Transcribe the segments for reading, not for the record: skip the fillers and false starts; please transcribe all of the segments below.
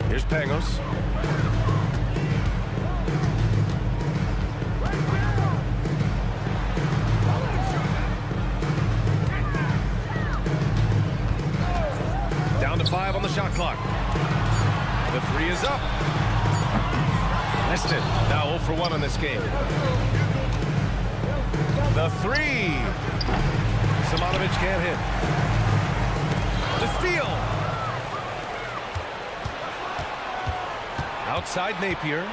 Here's Pangos. Down to 5 on the shot clock. The 3 is up. Missed it. Now 0 for 1 in this game. The 3. Simonovic can't hit. The steal. Outside Napier.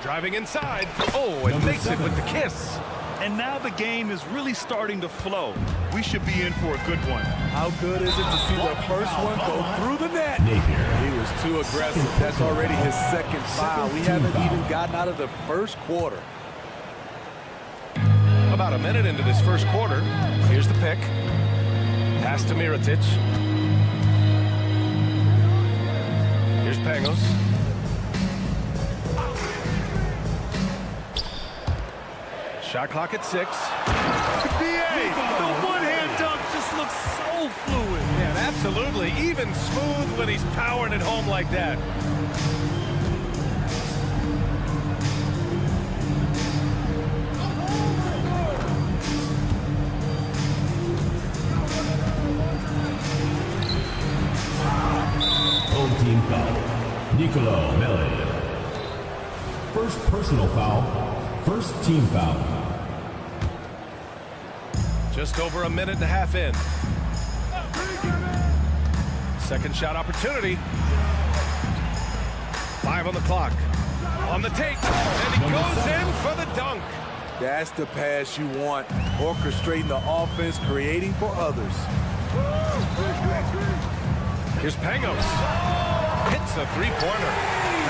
Driving inside. Oh, and makes it with the kiss. And now the game is really starting to flow. We should be in for a good one. How good is it to see the first one go through the net? He was too aggressive. That's already his second foul. We haven't even gotten out of the first quarter. About a minute into this first quarter. Here's the pick. Pass to Mirotic. Here's Pangos. Shot clock at 6. The one-hand dunk just looks so fluid. Yeah, absolutely. Even smooth when he's powering it home like that. Home team foul. Nicolo Melli. First personal foul. First team foul. Just over a minute and a half in. Second shot opportunity. 5 on the clock. On the take. And he goes in for the dunk. That's the pass you want. Orchestrating the offense, creating for others. Here's Pangos. Hits a three-pointer.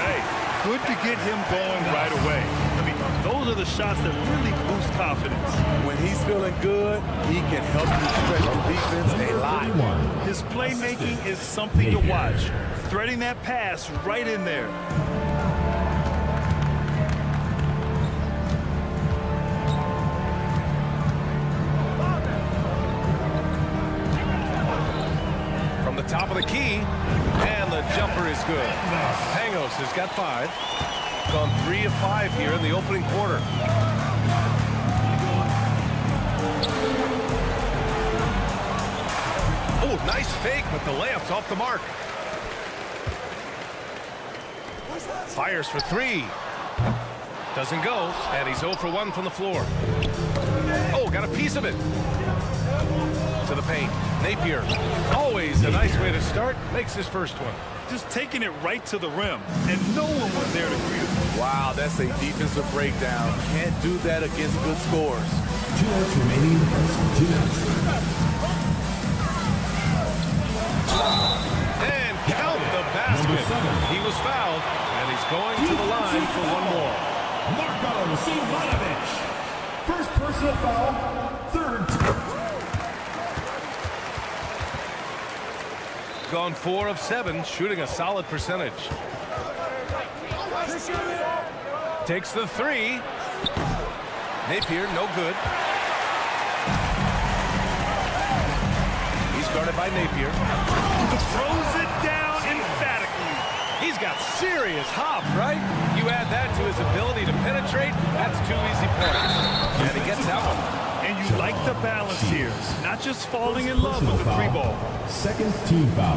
Hey, good to get him going right away. I mean, those are the shots that really boost confidence. When he's feeling good, he can help you stretch the defense a lot. His playmaking is something to watch. Threading that pass right in there. From the top of the key, and the jumper is good. Pangos has got 5. Gone 3 of 5 here in the opening quarter. Oh, nice fake, but the layup's off the mark. Fires for 3. Doesn't go, and he's 0 for 1 from the floor. Oh, got a piece of it. To the paint. Napier, always a nice way to start, makes his first one. Just taking it right to the rim, and no one was there to greet him. Wow, that's a defensive breakdown. Can't do that against good scores. 2 minutes remaining in the first. 2 minutes. And count the basket. He was fouled, and he's going to the line for one more. Marco Simonovic. First personal foul. Third. Gone 4 of 7, shooting a solid percentage. Takes the 3. Napier, no good. He's guarded by Napier. Throws it down emphatically. He's got serious hop, right? You add that to his ability to penetrate, that's 2 easy points. And he gets that one. And you like the balance here. Not just falling in love with the 3 ball. Second team foul.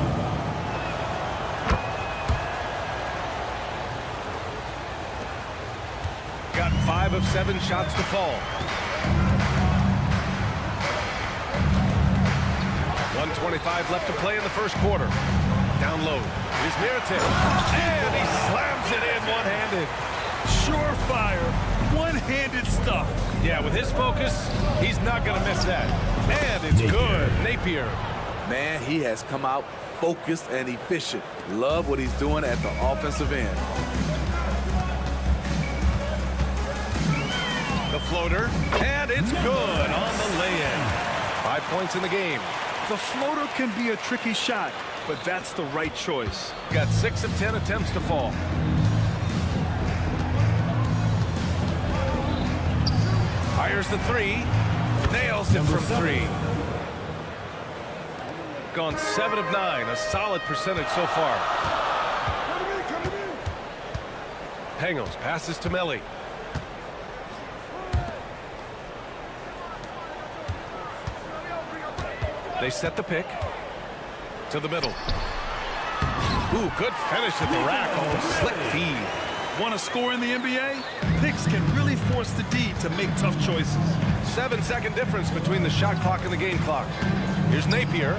Got 5 of 7 shots to fall. 1:25 left to play in the first quarter. Down low. Here's Mirotic. And he slams it in one-handed. Surefire, one-handed stuff. Yeah, with his focus, he's not going to miss that. And it's good. Napier. Man, he has come out focused and efficient. Love what he's doing at the offensive end. The floater, and it's good on the lay-in. 5 points in the game. The floater can be a tricky shot, but that's the right choice. Got 6 of 10 attempts to fall. Fires the 3. Nails it from 3. gone 7 of 9, a solid percentage so far. Pangos passes to Melli. They set the pick to the middle. Ooh, good finish at the rack. Oh, slick feed. Want to score in the NBA? Picks can really force the D to make tough choices. 7-second difference between the shot clock and the game clock. Here's Napier.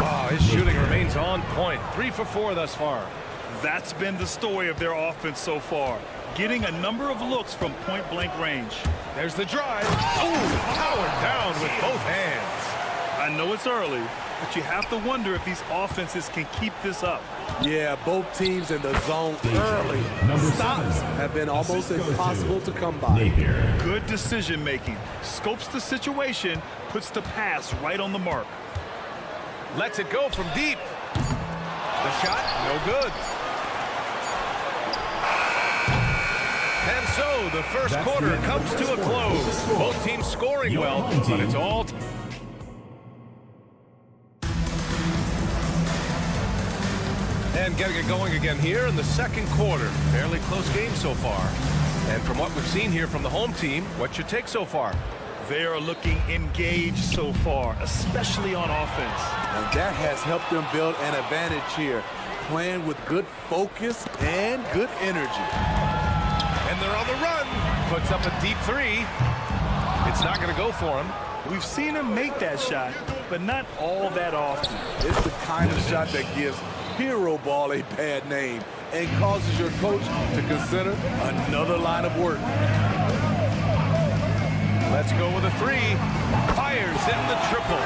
Oh, his shooting remains on point. 3 for 4 thus far. That's been the story of their offense so far. Getting a number of looks from point-blank range. There's the drive. Ooh, powered down with both hands. I know it's early, but you have to wonder if these offenses can keep this up. Yeah, both teams in the zone early. Stops have been almost impossible to come by. Good decision-making. Scopes the situation, puts the pass right on the mark. Lets it go from deep. The shot, no good. And so the first quarter comes to a close. Both teams scoring well, but it's all... And getting it going again here in the second quarter. Fairly close game so far. And from what we've seen here from the home team, what's your take so far? They are looking engaged so far, especially on offense. And that has helped them build an advantage here, playing with good focus and good energy. And they're on the run. Puts up a deep 3. It's not going to go for him. We've seen him make that shot, but not all that often. It's the kind of shot that gives hero ball a bad name and causes your coach to consider another line of work. Let's go with a 3. Fires in the triple.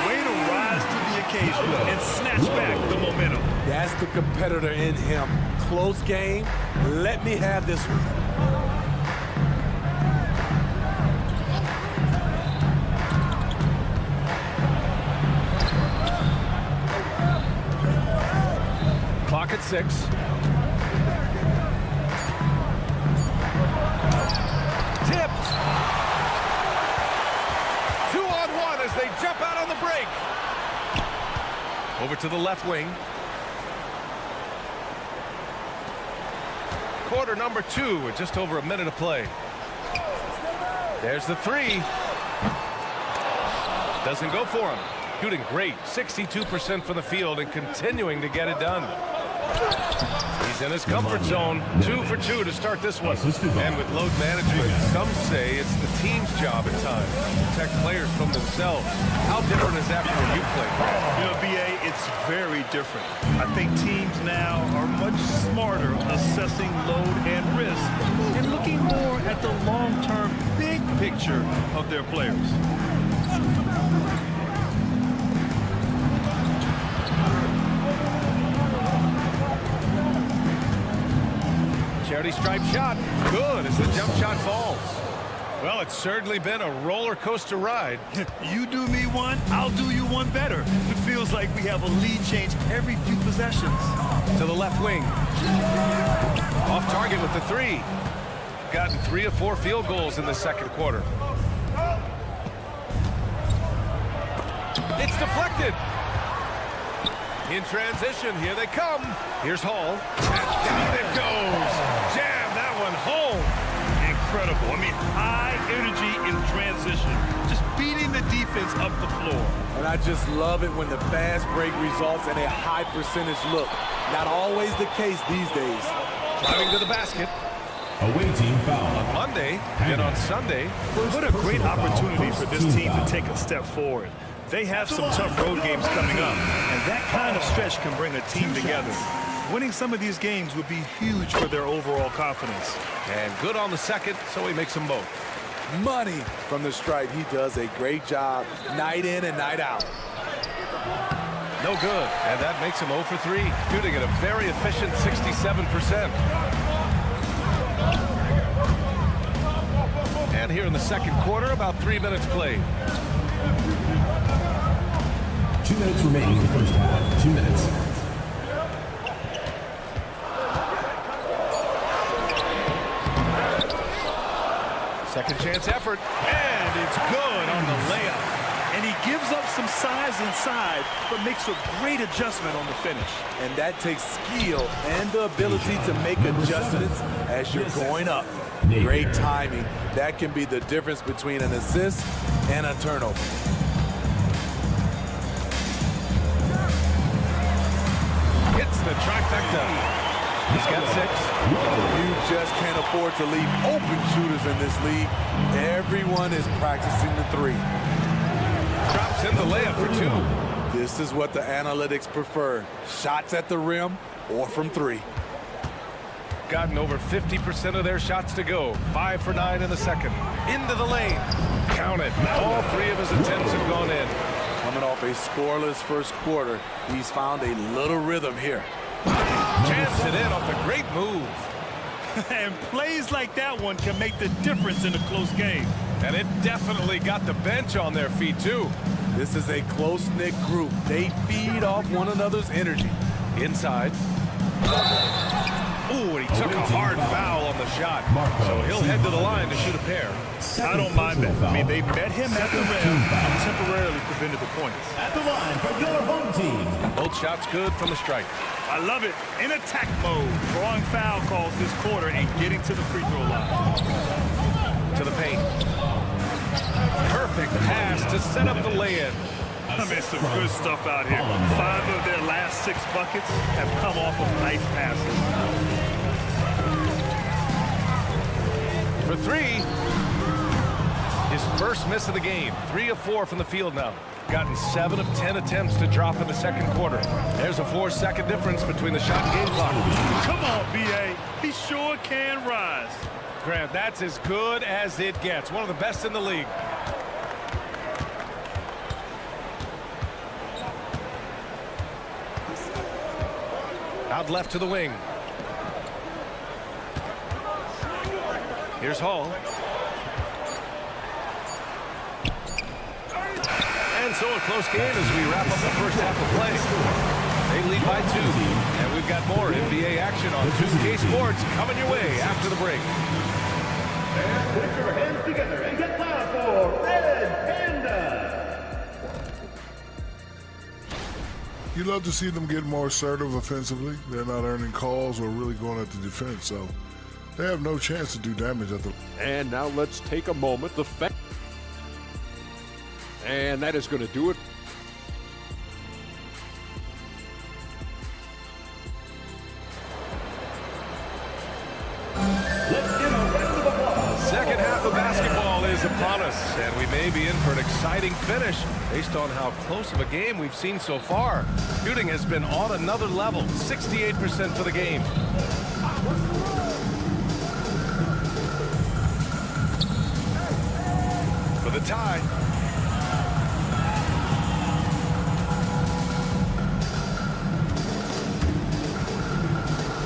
Way to rise to the occasion and snatch back the momentum. That's the competitor in him. Close game. Let me have this one. Clock at 6. Tipped. 2-on-1 as they jump out on the break. Over to the left wing. Quarter number 2 with just over a minute to play. There's the 3. Doesn't go for him. Shooting great. 62% from the field and continuing to get it done. He's in his comfort zone. 2 for 2 to start this one. And with load management, some say it's the team's job at times to protect players from themselves. How different is that from when you played? You know, BA, it's very different. I think teams now are much smarter assessing load and risk and looking more at the long-term big picture of their players. Charity stripe shot. Good as the jump shot falls. Well, it's certainly been a roller coaster ride. You do me one, I'll do you one better. It feels like we have a lead change every few possessions. To the left wing. Off target with the 3. Gotten 3 of 4 field goals in the second quarter. It's deflected. In transition, here they come. Here's Hall. And down it goes. Jam that one home. Incredible. I mean, high energy in transition. Just beating the defense up the floor. And I just love it when the fast break results in a high percentage look. Not always the case these days. Driving to the basket. Away team foul. On Monday and on Sunday. What a great opportunity for this team to take a step forward. They have some tough road games coming up, and that kind of stretch can bring a team together. Winning some of these games would be huge for their overall confidence. And good on the second, so he makes them both. Money from the stripe. He does a great job night in and night out. No good, and that makes him 0 for 3, shooting at a very efficient 67%. And here in the second quarter, about 3 minutes played. 2 minutes remaining in the first half. 2 minutes. Second chance effort, and it's good on the layup. And he gives Gives up some size inside, but makes a great adjustment on the finish. And that takes skill and the ability to make adjustments as you're going up. Great timing. That can be the difference between an assist and a turnover. Hits the trifecta. He's got 6. You just can't afford to leave open shooters in this league. Everyone is practicing the 3. Drops in the layup for 2. This is what the analytics prefer. Shots at the rim or from 3. Gotten over 50% of their shots to go. 5 for 9 in the second. Into the lane. Count it. All 3 of his attempts have gone in. Coming off a scoreless first quarter, he's found a little rhythm here. Jams it in off a great move. And plays like that one can make the difference in a close game. And it definitely got the bench on their feet, too. This is a close-knit group. They feed off one another's energy. Inside. Ooh, and he took a hard foul on the shot. So he'll head to the line to shoot a pair. I don't mind that. I mean, they met him at the rim and temporarily prevented the points. At the line for your home team. Both shots good from the strike. I love it. In attack mode, drawing foul calls this quarter and getting to the free throw line. To the paint. Perfect pass to set up the lay-in. I mean, some good stuff out here. 5 of their last 6 buckets have come off of nice passes. For 3. His first miss of the game. 3 of 4 from the field now. Gotten 7 of 10 attempts to drop in the second quarter. There's a 4-second difference between the shot and game clock. Come on, B.A. He sure can rise. Grant, that's as good as it gets. One of the best in the league. Out left to the wing. Here's Hall. And so a close game as we wrap up the first half of play. They lead by 2. And we've got more NBA action on 2K Sports coming your way after the break. And put your hands together and get loud for Red Panda. You love to see them get more assertive offensively. They're not earning calls or really going at the defense, so they have no chance to do damage at the... And now let's take a moment. And that is going to do it. Second half of basketball is upon us, and we may be in for an exciting finish based on how close of a game we've seen so far. Shooting has been on another level, 68% for the game. For the tie.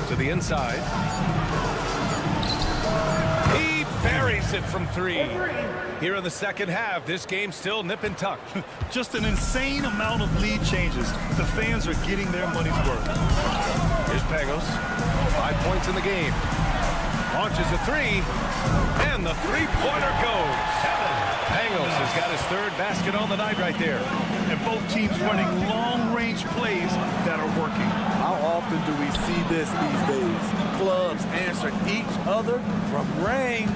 To the inside. He buries it from 3. Here in the second half, this game still nip and tuck. Just an insane amount of lead changes. The fans are getting their money's worth. Here's Pangos. 5 points in the game. Launches a 3. And the three-pointer goes. Pangos has got his 3rd basket on the night right there. And both teams running long-range plays that are working. How often do we see this these days? Clubs answer each other from range.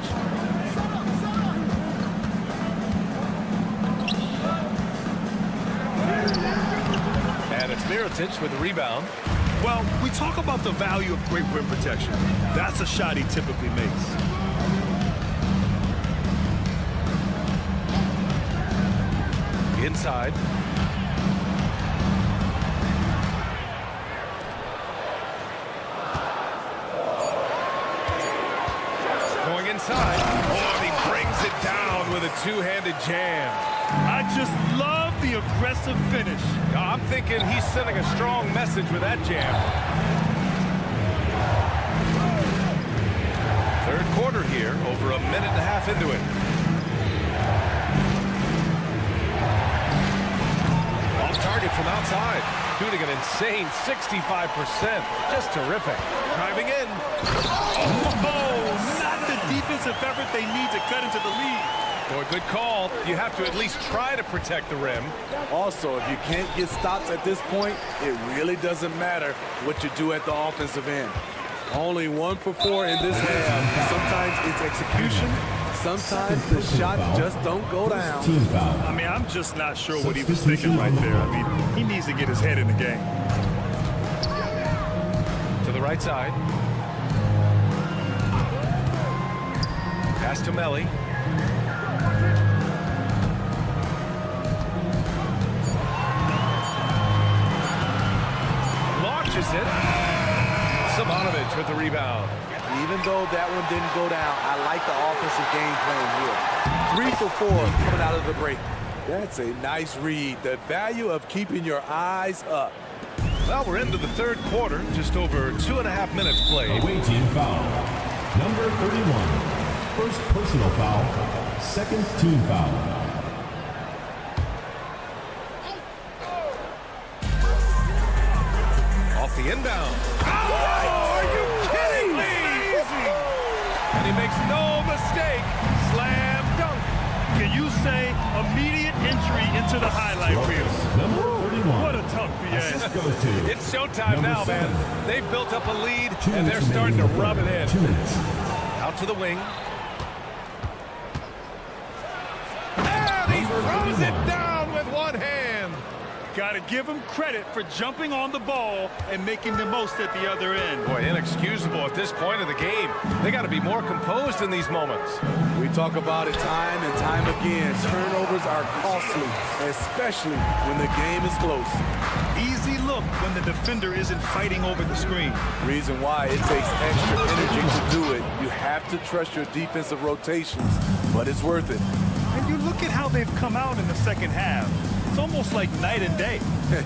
And it's Mirotic with the rebound. Well, we talk about the value of great rim protection. That's a shot he typically makes. Inside. Going inside. Oh, and he brings it down with a 2-handed jam. I just love the aggressive finish. I'm thinking he's sending a strong message with that jam. Third quarter here, over a minute and a half into it. Off target from outside, shooting an insane 65%. Just terrific. Driving in. Oh, not the defensive effort they need to cut into the lead. Boy, good call. You have to at least try to protect the rim. Also, if you can't get stops at this point, it really doesn't matter what you do at the offensive end. Only 1 for 4 in this half. Sometimes it's execution. Sometimes the shot just don't go down. Team foul. I mean, I'm just not sure what he was thinking right there. I mean, he needs to get his head in the game. To the right side. Pass to Melly. Launches it. Simonovic with the rebound. Even though that one didn't go down, I like the offensive game plan here. 3 for 4 coming out of the break. That's a nice read. The value of keeping your eyes up. Well, we're into the third quarter. Just over 2.5 minutes played. Away team foul. Number 31. First personal foul. Second team foul. Off the inbound. Oh, are you kidding me? And he makes no mistake. Slam dunk. Can you say immediate entry into the highlight reel? Number 31. What a tough Assist BA. goes to It's showtime now, man. 7. They've built up a lead, 2 and they're minutes starting to remaining. rub it in. 2 minutes. Out to the wing. And he throws it down with one hand. Got to give him credit for jumping on the ball and making the most at the other end. Boy, inexcusable at this point of the game. They got to be more composed in these moments. We talk about it time and time again. Turnovers are costly, especially when the game is close. Easy look when the defender isn't fighting over the screen. Reason why it takes extra energy to do it. You have to trust your defensive rotations, but it's worth it. And you look at how they've come out in the second half. It's almost like night and day.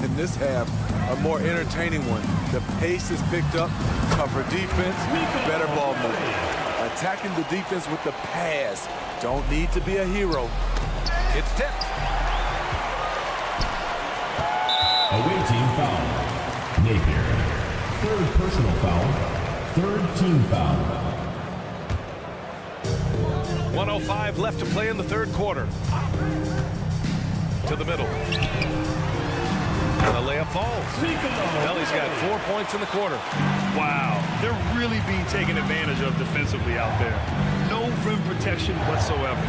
In this half, a more entertaining one. The pace is picked up, tougher defense, better ball movement. Attacking the defense with the pass. Don't need to be a hero. It's tipped. Away team foul. Napier. Third personal foul. Third team foul. 1:05 left to play in the third quarter. To the middle. And the layup falls. Melly's got 4 points in the quarter. Wow, they're really being taken advantage of defensively out there. No rim protection whatsoever.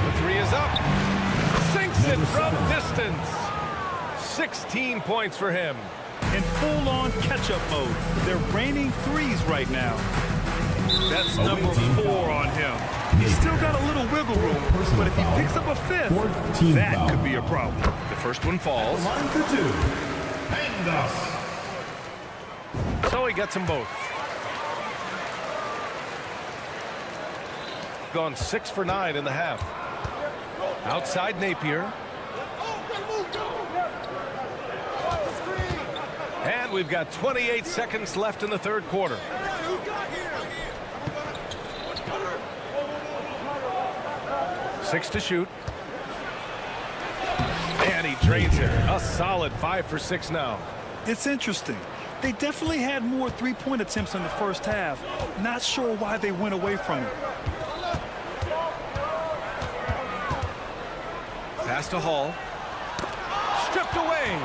The three is up. Sinks it from distance. 16 points for him. In full-on catch-up mode. They're raining threes right now. That's number 4 on him. He's still got a little wiggle room, but if he picks up a fifth, that could be a problem. The first one falls. Line for 2. And us. So he gets them both. Gone 6 for 9 in the half. Outside Napier. And we've got 28 seconds left in the third quarter. Six to shoot. And he drains it. A solid 5 for 6 now. It's interesting. They definitely had more three-point attempts in the first half. Not sure why they went away from it. Pass to Hall. Stripped away.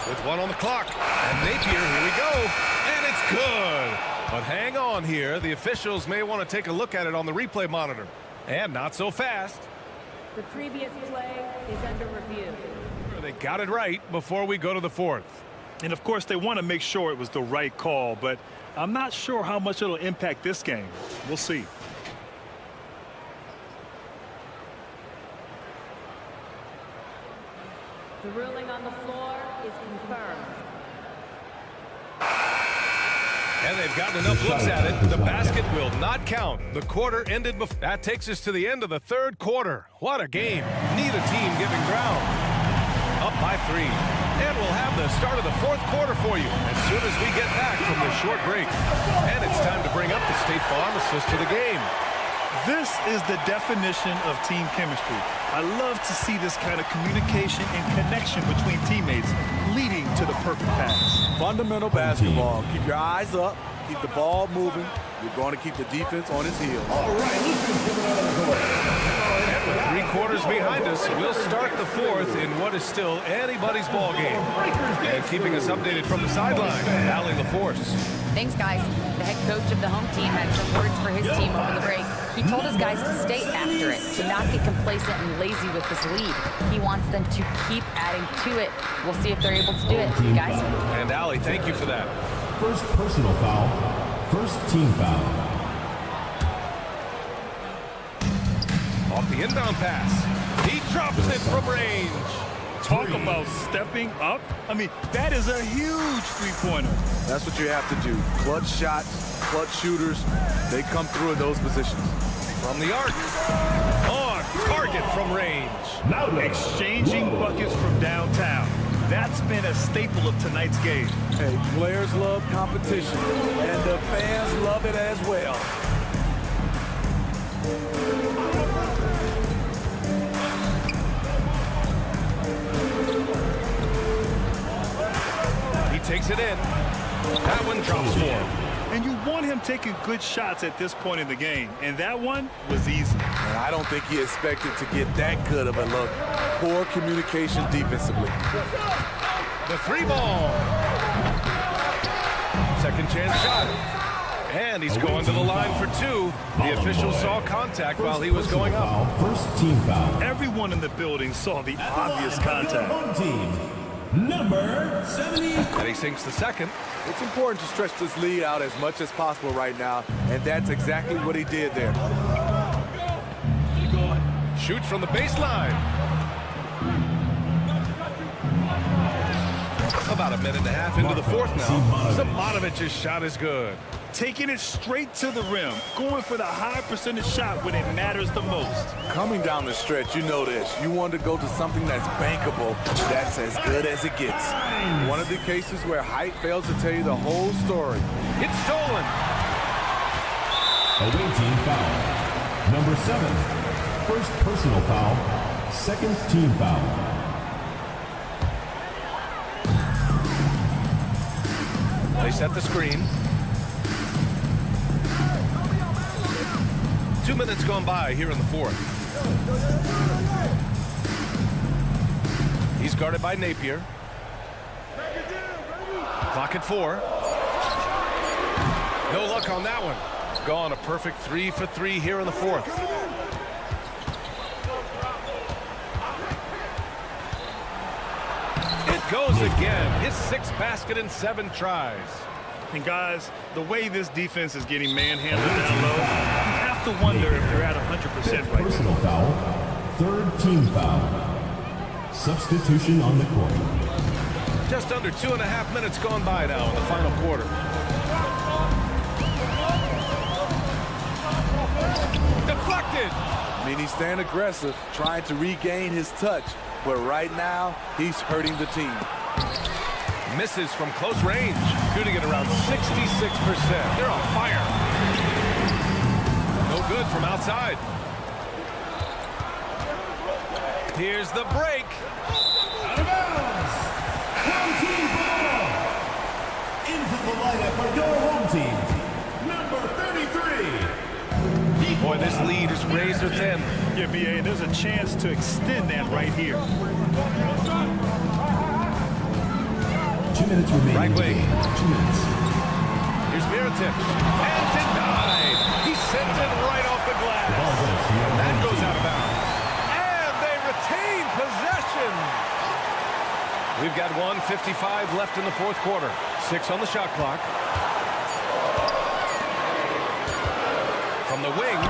With 1 on the clock. And Napier, here we go. And it's good. But hang on here. The officials may want to take a look at it on the replay monitor. And not so fast. The previous play is under review. They got it right before we go to the fourth. And, of course, they want to make sure it was the right call, but I'm not sure how much it'll impact this game. We'll see. The ruling on the floor is confirmed. And they've gotten enough looks at it. The basket will not count. The quarter ended before. That takes us to the end of the third quarter. What a game. Neither team giving ground. Up by 3. And we'll have the start of the fourth quarter for you as soon as we get back from this short break. And it's time to bring up the State Farm assist to the game. This is the definition of team chemistry. I love to see this kind of communication and connection between teammates leading to the perfect pass. Fundamental basketball. Keep your eyes up. Keep the ball moving. You're going to keep the defense on its heels. All right, And with 3 quarters behind us, we'll start the 4th in what is still anybody's ball game. And keeping us updated from the sideline, Allie LaForce. Thanks, guys. The head coach of the home team had some words for his team over the break. He told his guys to stay after it, to not get complacent and lazy with this lead. He wants them to keep adding to it. We'll see if they're able to do it, guys. And Allie, thank you for that. First personal foul. First team foul. Off the inbound pass. He drops it from range. Talk about stepping up. I mean, that is a huge three-pointer. That's what you have to do. Clutch shots, clutch shooters, they come through in those positions. From the arc. On target from range. Exchanging buckets from downtown. That's been a staple of tonight's game. Hey, players love competition, and the fans love it as well. He takes it in. That one drops for him. And you want him taking good shots at this point in the game, and that one was easy. And I don't think he expected to get that good of a look. Poor communication defensively. The 3 ball. Second chance shot. And he's going to the line for 2. The official saw contact while he was going up. First team foul. Everyone in the building saw the obvious contact. Home team. Number 70. And he sinks the second. It's important to stretch this lead out as much as possible right now, and that's exactly what he did there. Shoots from the baseline. About a minute and a half into the 4th now. Zimonovic's shot is good. Taking it straight to the rim. Going for the high percentage shot when it matters the most. Coming down the stretch, you know this. You want to go to something that's bankable. That's as good as it gets. One of the cases where height fails to tell you the whole story. It's stolen. Away team foul. Number 7. First personal foul. Second team foul. They set the screen. 2 minutes gone by here in the 4th. He's guarded by Napier. Clock at 4. No luck on that one. Gone a perfect 3 for 3 here in the 4th. It goes again. His 6th basket in 7 tries. And guys, the way this defense is getting manhandled down low, you have to wonder if they're at 100% right Personal foul. Third team foul. Substitution on the court. Just under 2.5 minutes gone by now in the final quarter. Deflected. I mean, he's staying aggressive, trying to regain his touch. But right now, he's hurting the team. Misses from close range. Shooting at around 66%. They're on fire. No good from outside. Here's the break. Out of bounds. Home team ball. Into the lineup for your home team. Number 33. Boy, this lead is razor thin. Yeah, BA, there's a chance to extend that right here. 2 minutes remaining. Right wing. 2 minutes. Here's Mirotic. And denied. He sends it right off the glass. That goes out of bounds. And they retain possession. We've got 1:55 left in the 4th quarter. 6 on the shot clock. From the wing.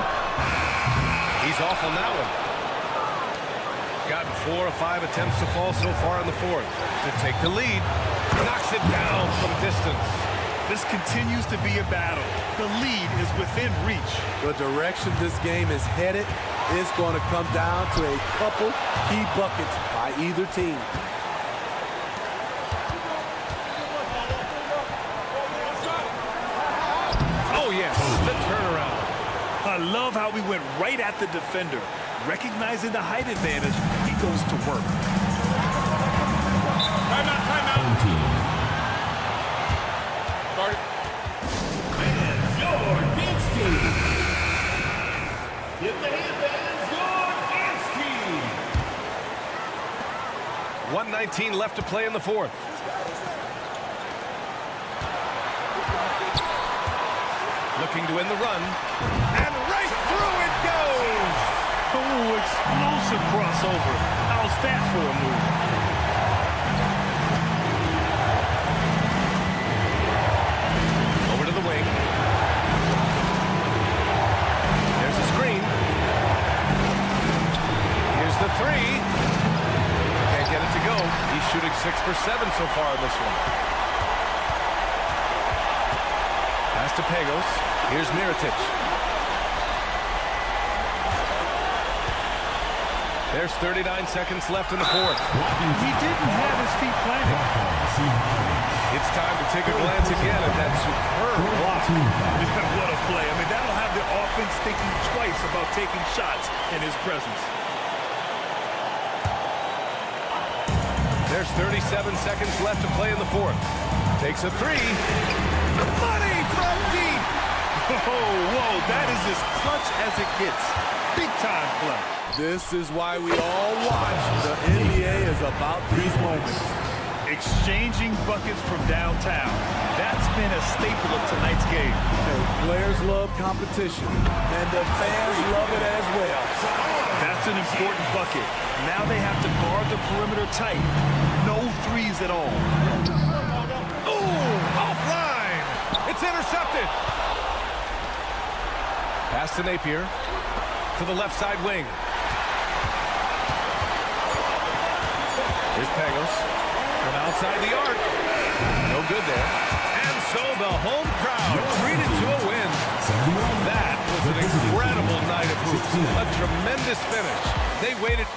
He's off on that one. Gotten 4 or 5 attempts to fall so far in the 4th. To take the lead. Knocks it down from distance. This continues to be a battle. The lead is within reach. The direction this game is headed is going to come down to a couple key buckets by either team. Oh, yes, the turnaround. I love how we went right at the defender. Recognizing the height advantage, he goes to work. Timeout, timeout. Home team. Start it. And your dance team. Give the handbands your dance team. 1:19 left to play in the fourth. Looking to end the run. And right through it goes! Oh, explosive crossover. How's that for a move? Over to the wing. There's a screen. Here's the three. Can't get it to go. He's shooting 6 for 7 so far in this one. Pass to Pagos. Here's Mirotic. There's 39 seconds left in the fourth. He didn't have his feet planted. It's time to take a glance again at that superb block. What a play. I mean, that'll have the offense thinking twice about taking shots in his presence. There's 37 seconds left to play in the fourth. Takes a three. Money from deep. Whoa, that is as clutch as it gets. Big time play. This is why we all watch. The NBA is about these moments. Exchanging buckets from downtown. That's been a staple of tonight's game. Hey, players love competition, and the fans love it as well. That's an important bucket. Now they have to guard the perimeter tight. No threes at all. Ooh, offline. It's intercepted. Pass to Napier. To the left side wing. Here's Pagos. From outside the arc. No good there. And so the home crowd treated to a win. That was an incredible night of hoops. A tremendous finish. They waited.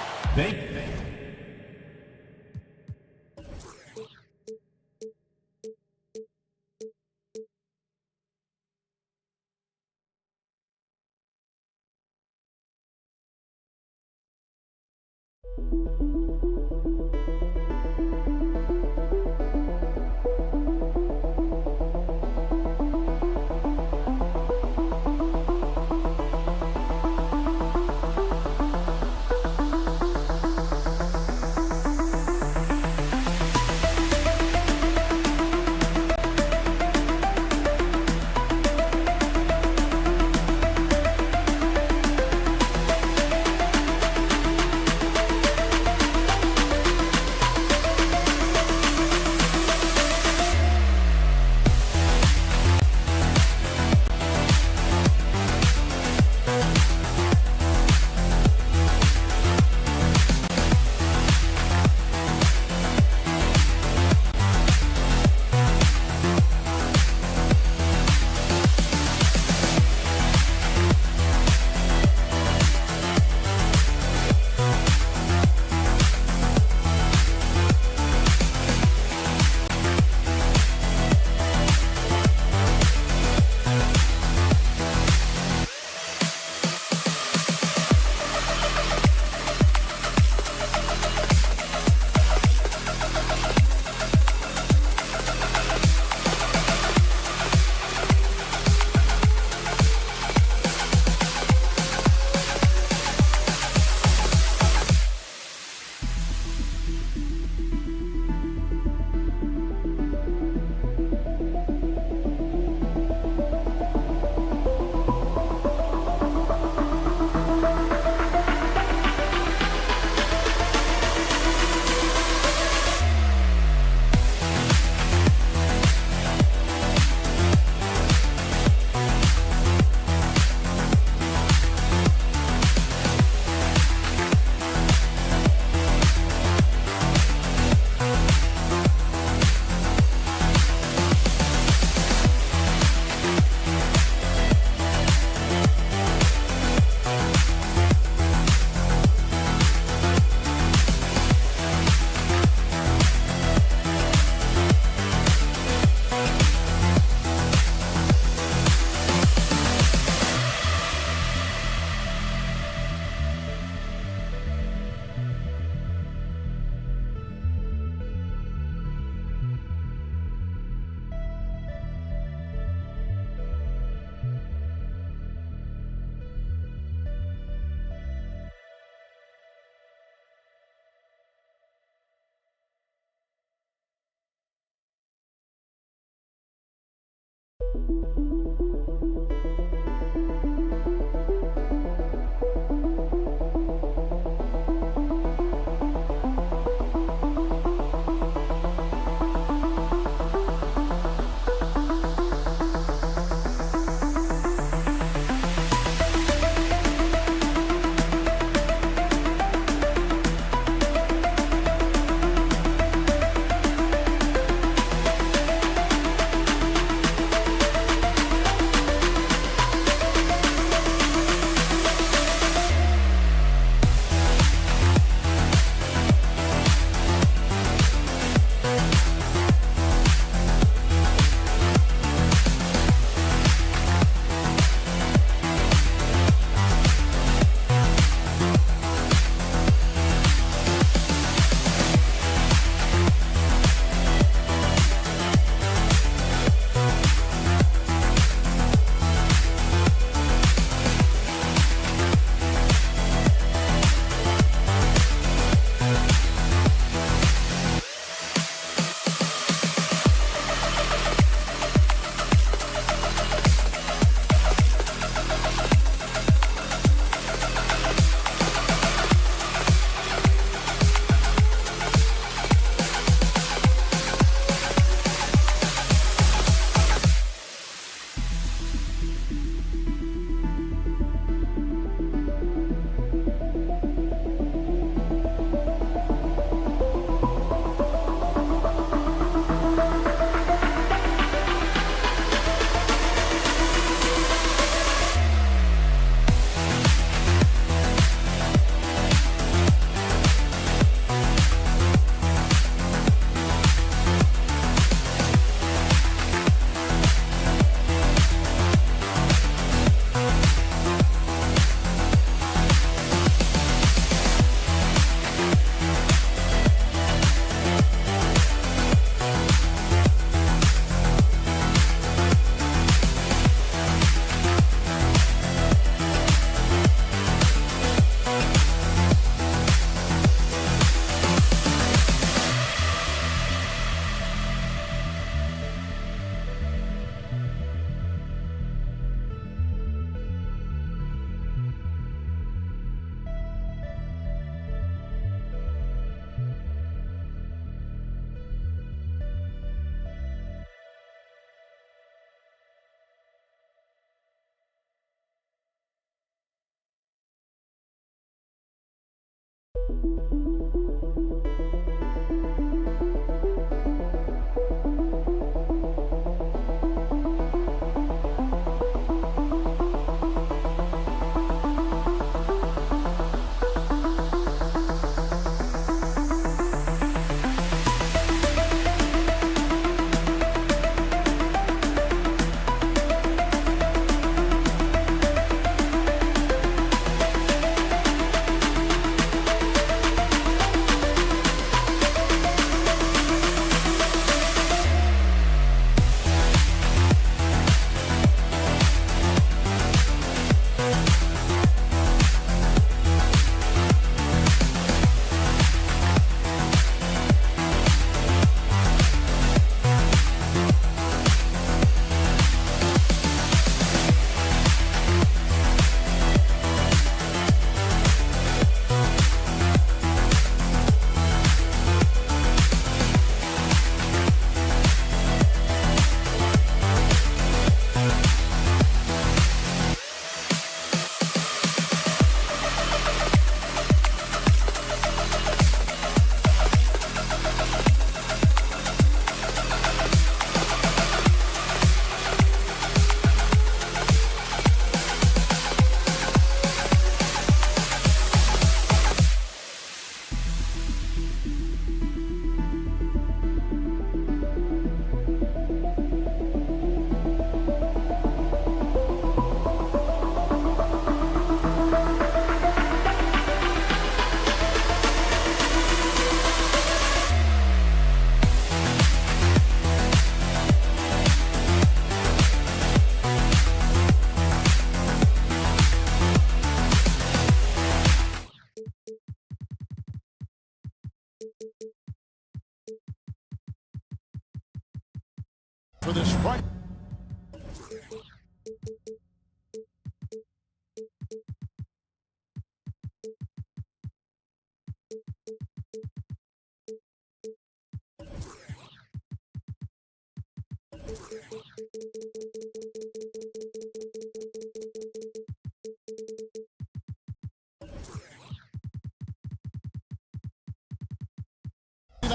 For the strike.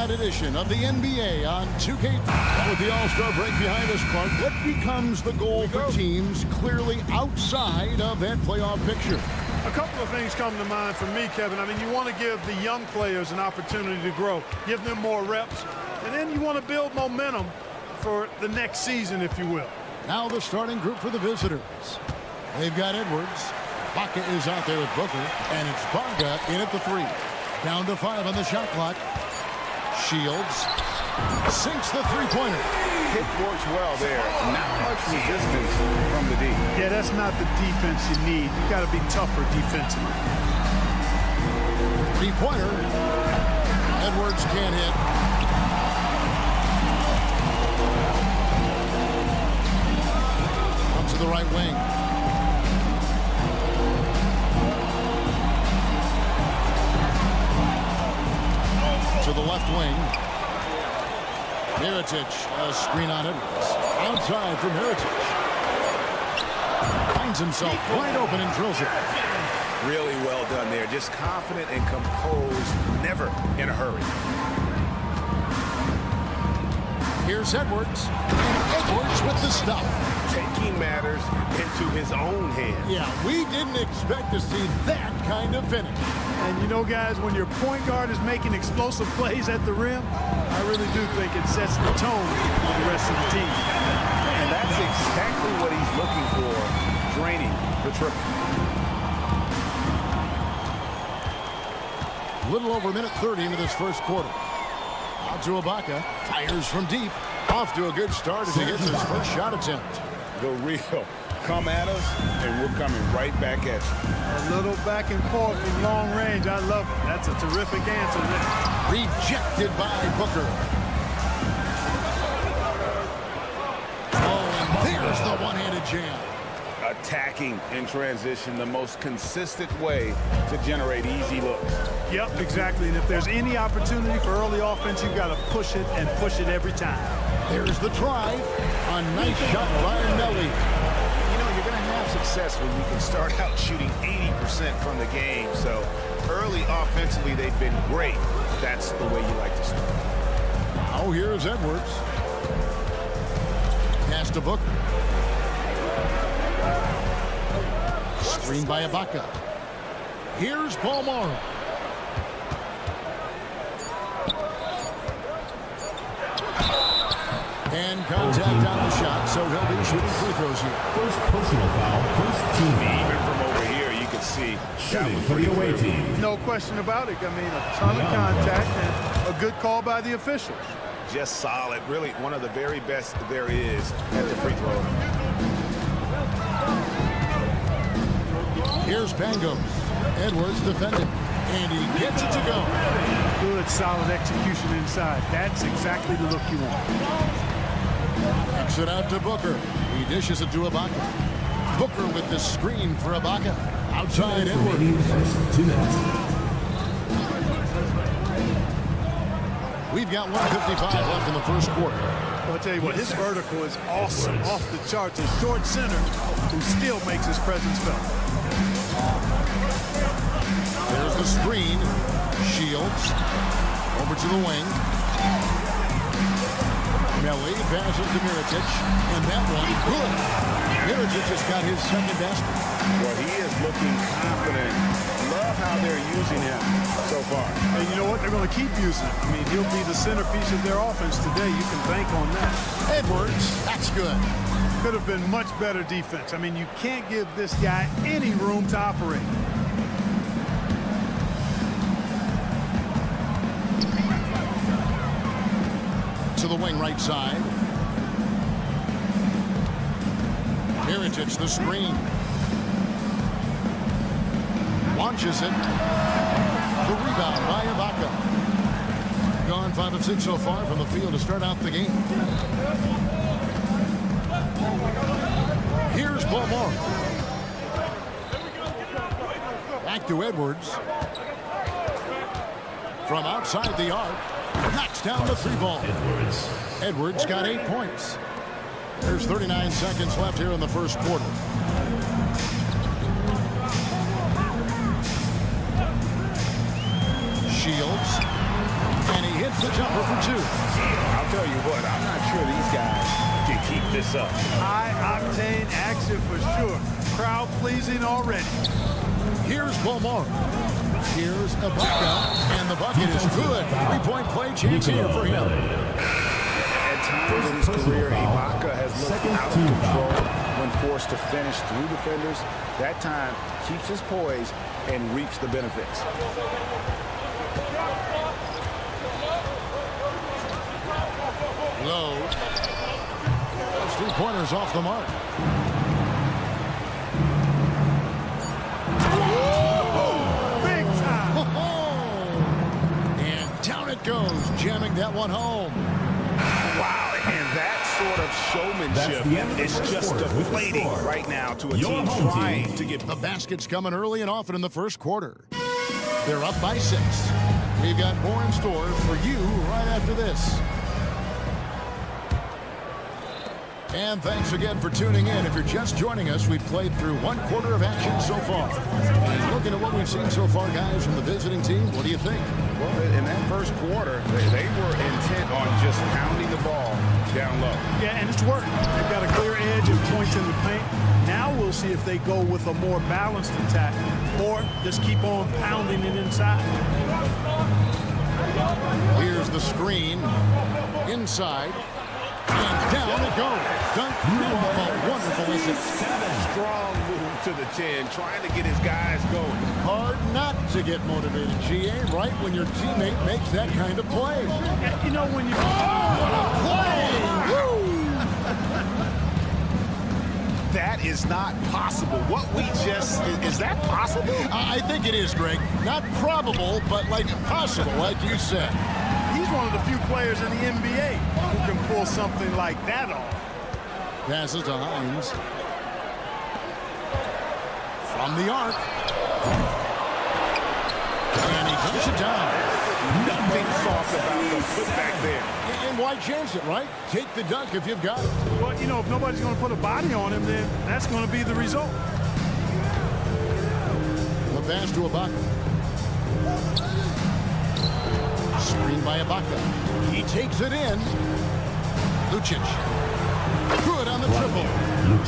weekend edition of the NBA on 2K. With the All-Star break behind us, Clark, what becomes the goal for teams clearly outside of that playoff picture? A couple of things come to mind for me, Kevin. I mean, you want to give the young players an opportunity to grow, give them more reps, and then you want to build momentum for the next season, if you will. Now the starting group for the visitors. They've got Edwards. Baca is out there with Booker, and it's Baca in at the 3. Down to 5 on the shot clock. Shields sinks the three-pointer. Hit works well there. Not much resistance from the D. Yeah, that's not the defense you need. You got to be tougher defensively. Three-pointer. Edwards can't hit. Up to the right wing. To the left wing. Mirotic, a screen on Edwards. Outside from Mirotic. Finds himself wide open and drills it. Really well done there. Just confident and composed. Never in a hurry. Here's Edwards. And Edwards with the stop. Taking matters into his own hands. Yeah, we didn't expect to see that kind of finish. And you know, guys, when your point guard is making explosive plays at the rim, I really do think it sets the tone for the rest of the team. And that's exactly what he's looking for, draining the triple. A little over a minute 30 into this first quarter. Out to Ibaka. Fires from deep. Off to a good start as he gets his first shot attempt. The real. Come at us, and we're coming right back at you. A little back and forth from long range. I love it. That's a terrific answer there. Rejected by Booker. Oh, and there's the one-handed jam. Attacking in transition, the most consistent way to generate easy looks. Yep, exactly. And if there's any opportunity for early offense, you've got to push it and push it every time. There's the drive. A nice shot by Nelly. You know, you're going to have success when you can start out shooting 80% from the game. So early offensively, they've been great. That's the way you like to start. Now here's Edwards. Pass to Booker. Screen by Ibaka. Here's Paul Morrow. And contact on the shot, so he'll be shooting free throws here. First personal foul, first team. Even from over here, you can see Shooting for the away team. No question about it. I mean, a ton of contact and a good call by the officials. just solid. Really one of the very best there is at the free throw. Here's Pangos. Edwards defending. And he gets it to go. Good, solid execution inside. That's exactly the look you want. Kicks it out to Booker. He dishes it to Ibaka. Booker with the screen for Ibaka. Outside Edwards. 2 minutes. We've got 1:55 left in the first quarter. Well, I'll tell you what, his vertical is awesome, off the charts. A short center who still makes his presence felt. There's the screen. Shields. Over to the wing. Melly passes to Mirotic. And that one, good. Mirotic just got his second basket. Well, he is looking confident. Love how they're using him so far. And you know what? They're going to keep using him. I mean, he'll be the centerpiece of their offense today. You can bank on that. Edwards, that's good. Could have been much better defense. I mean, you can't give this guy any room to operate. To the wing right side. Mirotic, the screen. Launches it. The rebound by Ibaka. Gone 5 of 6 so far from the field to start out the game. Here's Beaumont. Back to Edwards. From outside the arc. Knocks down the 3-ball. Edwards got 8 points. There's 39 seconds left here in the first quarter. Shields. And he hits the jumper for 2. I'll tell you what, I'm not sure these guys can keep this up. High-octane action for sure. Crowd pleasing already. Here's Beaumont. Here's Ibaka, and the bucket is good. 3-point play chance here for him. At times in his career, Ibaka has looked out of control when forced to finish through defenders. That time keeps his poise and reaps the benefits. Low. Those 3-pointers off the mark. Big time. And down it goes, jamming that one home. Wow, and that sort of showmanship is just deflating right now to a team trying to get... The basket's coming early and often in the first quarter. They're up by 6. We've got more in store for you right after this. And thanks again for tuning in. If you're just joining us, we've played through 1 quarter of action so far. And looking at what we've seen so far, guys, from the visiting team, what do you think? Well, in that first quarter, they were intent on just pounding the ball down low. Yeah, and it's worked. They've got a clear edge and points in the paint. Now we'll see if they go with a more balanced attack or just keep on pounding it inside. Here's the screen. Inside. And down it goes. Dunk through a wonderful assist. Strong move to the 10, trying to get his guys going. Hard not to get motivated, GA, right when your teammate makes that kind of play. You know, when you... What a play! Woo! That is not possible. What we just... Is that possible? I think it is, Greg. Not probable, but like possible, like you said. He's one of the few players in the NBA who can pull something like that off. Passes to Hines. From the arc. And he puts it down. Nothing soft about the putback there. And why chance it, right? Take the dunk if you've got it. Well, you know, if nobody's going to put a body on him, then that's going to be the result. The pass to Ibaka. Screen by Ibaka. He takes it in. Lucic. Good on the triple.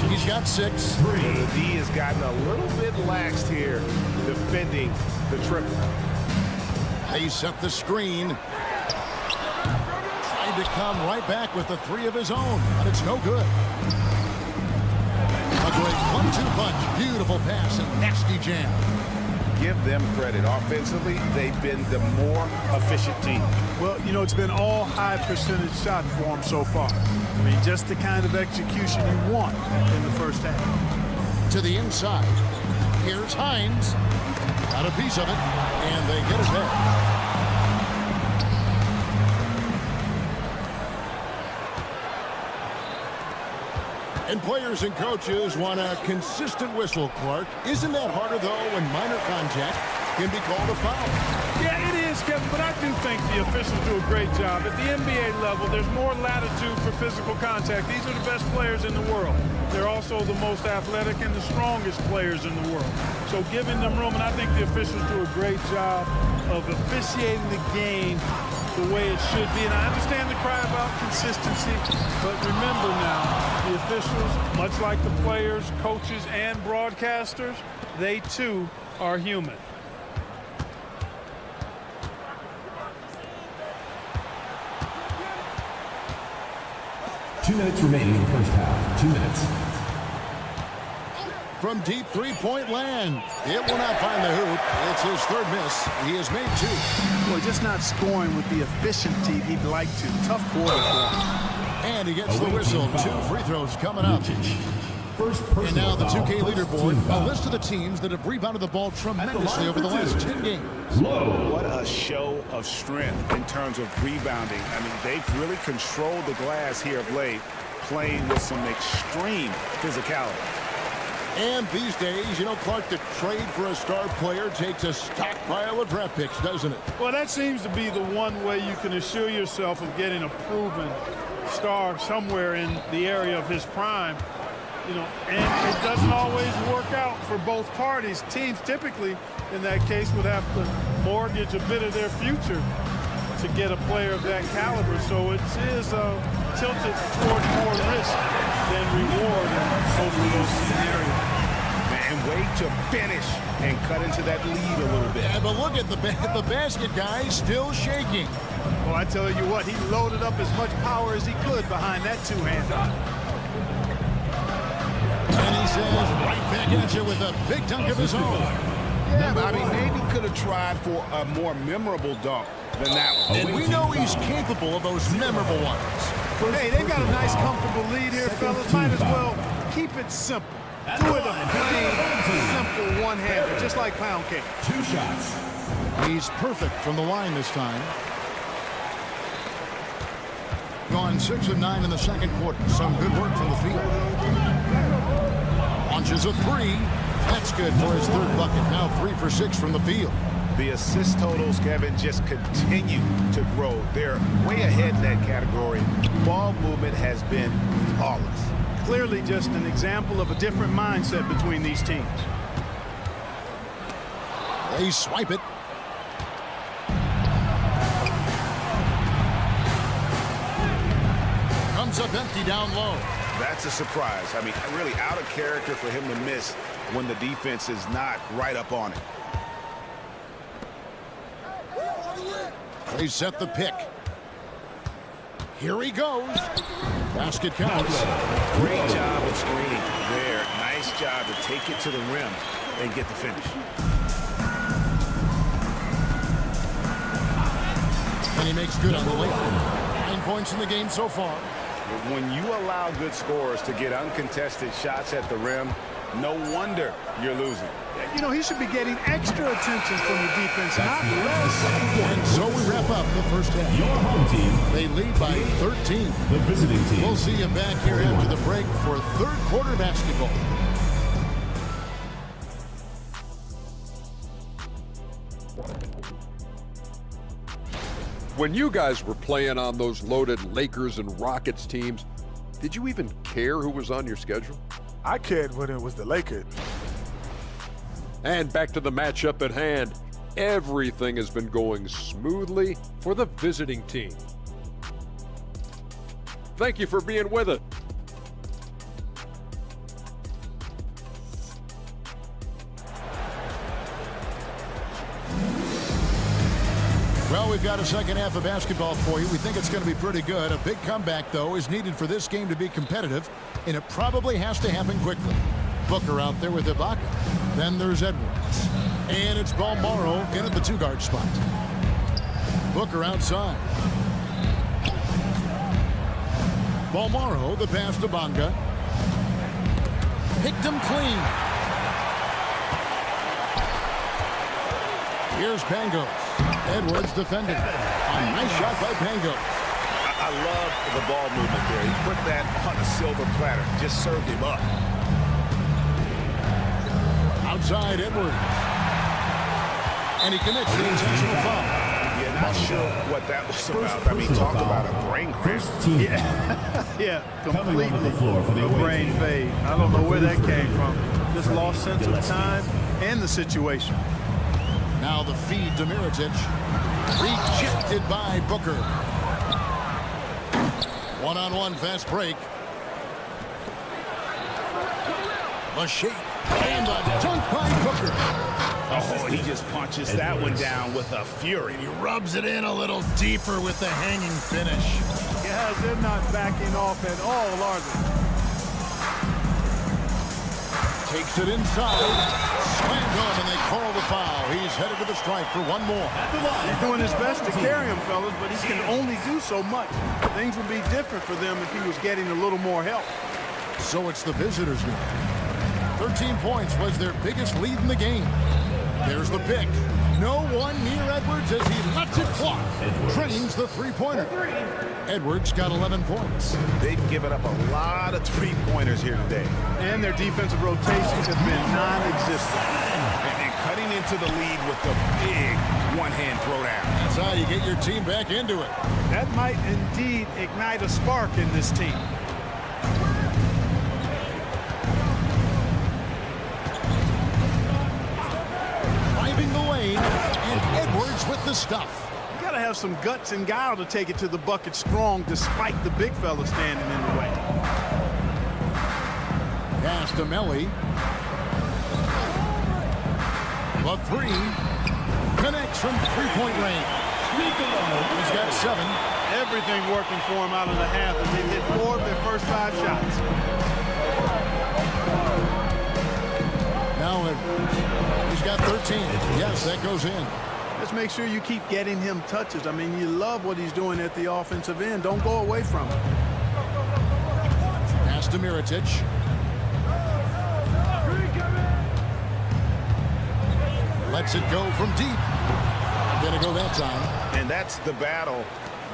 He's got 6. The D has gotten a little bit laxed here defending the triple. They set the screen. Tried to come right back with the 3 of his own, but it's no good. A great 1-2 punch. Beautiful pass and nasty jam. Give them credit. Offensively, they've been the more efficient team. Well, you know, it's been all high percentage shots for them so far. I mean, just the kind of execution you want in the first half. To the inside. Here's Hines. Got a piece of it, and they get it back. And players and coaches want a consistent whistle, Clark. Isn't that harder, though, when minor contact can be called a foul? Yeah, it is, Kevin, but I do think the officials do a great job. At the NBA level, there's more latitude for physical contact. These are the best players in the world. They're also the most athletic and the strongest players in the world. So giving them room, and I think the officials do a great job of officiating the game the way it should be. And I understand the cry about consistency, but remember now, the officials, much like the players, coaches, and broadcasters, they too are human. Two minutes remaining in the first half. 2 minutes. From deep three-point land. It will not find the hoop. It's his 3rd miss. He has made 2. Well, just not scoring with the efficiency he'd like to. Tough quarter for him. And he gets the whistle. 2 free throws coming up. And now the 2K leaderboard, a list of the teams that have rebounded the ball tremendously over the last 10 games. What a show of strength in terms of rebounding. I mean, they've really controlled the glass here of late, playing with some extreme physicality. And these days, you know, Clark, the trade for a star player takes a stockpile of draft picks, doesn't it? Well, that seems to be the one way you can assure yourself of getting a proven star somewhere in the area of his prime. You know, and it doesn't always work out for both parties. Teams typically, in that case, would have to mortgage a bit of their future to get a player of that caliber. So it is tilted toward more risk than reward in both of those scenarios. And wait to finish and cut into that lead a little bit. Yeah, but look at the basket, guys, still shaking. Well, I tell you what, he loaded up as much power as he could behind that two-hander. And he says right back at you with a big dunk of his own. Yeah, I mean, maybe could have tried for a more memorable dunk than that one. And we know he's capable of those memorable ones. Hey, they've got a nice, comfortable lead here, fellas. Might as well keep it simple. Do it a plain, simple one-hander, just like pound cake. 2 shots. He's perfect from the line this time. Gone 6 of 9 in the second quarter. Some good work from the field. Launches a 3. That's good for his 3rd bucket. Now 3 for 6 from the field. The assist totals, Kevin, just continue to grow. They're way ahead in that category. Ball movement has been flawless. Clearly just an example of a different mindset between these teams. They swipe it. Comes up empty down low. That's a surprise. I mean, really out of character for him to miss when the defense is not right up on it. They set the pick. Here he goes. Basket counts. Great job of screening there. Nice job to take it to the rim and get the finish. And he makes good on the layup. 9 points in the game so far. When you allow good scorers to get uncontested shots at the rim, no wonder you're losing. You know, he should be getting extra attention from the defense, not less. And so we wrap up the first half. Your home team. They lead by 13. The visiting team. We'll see you back here after the break for 3rd quarter basketball. When you guys were playing on those loaded Lakers and Rockets teams, did you even care who was on your schedule? I cared when it was the Lakers. And back to the matchup at hand. Everything has been going smoothly for the visiting team. Thank you for being with us. Well, we've got a second half of basketball for you. We think it's going to be pretty good. A big comeback, though, is needed for this game to be competitive, and it probably has to happen quickly. Booker out there with Ibaka. Then there's Edwards. And it's Balmaro in at the 2-guard spot. Booker outside. Balmaro, the pass to Bonga. Picked him clean. Here's Pangos. Edwards defending. A nice shot by Pangos. I love the ball movement there. He put that on a silver platter. Just served him up. Outside Edwards. And he commits the intentional foul. Yeah, not sure what that was about. I mean, talk about a brain cramp. Yeah, completely no brain fade. I don't know where that came from. Just lost sense of time and the situation. Now the feed to Mirotic. Rejected by Booker. One-on-one fast break. A shake. And a dunk by Booker. Oh, he just punches that one down with a fury. He rubs it in a little deeper with the hanging finish. Yeah, they're not backing off at all, are they? Takes it inside. Slammed on, and they call the foul. He's headed to the stripe for one more. He's doing his best to carry him, fellas, but he can only do so much. Things would be different for them if he was getting a little more help. So it's the visitors now. 13 points was their biggest lead in the game. There's the pick. No one near Edwards as he lets it fly. Drains the three-pointer. Edwards got 11 points. They've given up a lot of three-pointers here today. And their defensive rotations have been non-existent. And cutting into the lead with the big one-hand throwdown. That's how you get your team back into it. That might indeed ignite a spark in this team. Driving the lane, and Edwards with the stuff. You got to have some guts and guile to take it to the bucket strong despite the big fella standing in the way. Pass to Melly. The three connects from three-point range. He's got 7. Everything working for him out of the half, and they've hit 4 of their first 5 shots. Now he's got 13. Yes, that goes in. Just make sure you keep getting him touches. I mean, you love what he's doing at the offensive end. Don't go away from it. Pass to Mirotic. Lets it go from deep. Gonna go that time. And that's the battle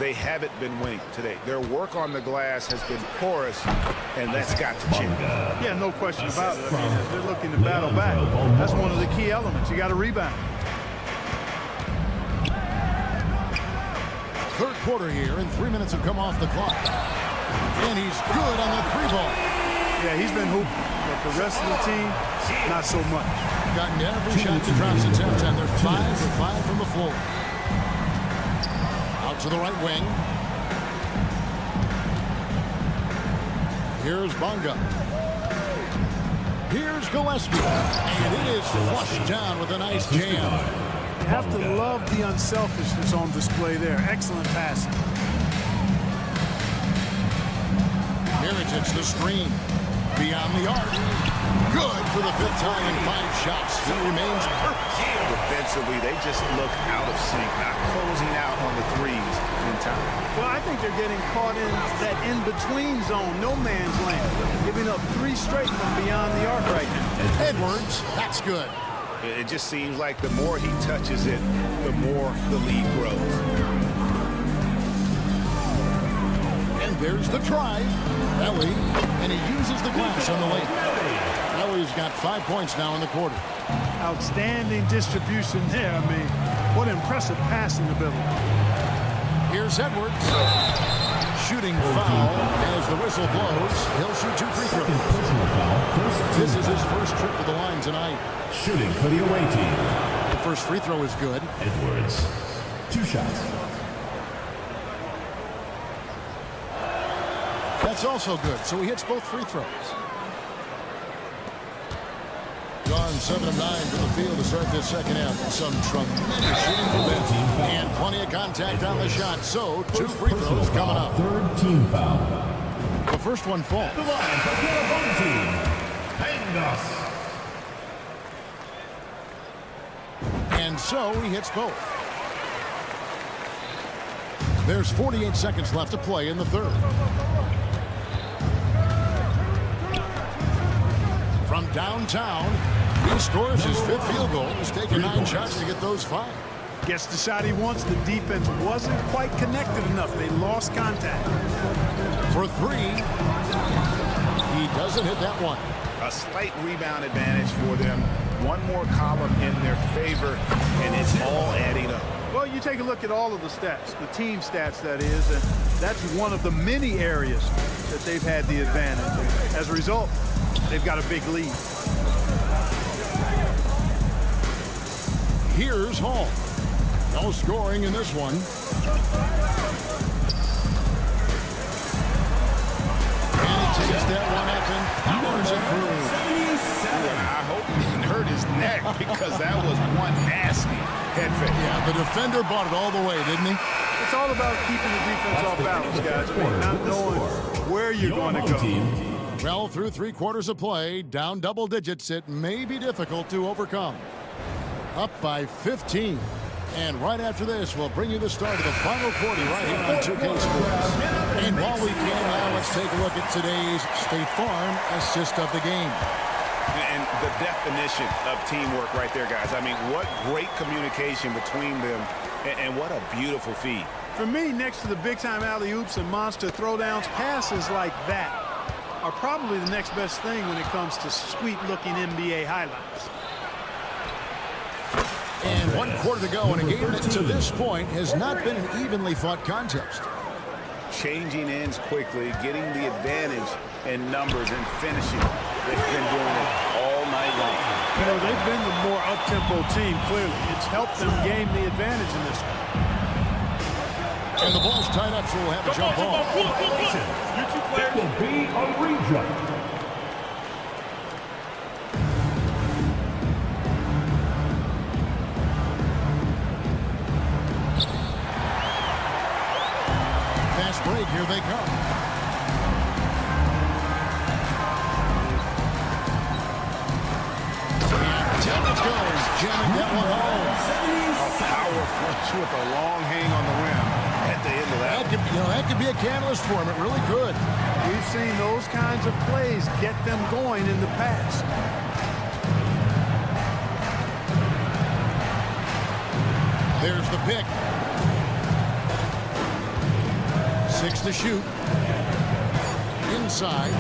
they haven't been winning today. Their work on the glass has been porous, and that's got to change. Yeah, no question about it. I mean, if they're looking to battle back, that's one of the key elements. You got to rebound. Third quarter here, and 3 minutes have come off the clock. And he's good on the 3-ball. Yeah, he's been hooping, but the rest of the team, not so much. Gotten every shot that drops attempt, and they're 5 for 5 from the floor. Out to the right wing. Here's Bonga. Here's Gillespie. And it is flushed down with a nice jam. You have to love the unselfishness on display there. Excellent passing. Mirotic the screen. Beyond the arc. Good for the 5th time in 5 shots. He remains perfect. Defensively, they just look out of sync, not closing out on the threes in time. Well, I think they're getting caught in that in-between zone, no man's land, giving up 3 straight from beyond the arc right now. Edwards, that's good. It just seems like the more he touches it, the more the lead grows. And there's the try. Ellie, and he uses the glass on the lane. Ellie's got 5 points now in the quarter. Outstanding distribution there. I mean, what impressive passing ability. Here's Edwards. Shooting foul as the whistle blows. He'll shoot 2 free throws. This is his first trip to the line tonight. Shooting for the away team. The first free throw is good. Edwards. 2 shots. That's also good, so he hits both free throws. Gone 7 of 9 from the field to start this second half. Some tremendous shooting from them. And plenty of contact on the shot, so 2 free throws coming up. 3rd team foul. The first one falls. The line for your home team. Pengas. And so he hits both. There's 48 seconds left to play in the 3rd. From downtown, he scores his 5th field goal. He's taken 9 shots to get those 5. Gets the shot he wants. The defense wasn't quite connected enough. They lost contact. For 3, he doesn't hit that one. A slight rebound advantage for them. One more column in their favor, and it's all adding up. Well, you take a look at all of the stats, the team stats, that is, and that's one of the many areas that they've had the advantage. As a result, they've got a big lead. Here's Hall. No scoring in this one. And he takes that one up and powers it through. I hope he didn't hurt his neck because that was one nasty head fake. Yeah, the defender bought it all the way, didn't he? It's all about keeping the defense off balance, guys. I mean, not knowing where you're going to go. Well, through 3 quarters of play, down double digits, it may be difficult to overcome. Up by 15. And right after this, we'll bring you the start of the final quarter right here on 2K Sports. And while we can now, let's take a look at today's State Farm assist of the game. And the definition of teamwork right there, guys. I mean, what great communication between them, and what a beautiful feed. For me, next to the big-time alley-oops and monster throwdowns, passes like that are probably the next best thing when it comes to sweet-looking NBA highlights. And 1 quarter to go in a game that to this point has not been an evenly fought contest. Changing ends quickly, getting the advantage in numbers and finishing. They've been doing it all night long. You know, they've been the more up-tempo team, clearly. It's helped them gain the advantage in this one. And the ball's tied up, so we'll have a jump ball. You two players will be a rejump. Fast break, here they come. And down it goes, jamming that one home. A power flush with a long hang on the rim at the end of that. That could be a catalyst for him. It really could. We've seen those kinds of plays get them going in the past. There's the pick. 6 to shoot. Inside.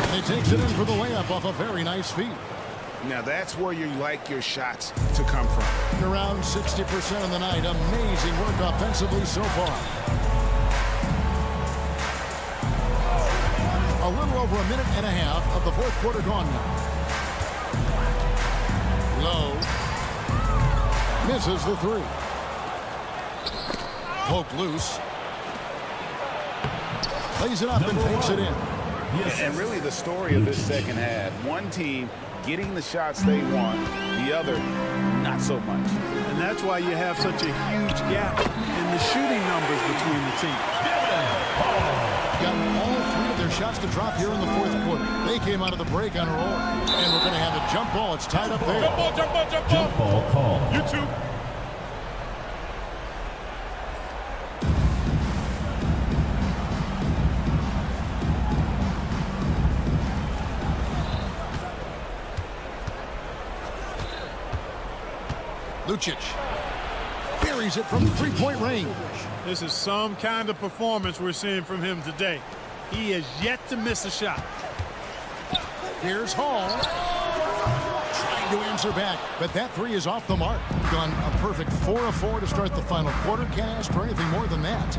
And he takes it in for the layup off a very nice feed. Now that's where you like your shots to come from. Around 60% of the night. Amazing work offensively so far. A little over a minute and a half of the fourth quarter gone now. Low. Misses the three. Poked loose. Plays it up and takes it in. And really the story of this second half, one team getting the shots they want, the other not so much. And that's why you have such a huge gap in the shooting numbers between the teams. Got all three of their shots to drop here in the fourth quarter. They came out of the break on a roll. And we're going to have a jump ball. It's tied up there. Jump ball, jump ball, jump ball. Jump ball call. You two. Lucic buries it from three-point range. This is some kind of performance we're seeing from him today. He has yet to miss a shot. Here's Hall. Trying to answer back, but that three is off the mark. Gone a perfect 4 of 4 to start the final quarter. Can't ask for anything more than that.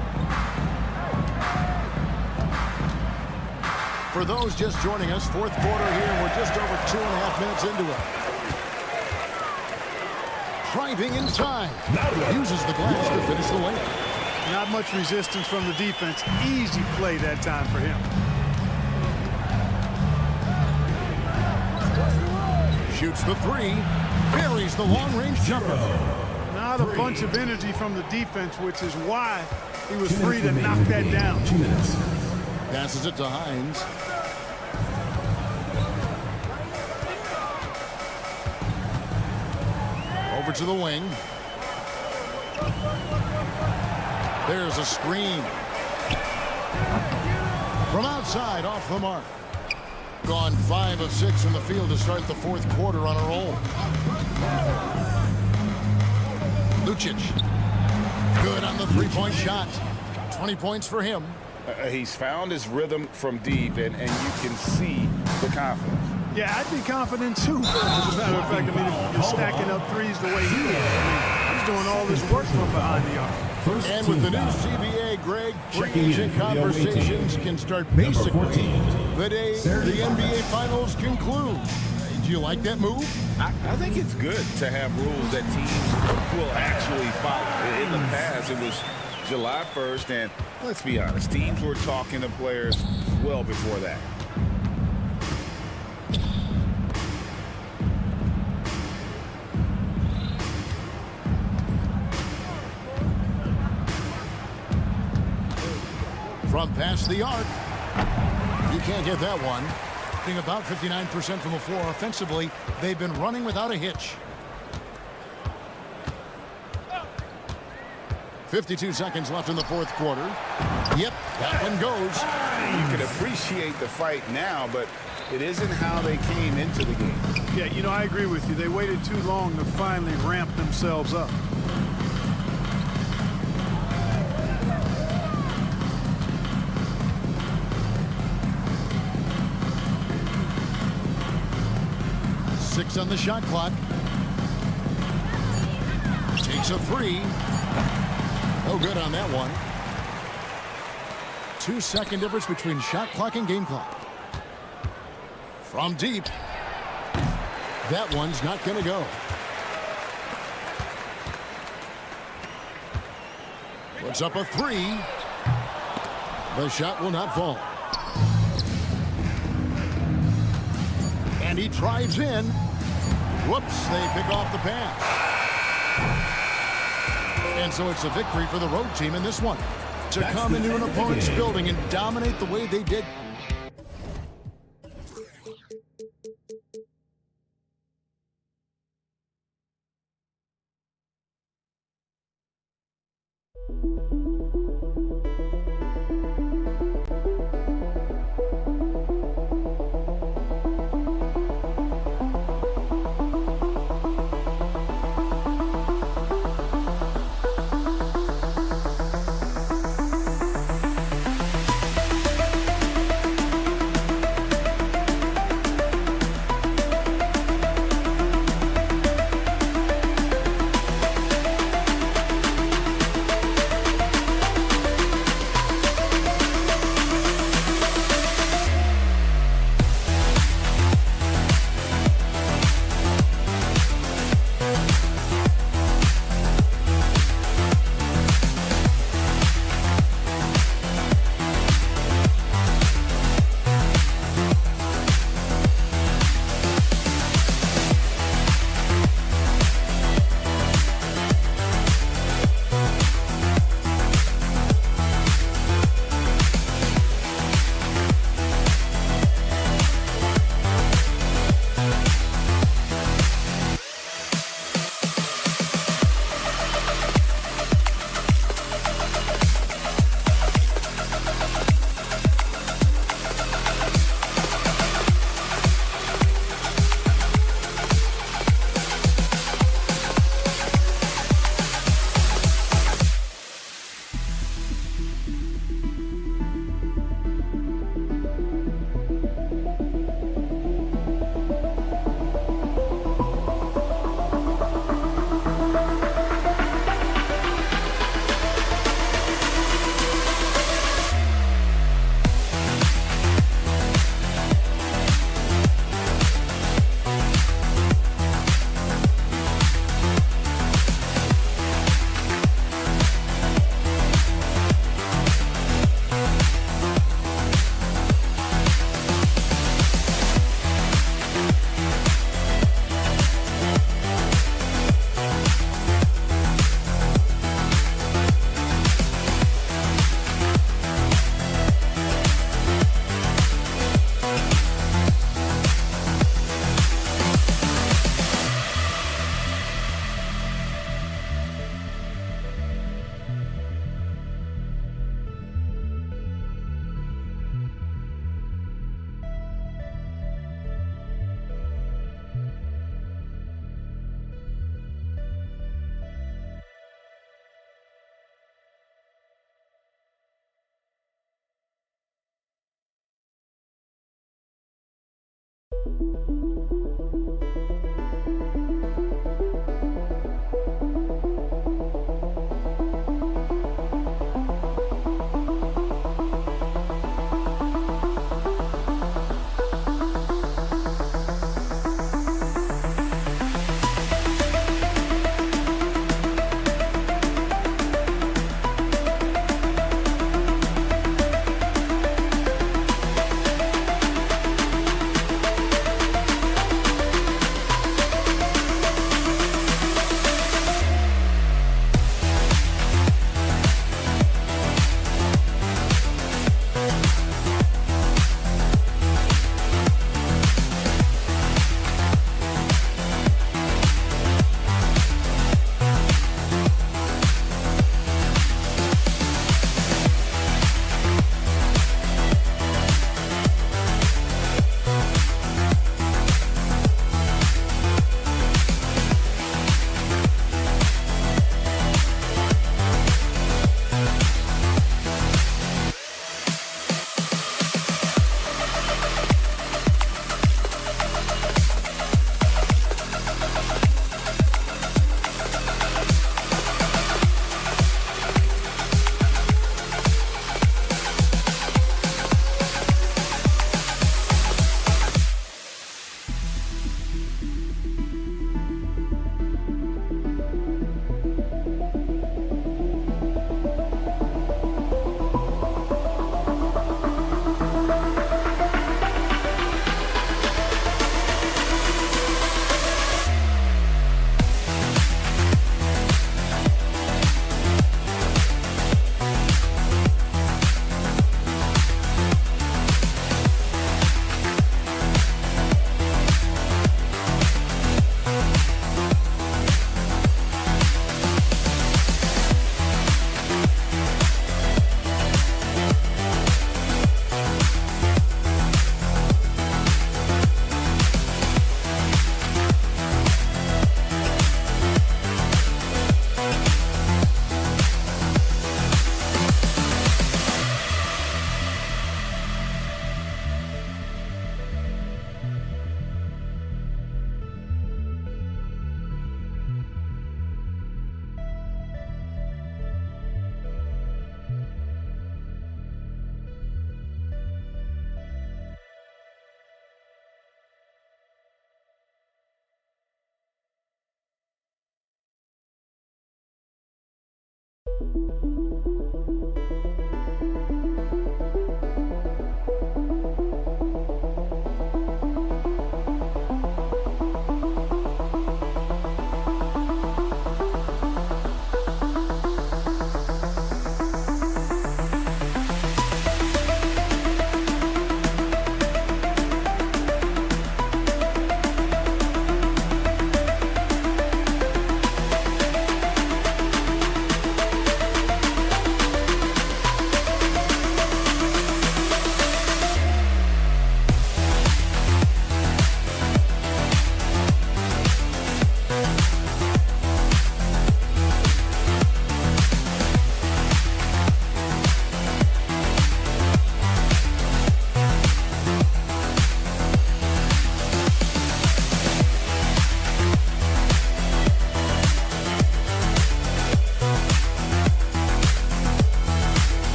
For those just joining us, fourth quarter here. We're just over 2.5 minutes into it. Driving inside. Uses the glass to finish the layup. Not much resistance from the defense. Easy play that time for him. Shoots the three. Buries the long-range jumper. Not a bunch of energy from the defense, which is why he was free to knock that down. Passes it to Hines. Over to the wing. There's a screen. From outside, off the mark. Gone 5 of 6 in the field to start the fourth quarter on a roll. Lucic. Good on the three-point shot. 20 points for him. He's found his rhythm from deep, and you can see the confidence. Yeah, I'd be confident too. As a matter of fact, I mean, if you're stacking up threes the way he is, he's doing all this work from behind the arc. And with the new CBA, Greg, free agent conversations can start basically the day the NBA Finals conclude. Do you like that move? I think it's good to have rules that teams will actually follow. In the past, it was July 1st, and let's be honest, teams were talking to players well before that. From past the arc. You can't get that one. Being about 59% from the floor offensively, they've been running without a hitch. 52 seconds left in the fourth quarter. Yep, that one goes. You can appreciate the fight now, but it isn't how they came into the game. Yeah, you know, I agree with you. They waited too long to finally ramp themselves up. Six on the shot clock. Takes a three. No good on that one. 2-second difference between shot clock and game clock. From deep. That one's not going to go. Puts up a three. The shot will not fall. And he drives in. Whoops, they pick off the pass. And so it's a victory for the road team in this one. To come into an opponent's building and dominate the way they did.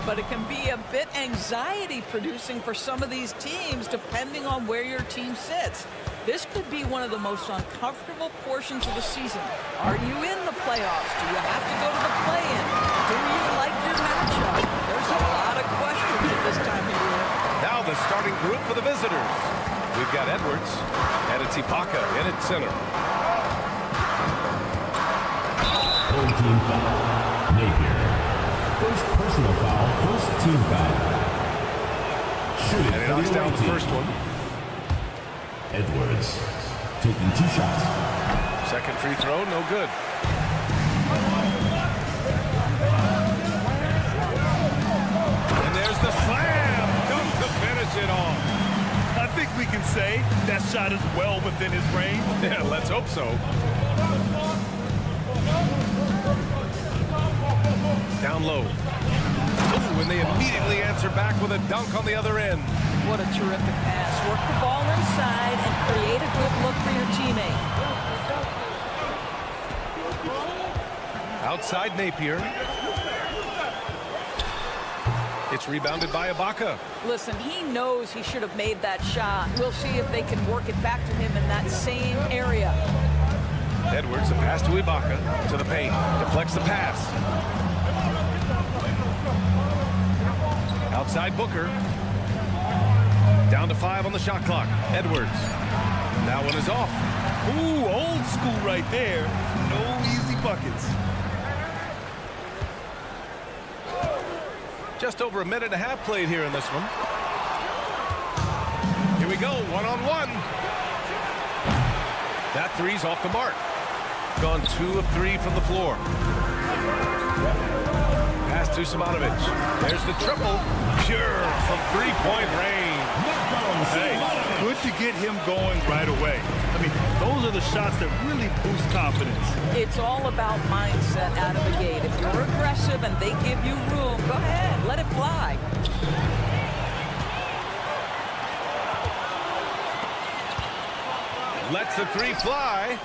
but it can be a bit anxiety-producing for some of these teams depending on where your team sits. This could be one of the most uncomfortable portions of the season. Are you in the playoffs? Do you have to go to the play-in? Do you like your matchup? There's a lot of questions at this time of year. Now the starting group for the visitors. We've got Edwards, and it's Ibaka in at center. Home team foul. Napier. First personal foul, first team foul. Shooting And he for knocks the down away the team. first one. Edwards taking 2 shots. Second free throw, no good. And there's the slam. Dunk to finish it off. I think we can say that shot is well within his range. Yeah, let's hope so. Down low. Ooh, and they immediately answer back with a dunk on the other end. What a terrific pass. Work the ball inside and create a good look for your teammate. Outside Napier. It's rebounded by Ibaka. Listen, he knows he should have made that shot. We'll see if they can work it back to him in that same area. Edwards, a pass to Ibaka, to the paint. Deflects the pass. Outside Booker. Down to 5 on the shot clock. Edwards. That one is off. Ooh, old school right there. No easy buckets. Just over a minute and a half played here in this one. Here we go, one-on-one. That three's off the mark. Gone 2 of 3 from the floor. Pass to Simonovic. There's the triple. Pure from three-point range. Hey, good to get him going right away. I mean, those are the shots that really boost confidence. It's all about mindset out of the gate. If you're aggressive and they give you room, go ahead, let it fly. Lets the three fly.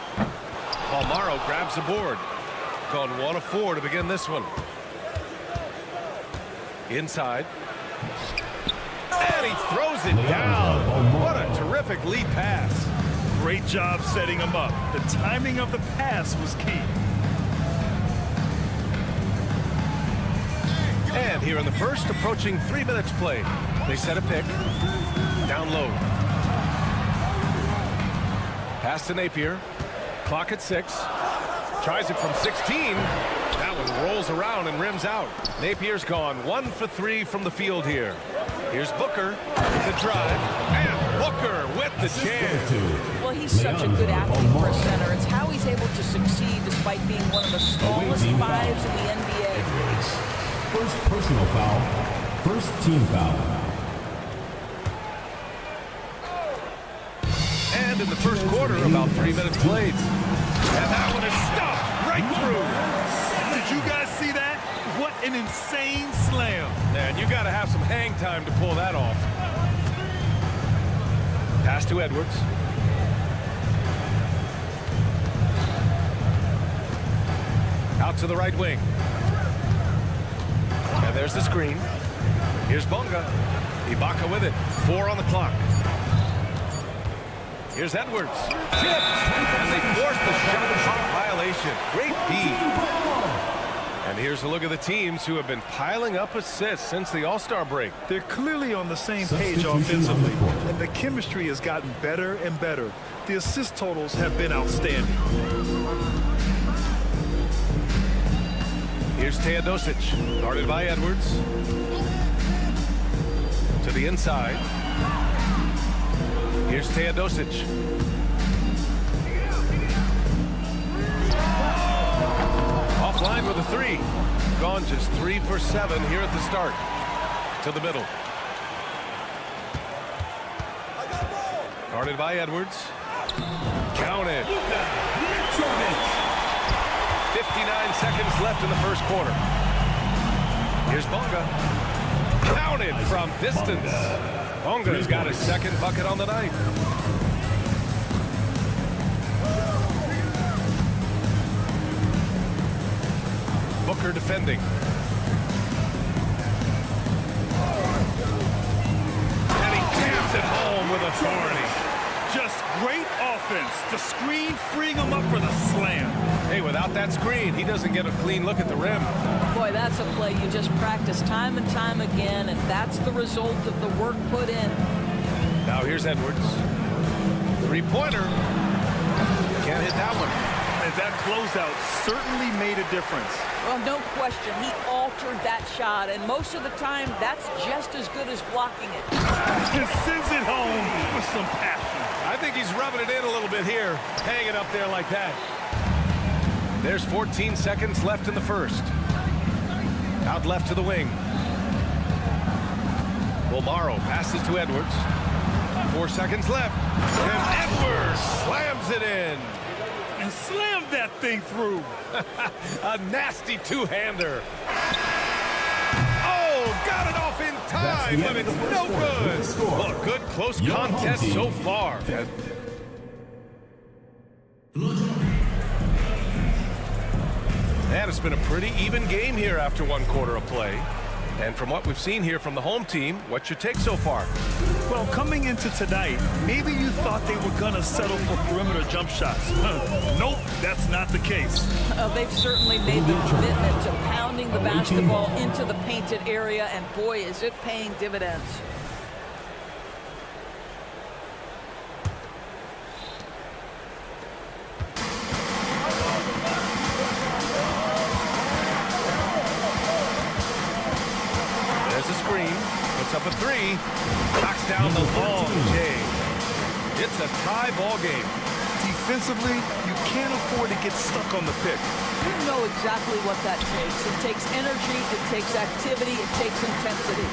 While Morrow grabs the board. Gone 1 of 4 to begin this one. Inside. And he throws it down. What a terrific lead pass. Great job setting him up. The timing of the pass was key. And here in the first, approaching 3 minutes played. They set a pick. Down low. Pass to Napier. Clock at 6. Tries it from 16. That one rolls around and rims out. Napier's gone 1 for 3 from the field here. Here's Booker with the drive. And Booker with the chance. Well, he's such a good athlete for a center. It's how he's able to succeed despite being one of the smallest 5s in the NBA. First personal foul, first team foul. And in the first quarter, about 3 minutes played. And that one is stuffed right through. Did you guys see that? What an insane slam. Man, you got to have some hang time to pull that off. Pass to Edwards. Out to the right wing. And there's the screen. Here's Bonga. Ibaka with it. 4 on the clock. Here's Edwards. Tipped. And they forced the shot violation. Great D. And here's a look at the teams who have been piling up assists since the All-Star break. They're clearly on the same page offensively, and the chemistry has gotten better and better. The assist totals have been outstanding. Here's Teodosic, guarded by Edwards. To the inside. Here's Teodosic. Offline with a 3. Gone just 3 for 7 here at the start. To the middle. Guarded by Edwards. Counted. 59 seconds left in the first quarter. Here's Bonga. Counted from distance. Bonga's got his second bucket on the night. Booker defending. home with authority. Just great offense. The screen freeing him up for the slam. Hey, without that screen, he doesn't get a clean look at the rim. Boy, that's a play you just practice time and time again, and that's the result of the work put in. Now here's Edwards. Three-pointer. Can't hit that one. And that closeout certainly made a difference. Well, no question. He altered that shot, and most of the time, that's just as good as blocking it. He sends it home with some passion. I think he's rubbing it in a little bit here, hanging up there like that. There's 14 seconds left in the first. Out left to the wing. Bolmaro passes to Edwards. 4 seconds left. And Edwards slams it in. And slammed that thing through. A nasty two-hander. Oh, got it off in time, but it's no good. Well, a good close contest so far. And it's been a pretty even game here after one quarter of play. And from what we've seen here from the home team, what's your take so far? Well, coming into tonight, maybe you thought they were going to settle for perimeter jump shots. Nope, that's not the case. They've certainly made the commitment to pounding the basketball into the painted area, and boy, is it paying dividends. Up a three, knocks down the long J. It's a tie ball game. Defensively, you can't afford to get stuck on the pick. You know exactly what that takes. It takes energy, it takes activity, it takes intensity.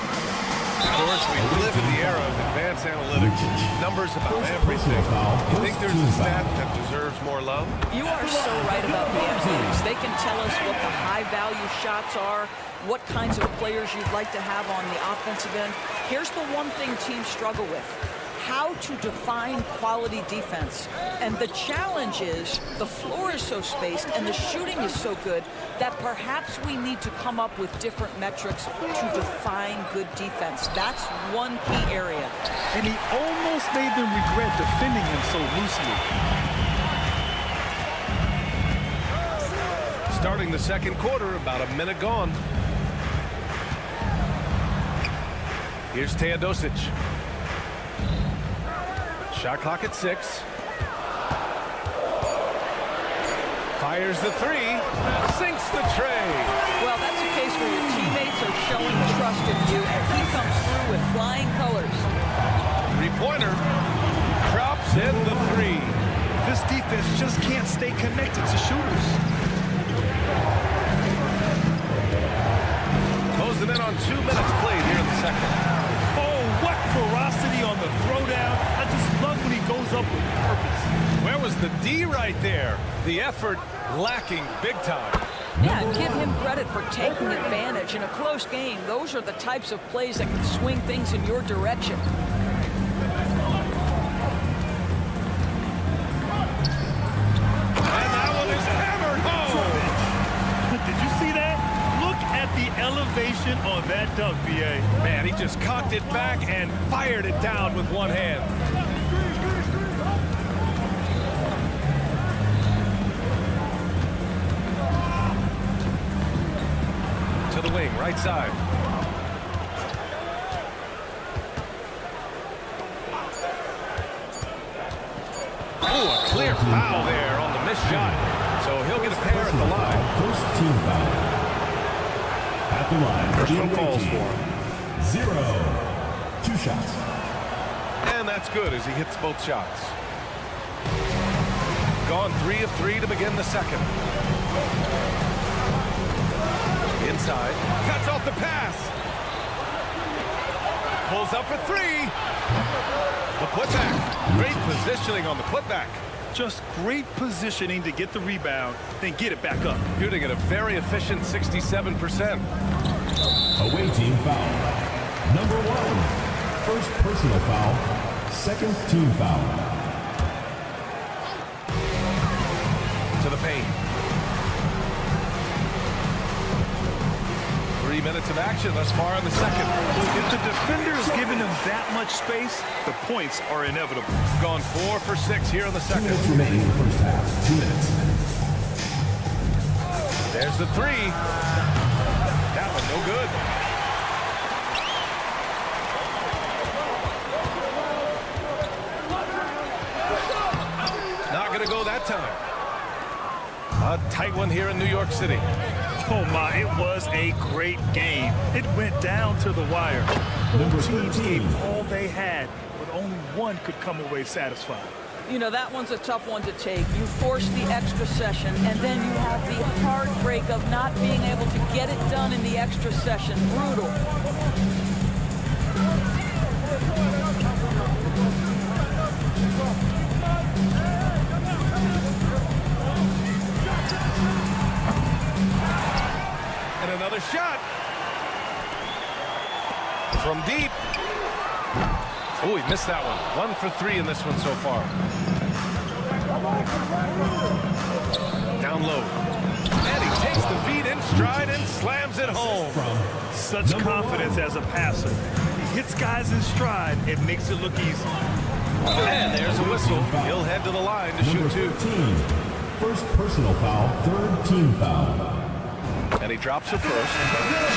Of course, we live in the era of advanced analytics. Numbers about everything. You think there's a stat that deserves more love? You are so right about the analytics. They can tell us what the high-value shots are, what kinds of players you'd like to have on the offensive end. Here's the one thing teams struggle with: how to define quality defense. And the challenge is the floor is so spaced and the shooting is so good that perhaps we need to come up with different metrics to define good defense. That's one key area. And he almost made them regret defending him so loosely. Starting the second quarter, about a minute gone. Here's Teodosic. Shot clock at 6. Fires the three. Sinks the tray. Well, that's a case where your teammates are showing trust in you, and he comes through with flying colors. Three-pointer. Drops in the three. This defense just can't stay connected to shooters. Close them in on 2 minutes played here in the second. What ferocity on the throwdown. I just love when he goes up with purpose. Where was the D right there? The effort lacking big time. Yeah, give him credit for taking advantage. In a close game, those are the types of plays that can swing things in your direction. And that one is hammered home. Did you see that? Look at the elevation on that dunk, B.A. Man, he just cocked it back and fired it down with one hand. To the wing, right side. Oh, a clear foul there on the missed shot. So he'll get a pair at the line. First team foul. At the line, first one falls for him. 0. 2 shots. And that's good as he hits both shots. Gone 3 of 3 to begin the second. Inside, cuts off the pass. Pulls up for 3. The putback. Great positioning on the putback. Just great positioning to get the rebound, then get it back up. Shooting at a very efficient 67%. Away team foul. Number 1. First personal foul. Second team foul. To the paint. 3 minutes of action thus far in the second. If the defender is giving them that much space, the points are inevitable. Gone 4 for 6 here in the second. 2 minutes remaining in the first half. 2 minutes. There's the three. That one no good. Not going to go that time. A tight one here in New York City. Oh my, it was a great game. It went down to the wire. Both teams gave all they had, but only one could come away satisfied. You know, that one's a tough one to take. You force the extra session, and then you have the heartbreak of not being able to get it done in the extra session. Brutal. And another shot. From deep. Oh, he missed that one. 1 for 3 in this one so far. Down low. And he takes the feed in stride and slams it home. Such confidence as a passer. He hits guys in stride. It makes it look easy. And there's a whistle. He'll head to the line to shoot 2. First personal foul, third team foul. And he drops it first.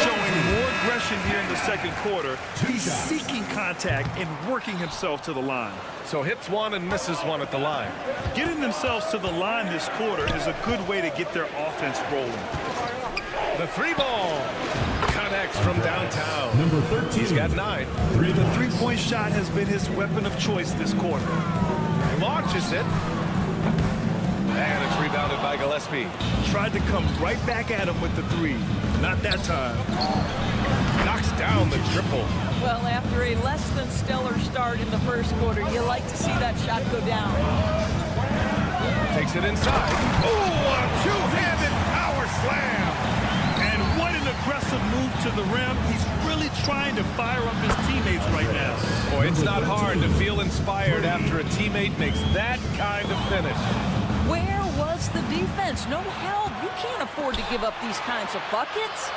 Showing more aggression here in the second quarter. He's seeking contact and working himself to the line. So hits one and misses one at the line. Getting themselves to the line this quarter is a good way to get their offense rolling. The 3-ball connects from downtown. Number 13. He's got 9. The three-point shot has been his weapon of choice this quarter. He launches it. And it's rebounded by Gillespie. Tried to come right back at him with the 3. Not that time. Knocks down the triple. Well, after a less than stellar start in the first quarter, you like to see that shot go down. Takes it inside. Oh, a two-handed power slam. And what an aggressive move to the rim. He's really trying to fire up his teammates right now. Boy, it's not hard to feel inspired after a teammate makes that kind of finish. Where was the defense? No help. You can't afford to give up these kinds of buckets.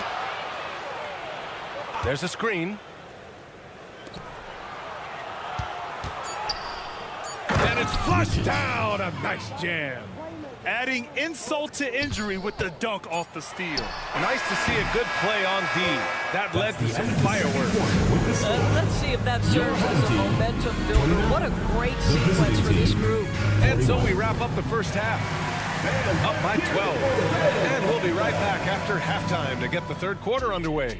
There's a screen. And it's flushed down. A nice jam. Adding insult to injury with the dunk off the steal. Nice to see a good play on D. That led to some fireworks. Let's see if that serves as a momentum builder. What a great sequence for this group. And so we wrap up the first half. Up by 12. And we'll be right back after halftime to get the third quarter underway.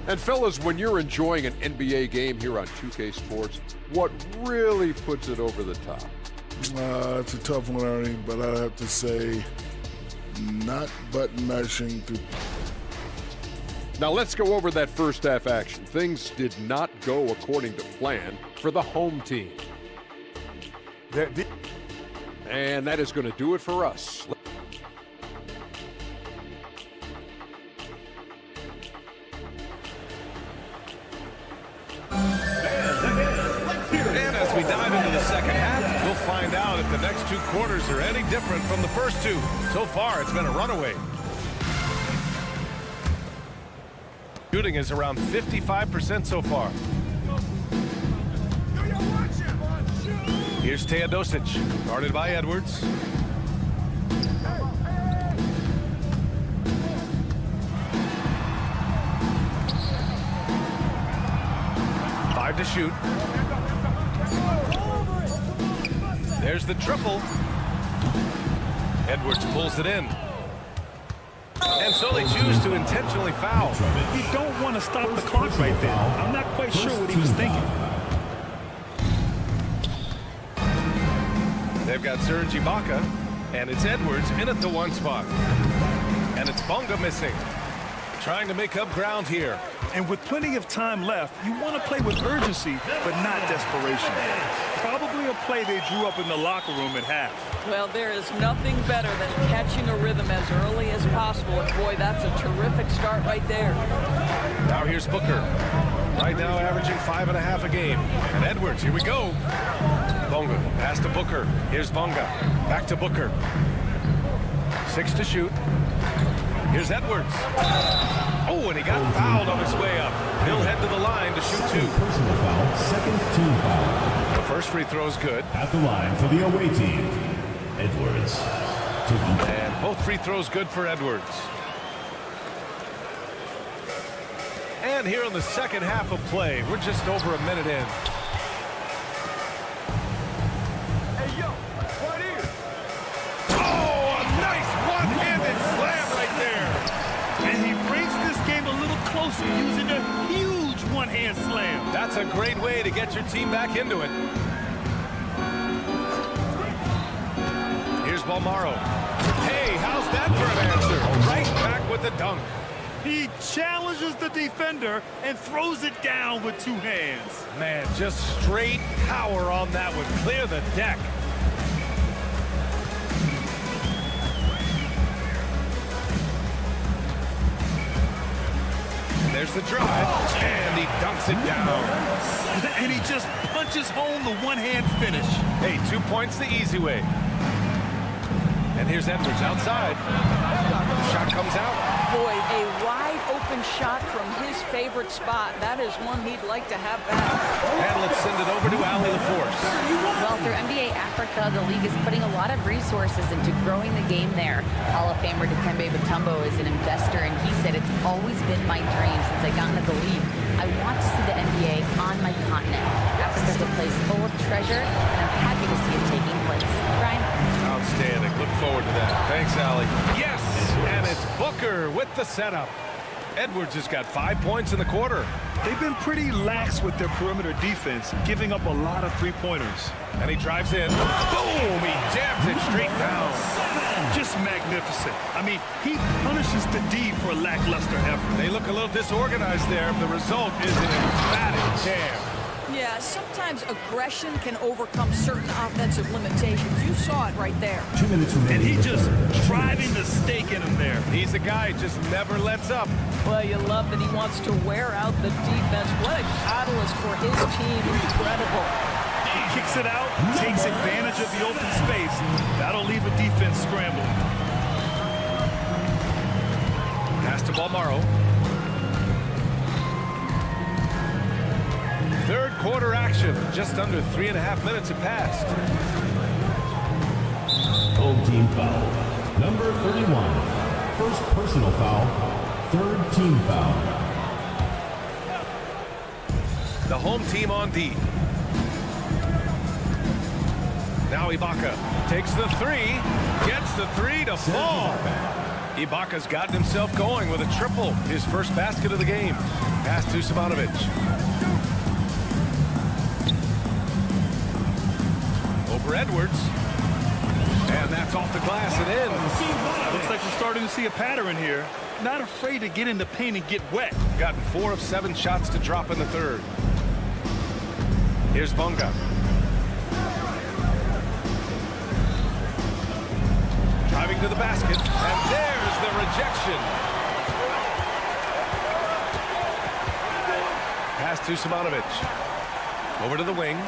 And fellas, when you're enjoying an NBA game here on 2K Sports, what really puts it over the top? It's a tough one, Ernie, but I have to say not button mashing through. Now let's go over that first half action. Things did not go according to plan for the home team. And that is going to do it for us. And as we dive into the second half, we'll find out if the next 2 quarters are any different from the first 2. So far, it's been a runaway. Shooting is around 55% so far. Here's Teodosic, guarded by Edwards. To shoot. There's the triple. Edwards pulls it in. And so they choose to intentionally foul. You don't want to stop the clock right there. I'm not quite sure what he was thinking. They've got Serge Ibaka, and it's Edwards in at the 1 spot. And it's Bonga missing. Trying to make up ground here. And with plenty of time left, you want to play with urgency, but not desperation. Probably a play they drew up in the locker room at half. Well, there is nothing better than catching a rhythm as early as possible. And boy, that's a terrific start right there. Now here's Booker. Right now averaging 5.5 a game. And Edwards, here we go. Bonga, pass to Booker. Here's Bonga. Back to Booker. 6 to shoot. Here's Edwards. Oh, and he got fouled on his way up. He'll head to the line to shoot 2. Personal foul, second team foul. The first free throw is good. At the line for the away team, Edwards. And both free throws good for Edwards. And here in the second half of play, we're just over a minute in. Hey, yo, right here. Oh, a nice one-handed slam right there. And he brings this game a little closer using a huge one-hand slam. That's a great way to get your team back into it. Here's Balmaro. Hey, how's that for an answer? Right back with the dunk. He challenges the defender and throws it down with 2 hands. Man, just straight power on that one. Clear the deck. And there's the drive, and he dunks it down. And he just punches home the one-hand finish. Hey, 2 points the easy way. And here's Edwards outside. Shot comes out. Boy, a wide open shot from his favorite spot. That is one he'd like to have back. And let's send it over to Ali LaForce. Well, through NBA Africa, the league is putting a lot of resources into growing the game there. Hall of Famer Dikembe Mutombo is an investor, and he said, "It's always been my dream since I got into the league. I want to see the NBA on my continent. Africa's a place full of treasure, and I'm happy to see it taking place." Brian? Outstanding. Look forward to that. Thanks, Ali. Yes! And it's Booker with the setup. Edwards has got 5 points in the quarter. They've been pretty lax with their perimeter defense, giving up a lot of three-pointers. And he drives in. Boom! He jams it straight down. Just magnificent. I mean, he punishes the D for lackluster effort. They look a little disorganized there. The result is an emphatic jam. Yeah, sometimes aggression can overcome certain offensive limitations. You saw it right there. 2 minutes remaining. And he just driving the stake in him there. He's a guy who just never lets up. Well, you love that he wants to wear out the defense. What a catalyst for his team. Incredible. He kicks it out, takes advantage of the open space. That'll leave a defense scrambling. Pass to Balmaro. Third quarter action. Just under 3.5 minutes have passed. Home team foul. Number 31. First personal foul. Third team foul. The home team on D. Now Ibaka takes the 3. Gets the 3 to fall. Ibaka's gotten himself going with a triple. His first basket of the game. Pass to Savanovic. Over Edwards. And that's off the glass and in. Looks like we're starting to see a pattern here. Not afraid to get in the paint and get wet. Gotten 4 of 7 shots to drop in the third. Here's Bonga. Driving to the basket. And there's the rejection. Pass to Savanovic. Over to the wing.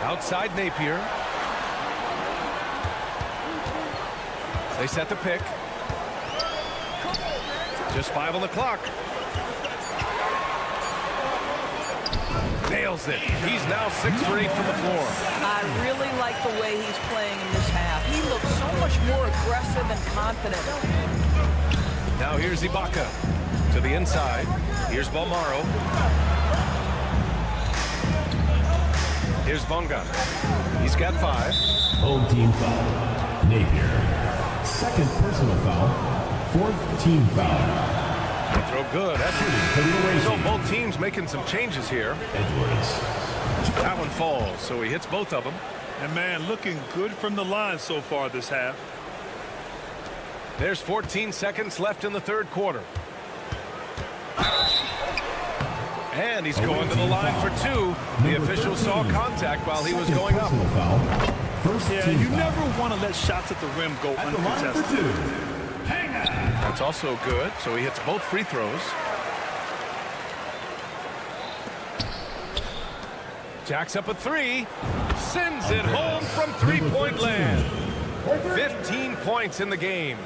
Outside Napier. They set the pick. Just 5 on the clock. Nails it. He's now 6 for 8 from the floor. I really like the way he's playing in this half. He looks so much more aggressive and confident. Now here's Ibaka to the inside. Here's Balmaro. Here's Bonga. He's got 5. Home team foul. Napier. Second personal foul. Fourth team foul. They throw good. Edwards. So both teams making some changes here. Edwards. That one falls, so he hits both of them. And man, looking good from the line so far this half. There's 14 seconds left in the third quarter. And he's going to the line for 2. The official saw contact while he was going up. Yeah, you never want to let shots at the rim go uncontested. That's also good, so he hits both free throws. Jacks up a 3. Sends it home from 3-point land. 15 points in the game.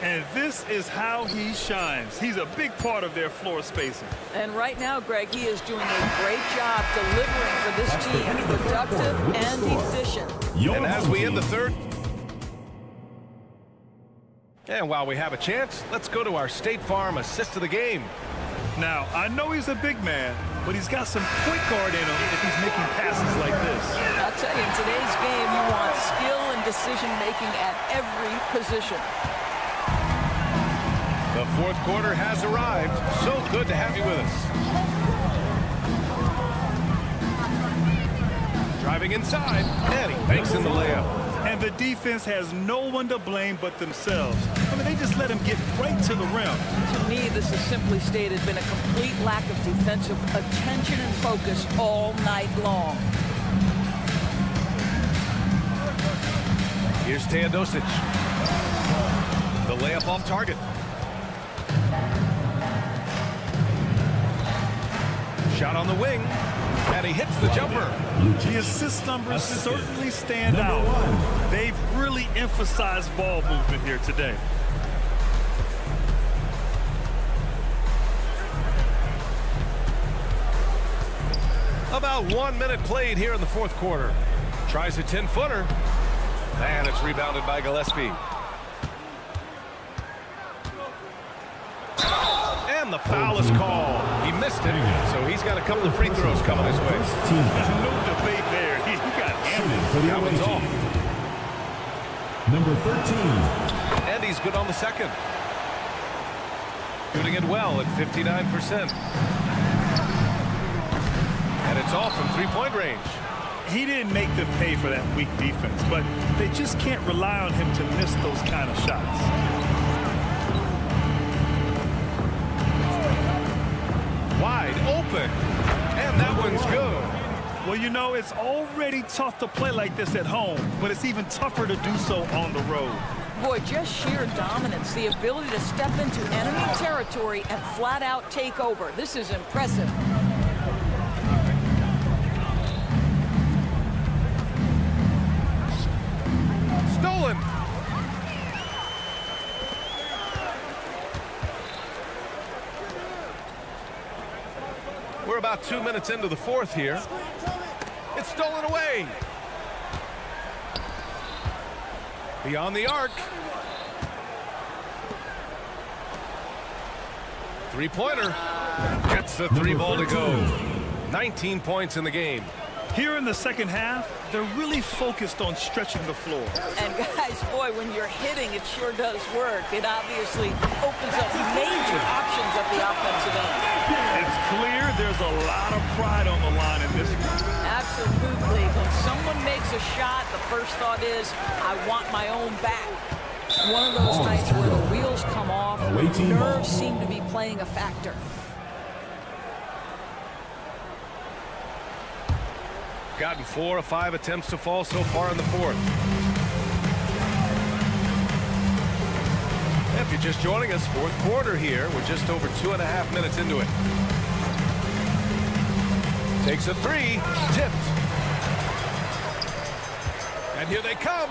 And this is how he shines. He's a big part of their floor spacing. And right now, Greg, he is doing a great job delivering for this team, productive and efficient. And as we end the third, and while we have a chance, let's go to our State Farm assist of the game. Now, I know he's a big man, but he's got some point guard in him if he's making passes like this. I'll tell you, in today's game, you want skill and decision-making at every position. The fourth quarter has arrived. So good to have you with us. Driving inside, and he banks in the layup. And the defense has no one to blame but themselves. I mean, they just let him get right to the rim. To me, this has simply stated been a complete lack of defensive attention and focus all night long. Here's Teodosic. The layup off target. Shot on the wing, and he hits the jumper. The assist numbers certainly stand out. They've really emphasized ball movement here today. About 1 minute played here in the fourth quarter. Tries a 10-footer, and it's rebounded by Gillespie. And the foul is called. He missed it, so he's got a couple of free throws coming his way. There's no debate there. He got hammered. That one's off. Number 13. And he's good on the second. Shooting it well at 59%. And it's off from three-point range. He didn't make them pay for that weak defense, but they just can't rely on him to miss those kind of shots. Wide open, and that one's good. Well, you know, it's already tough to play like this at home, but it's even tougher to do so on the road. Boy, just sheer dominance, the ability to step into enemy territory and flat out take over. This is impressive. Stolen. We're about 2 minutes into the fourth here. It's stolen away. Beyond the arc. Three-pointer. Gets the three ball to go. 19 points in the game. Here in the second half, they're really focused on stretching the floor. And guys, boy, when you're hitting, it sure does work. It obviously opens up major options at the offensive end. It's clear there's a lot of pride on the line in this one. Absolutely. When someone makes a shot, the first thought is, I want my own back. One of those nights where the wheels come off, nerves seem to be playing a factor. Gotten 4 of 5 attempts to fall so far in the fourth. If you're just joining us, fourth quarter here. We're just over 2.5 minutes into it. Takes a three, tipped. And here they come.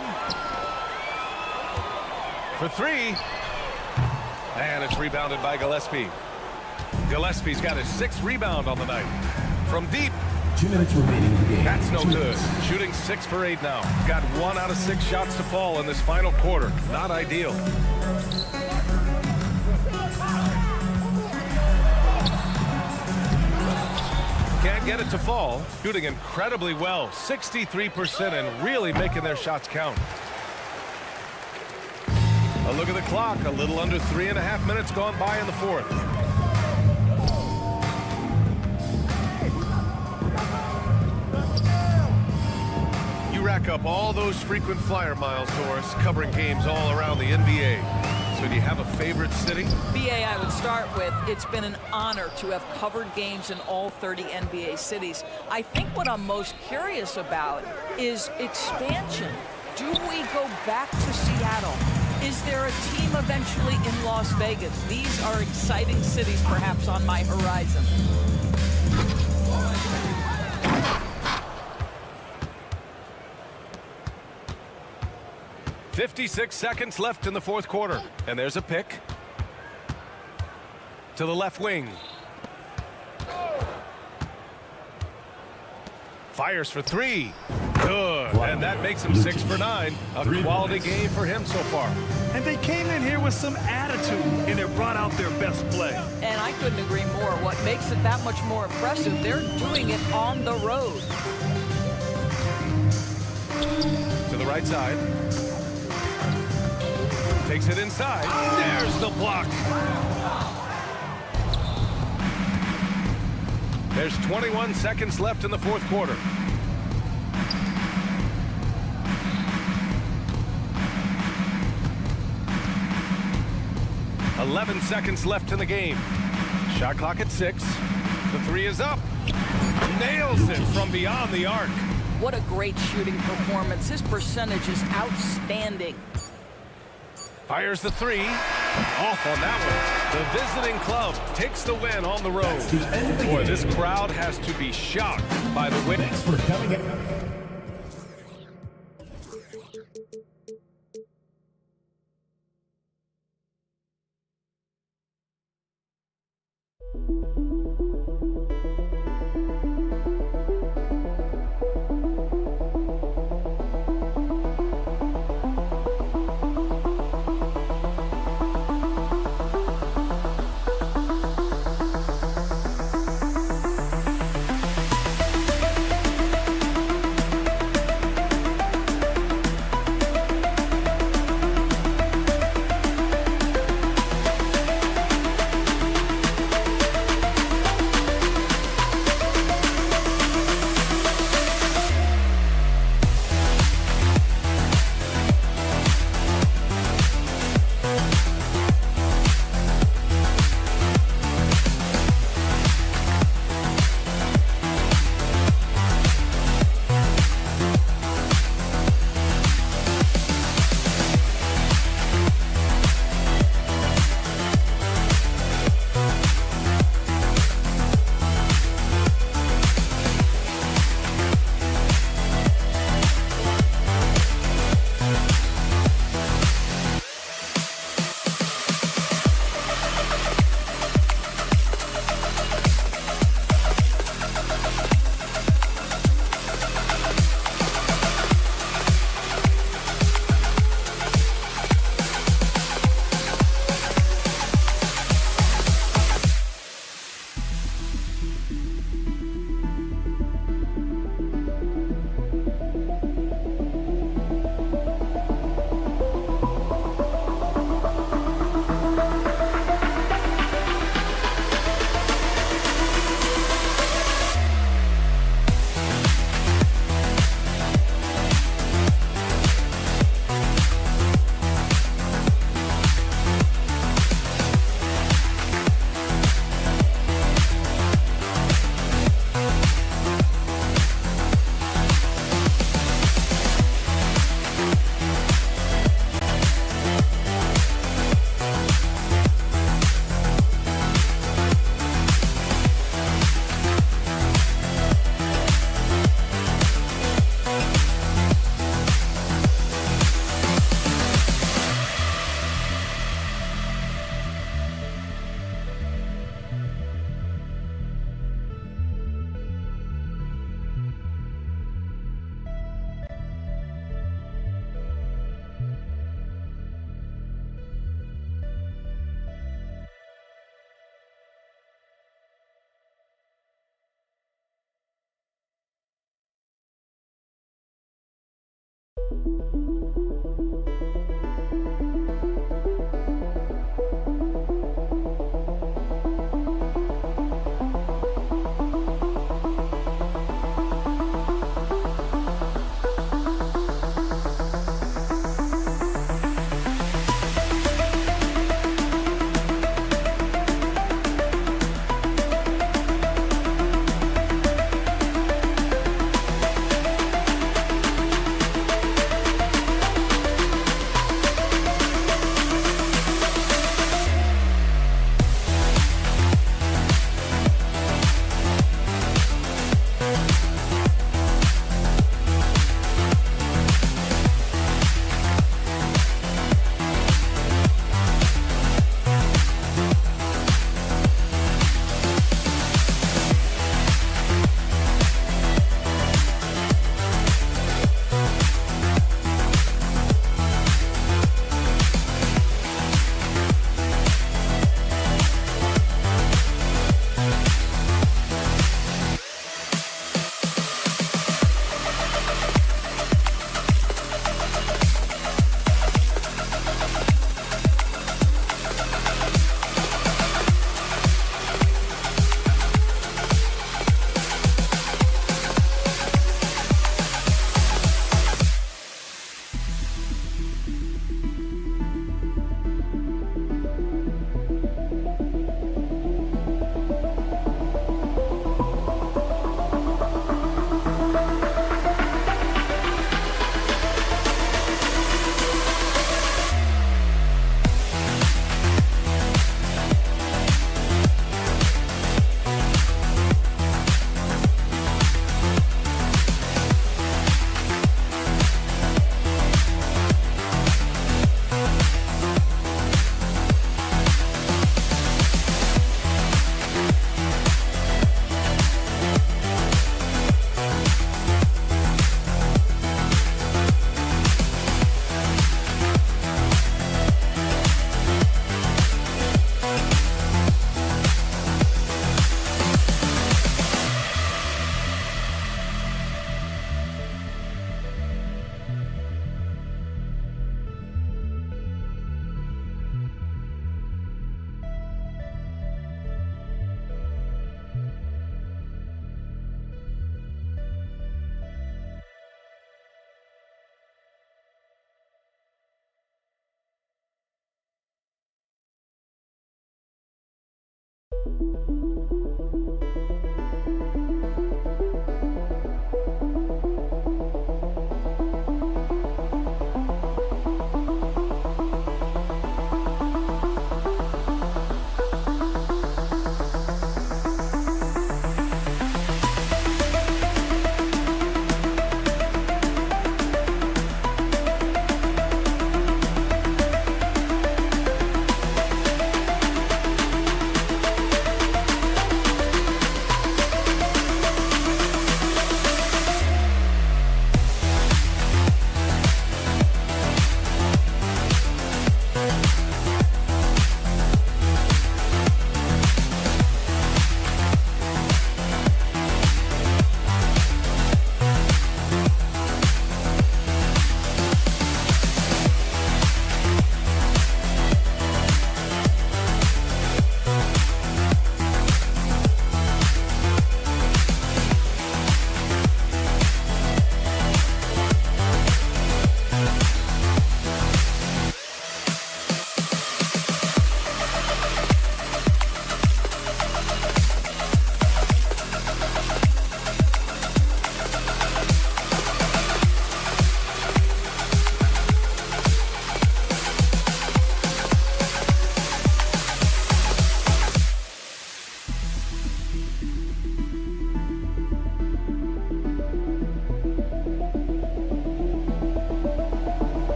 For three. And it's rebounded by Gillespie. Gillespie's got his 6th rebound on the night. From deep. 2 minutes remaining in the game. That's no good. Shooting 6 for 8 now. Got 1 out of 6 shots to fall in this final quarter. Not ideal. Can't get it to fall. Shooting incredibly well. 63% and really making their shots count. A look at the clock. A little under 3.5 minutes gone by in the fourth. Rack up all those frequent flyer miles, Doris, covering games all around the NBA. So do you have a favorite city? BA, I would start with, it's been an honor to have covered games in all 30 NBA cities. I think what I'm most curious about is expansion. Do we go back to Seattle? Is there a team eventually in Las Vegas? These are exciting cities perhaps on my horizon. 56 seconds left in the fourth quarter. And there's a pick. To the left wing. Fires for three. Good. And that makes him 6 for 9. A quality game for him so far. And they came in here with some attitude, and it brought out their best play. And I couldn't agree more. What makes it that much more impressive, they're doing it on the road. To the right side. Takes it inside. There's the block. There's 21 seconds left in the fourth quarter. .11 seconds left in the game. Shot clock at 6. The three is up. Nails it from beyond the arc. What a great shooting performance. His percentage is outstanding. Fires the three. Off on that one. The visiting club takes the win on the road. Boy, this crowd has to be shocked by the win. Thanks for coming in.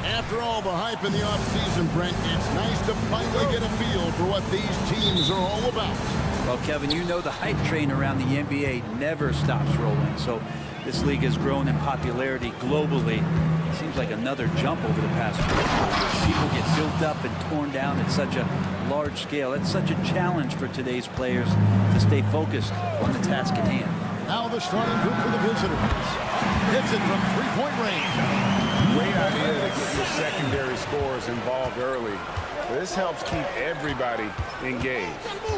After all the hype in the offseason, Brent, it's nice to finally get a feel for what these teams are all about. Well, Kevin, you know the hype train around the NBA never stops rolling, so this league has grown in popularity globally. It seems like another jump over the past 2 years. People get built up and torn down at such a large scale. It's such a challenge for today's players to stay focused on the task at hand. Now the starting group for the visitors. Hits it from three-point range. Great idea to get your secondary scorers involved early. This helps keep everybody engaged.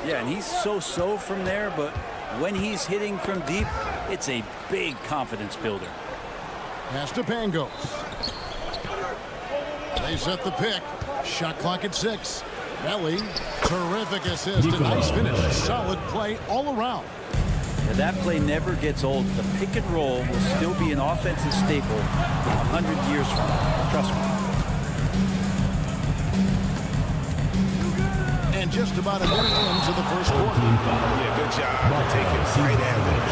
Yeah, and he's so-so from there, but when he's hitting from deep, it's a big confidence builder. Pass to Pangos. They set the pick. Shot clock at 6. Belly, terrific assist. A nice finish. Solid play all around. Yeah, that play never gets old. The pick and roll will still be an offensive staple 100 years from now. Trust me. And just about a minute into the first quarter. Yeah, good job to take it right at them.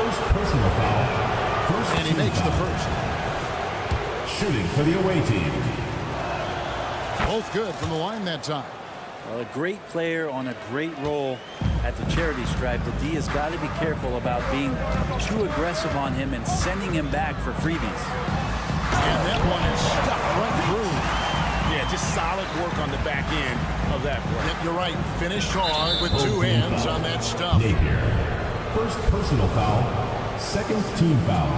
First personal foul. And he makes the first. Shooting for the away team. Both good from the line that time. Well, a great player on a great role at the charity stripe. The D has got to be careful about being too aggressive on him and sending him back for freebies. And that one is stuck right through. Yeah, just solid work on the back end of that play. Yep, you're right. Finished hard with 2 hands on that stuff. Napier. First personal foul. Second team foul.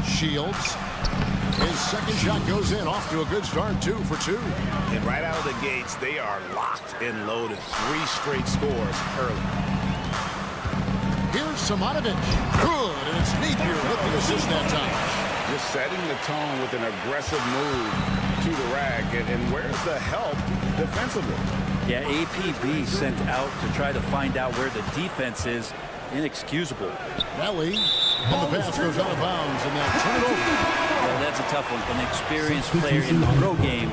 Shields. His second shot goes in, off to a good start, 2 for 2. And right out of the gates, they are locked and loaded. 3 straight scores early. Here's Simonovic. Good, and it's Napier with the assist that time. Just setting the tone with an aggressive move to the rack. And where's the help defensively? Yeah, APB sent out to try to find out where the defense is. Inexcusable. Belly, and the pass goes out of bounds, and they'll turn it over. Well, that's a tough one. An experienced player in the pro game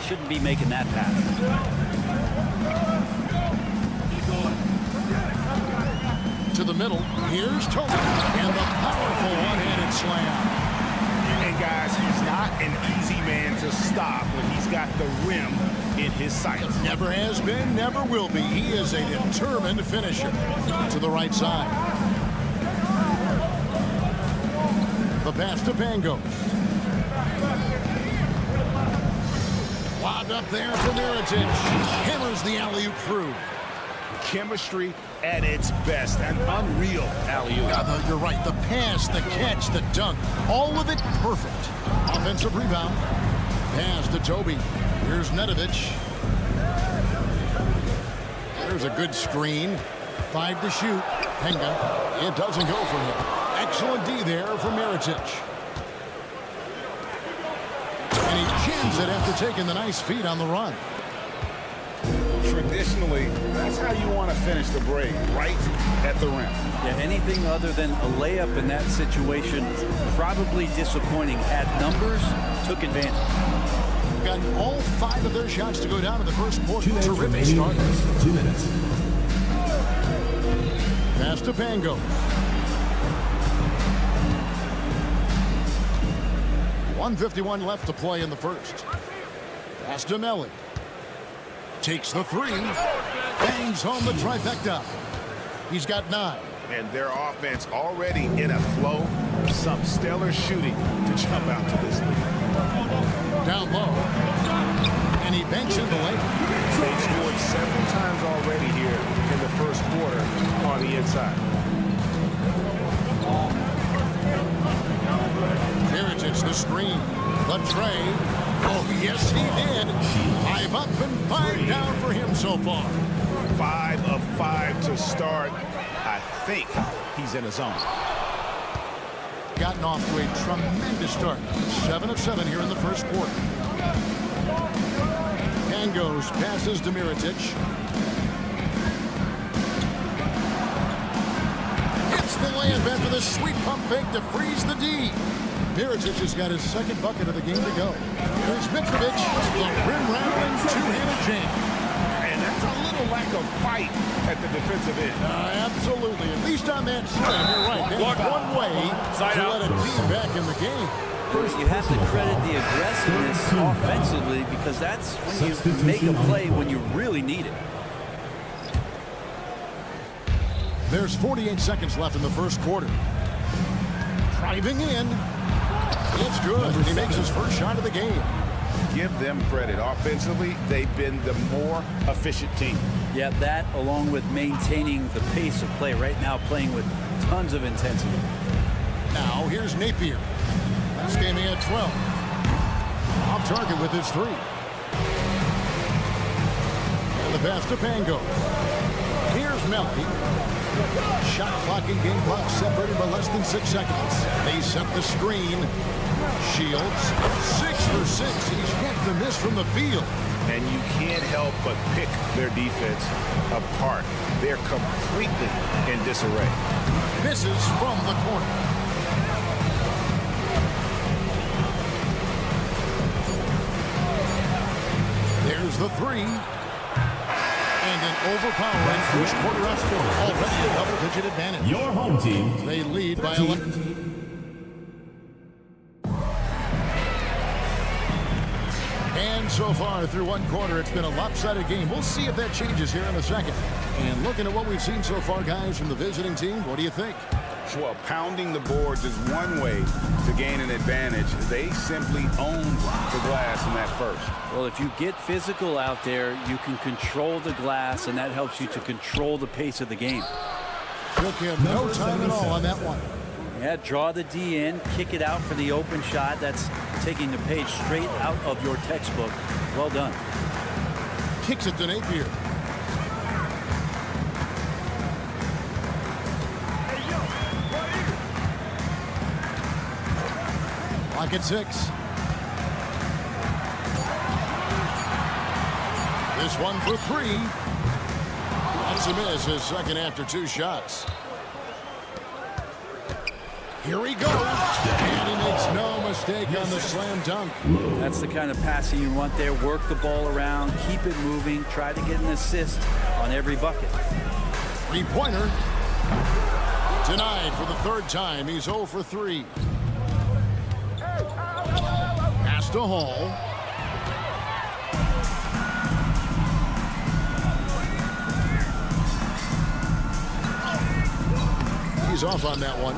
shouldn't be making that pass. To the middle, here's Toby, and the powerful one-handed slam. And guys, he's not an easy man to stop when he's got the rim in his sights. Never has been, never will be. He is a determined finisher. To the right side. The pass to Pangos. Lobbed up there for Mirotic. Hammers the alley-oop through. Chemistry at its best. An unreal alley-oop. Yeah, you're right. The pass, the catch, the dunk. All of it perfect. Offensive rebound. Pass to Toby. Here's Nedovic. There's a good screen. 5 to shoot. Penga. It doesn't go for him. Excellent D there for Mirotic. And he jams it after taking the nice feed on the run. Traditionally, that's how you want to finish the break, right at the rim. Yeah, anything other than a layup in that situation, probably disappointing. Had numbers, took advantage. They've gotten all 5 of their shots to go down in the first quarter. Terrific start. 2 minutes. Pass to Pango. 1:51 left to play in the first. Pass to Melly. Takes the 3. Bangs home the trifecta. He's got 9. And their offense already in a flow. Some stellar shooting to jump out to this lead. Down low. And he banks in the lane. They've scored several times already here in the first quarter on the inside. Miritich, the screen. The tray. Oh, yes, he did. 5 up and 5 down for him so far. 5 of 5 to start. I think he's in a zone. Gotten off to a tremendous start. 7 of 7 here in the first quarter. Pangos passes to Miritich. Hits the layup after the sweet pump fake to freeze the D. Miritich has got his second bucket of the game to go. Here's Mitrovic, the rim-rattling two-handed jam. And that's a little lack of fight at the defensive end. Absolutely. At least on that side, you're right. That's one way to let a team back in the game. You have to credit the aggressiveness offensively because that's when you make a play when you really need it. There's 48 seconds left in the first quarter. Driving in. It's good. He makes his first shot of the game. Give them credit. Offensively, they've been the more efficient team. Yeah, that along with maintaining the pace of play right now, playing with tons of intensity. Now here's Napier. Last game he had 12. Off target with his 3. And the pass to Pango. Here's Melly. Shot clock and game clock separated by less than 6 seconds. They set the screen. Shields 6 for 6. He's yet to miss from the field. And you can't help but pick their defense apart. They're completely in disarray. Misses from the corner. There's the 3. And an overpowering first quarter effort. Already a double-digit advantage. Your home team. They lead by 11. And so far through one quarter, it's been a lopsided game. We'll see if that changes here in a second. And looking at what we've seen so far, guys, from the visiting team, what do you think? Well, pounding the boards is one way to gain an advantage. They simply owned the glass in that first. Well, if you get physical out there, you can control the glass, and that helps you to control the pace of the game. Took him no time at all on that one. Yeah, draw the D in, kick it out for the open shot. That's taking the page straight out of your textbook. Well done. Kicks it to Napier. Clock at 6. This one for 3. That's a miss, his second after 2 shots. Here he goes, and he makes no mistake on the slam dunk. That's the kind of passing you want there. Work the ball around, keep it moving, try to get an assist on every bucket. 3-pointer. Denied for the 3rd time. He's 0 for 3. Pass to Hall. He's off on that one.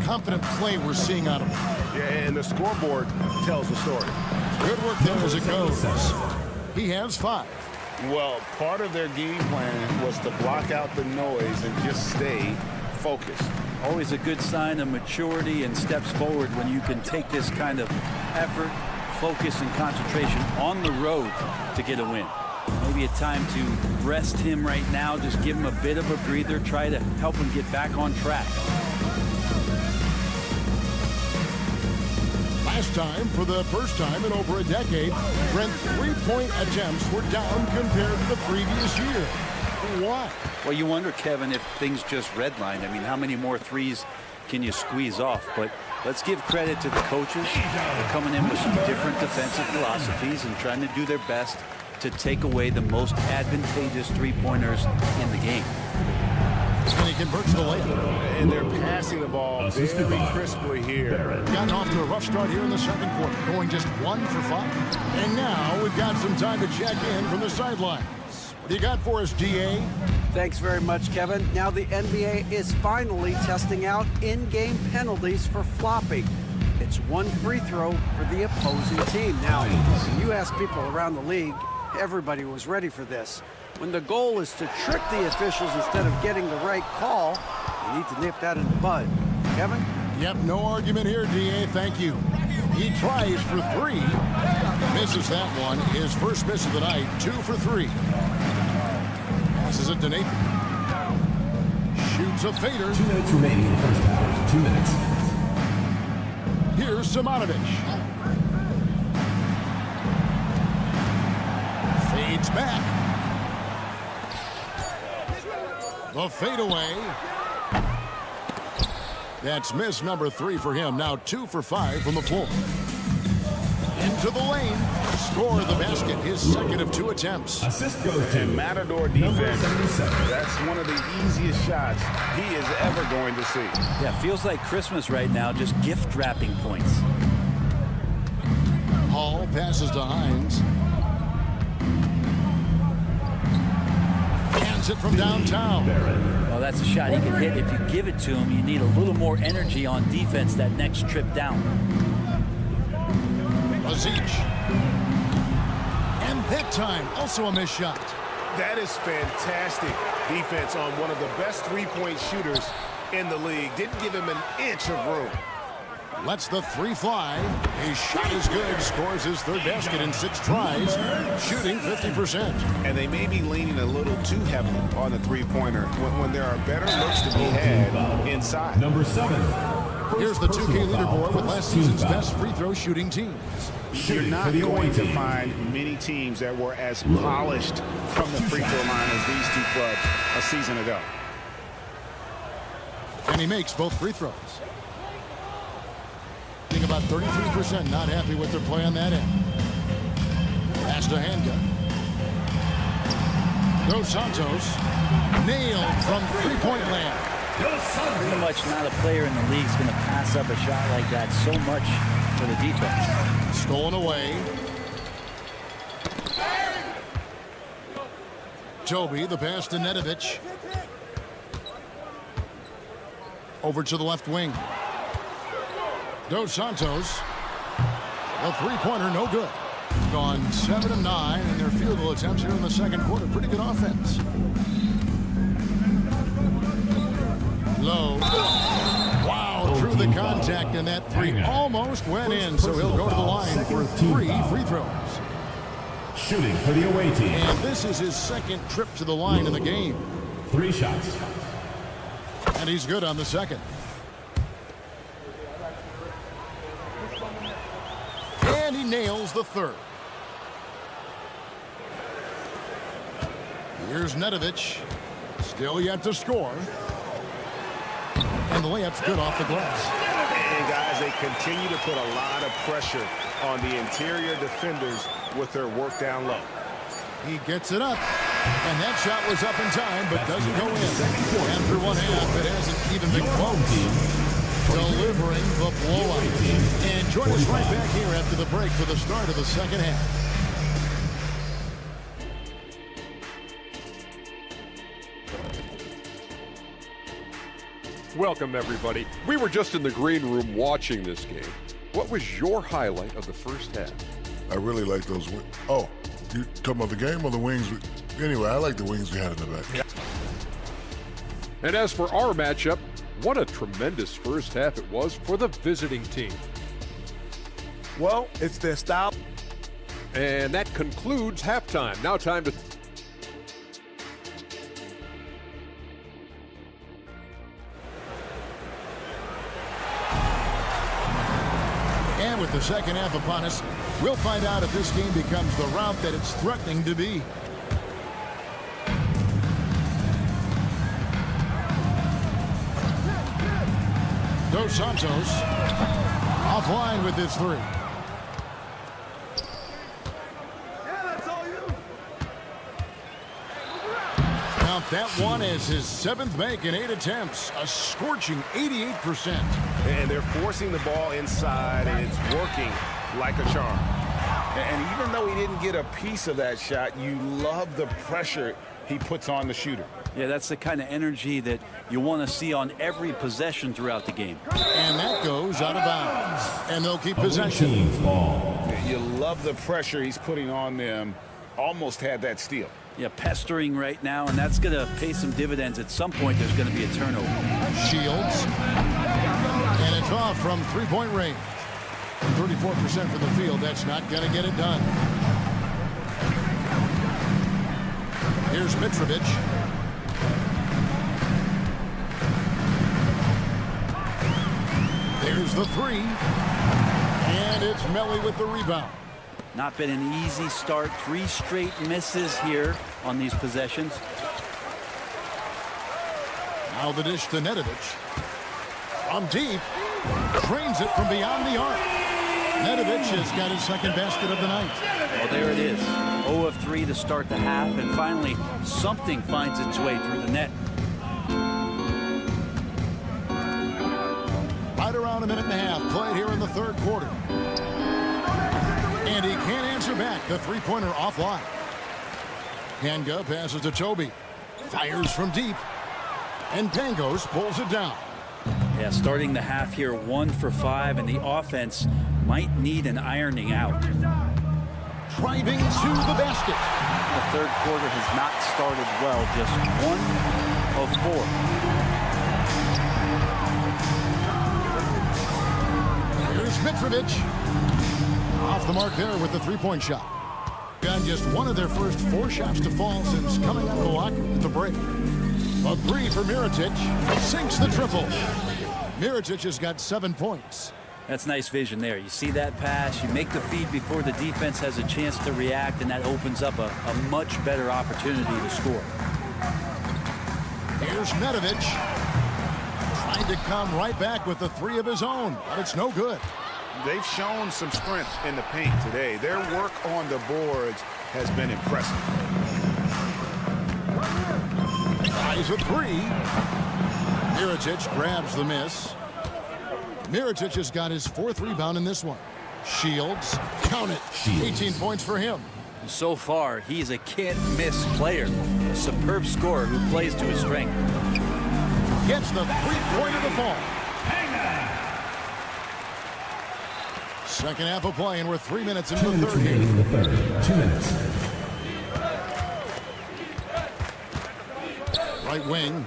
Confident play we're seeing out of him. Yeah, and the scoreboard tells the story. Good work there as it goes. He has 5. Well, part of their game plan was to block out the noise and just stay focused. Always a good sign of maturity and steps forward when you can take this kind of effort, focus, and concentration on the road to get a win. Maybe a time to rest him right now, just give him a bit of a breather, try to help him get back on track. Last time, for the first time in over a decade, Brent's 3-point attempts were down compared to the previous year. Why? Well, you wonder, Kevin, if things just redlined. I mean, how many more threes can you squeeze off. But let's give credit to the coaches. They're coming in with some different defensive philosophies and trying to do their best to take away the most advantageous three-pointers in the game. And he converts the layup. And they're passing the ball very crisply here. Gotten off to a rough start here in the second quarter, going just 1 for 5. And now we've got some time to check in from the sidelines. What do you got for us, GA? Thanks very much, Kevin. Now the NBA is finally testing out in-game penalties for flopping. It's 1 free throw for the opposing team. Now, when you ask people around the league, everybody was ready for this. When the goal is to trick the officials instead of getting the right call, you need to nip that in the bud. Kevin? Yep, no argument here, DA. Thank you. He tries for 3. Misses that one. His first miss of the night, 2 for 3. Passes it to Nathan. Shoots a fader. 2 minutes remaining in the first half. 2 minutes. Here's Simonovic. Fades back. The fadeaway. That's miss number 3 for him. Now 2 for 5 from the floor. Into the lane. Score the basket. His second of 2 attempts. Assist goes to Matador defense. That's one of the easiest shots he is ever going to see. Yeah, feels like Christmas right now, just gift wrapping points. Hall passes to Hines. Hands it from downtown. Well, that's a shot he can hit. If you give it to him, you need a little more energy on defense that next trip down. Lazic. And that time, also a missed shot. That is fantastic defense on one of the best three-point shooters in the league. Didn't give him an inch of room. Lets the 3 fly. His shot is good. Scores his 3rd basket in 6 tries. Shooting 50%. And they may be leaning a little too heavily on the three-pointer when there are better looks to be had inside. Number 7. Here's the 2K leaderboard with last season's best free throw shooting teams. You're not going to find many teams that were as polished from the free throw line as these 2 clubs a season ago. And he makes both free throws. About 33%, not happy with their play on that end. Pass to Hanga. Dos Santos nailed from 3-point land. Pretty much not a player in the league is going to pass up a shot like that so much for the defense. Stolen away. Toby, the pass to Nedovic. Over to the left wing. Dos Santos, a 3-pointer, no good. Gone 7 of 9 in their field goal attempts here in the second quarter. Pretty good offense. Low. Wow, through the contact, and that 3 almost went in, so he'll go to the line for 3 free throws. Shooting for the away team. And this is his 2nd trip to the line in the game. 3 shots. And he's good on the 2nd. And he nails the 3rd. Here's Nedovic. Still yet to score. And the layup's good off the glass. And guys, they continue to put a lot of pressure on the interior defenders with their work down low. He gets it up. And that shot was up in time, but doesn't go in. After 1 half, it hasn't even been close. Delivering the blowout. And join us right back here after the break for the start of the second half. Welcome, everybody. We were just in the green room watching this game. What was your highlight of the first half? I really like those wings. Oh, you talking about the game or the wings? Anyway, I like the wings we had in the back. And as for our matchup, what a tremendous first half it was for the visiting team. Well, it's their style. And that concludes halftime. Now time to... And with the second half upon us, we'll find out if this game becomes the route that it's threatening to be. Dos Santos offline with this three. Count that one as his 7th make in 8 attempts, a scorching 88%. And they're forcing the ball inside, and it's working like a charm. And even though he didn't get a piece of that shot, you love the pressure he puts on the shooter. Yeah, that's the kind of energy that you want to see on every possession throughout the game. And that goes out of bounds. And they'll keep possession. You love the pressure he's putting on them. Almost had that steal. Yeah, pestering right now, and that's going to pay some dividends. At some point, there's going to be a turnover. Shields. And it's off from three-point range. 34% for the field. That's not going to get it done. Here's Mitrovic. There's the three. And it's Melly with the rebound. Not been an easy start. 3 straight misses here on these possessions. Now the dish to Nedovic. From deep. Drains it from beyond the arc. Nedovic has got his 2nd basket of the night. Well, there it is. 0 of 3 to start the half, and finally something finds its way through the net. Right around a minute and a half played here in the 3rd quarter. And he can't answer back. The three-pointer offline. Hanga passes to Toby. Fires from deep. And Pangos pulls it down. Yeah, starting the half here 1 for 5, and the offense might need an ironing out. Driving to the basket. The 3rd quarter has not started well. Just 1 of 4. Here's Mitrovic. Off the mark there with the three-point shot. Got just one of their first 4 shots to fall since coming out of the locker room at the break. A 3 for Mirotic. Sinks the triple. Mirotic has got 7 points. That's nice vision there. You see that pass, you make the feed before the defense has a chance to react, and that opens up a much better opportunity to score. Here's Nedovic. Trying to come right back with the 3 of his own, but it's no good. They've shown some strength in the paint today. Their work on the boards has been impressive. Tries a 3. Mirotic grabs the miss. Mirotic has got his 4th rebound in this one. Shields, count it, 18 points for him. So far, he's a can't-miss player. A superb scorer who plays to his strength. Gets the 3-point of the ball. 2nd half of play, and we're 3 minutes into the 3rd here. 2 minutes. Right wing.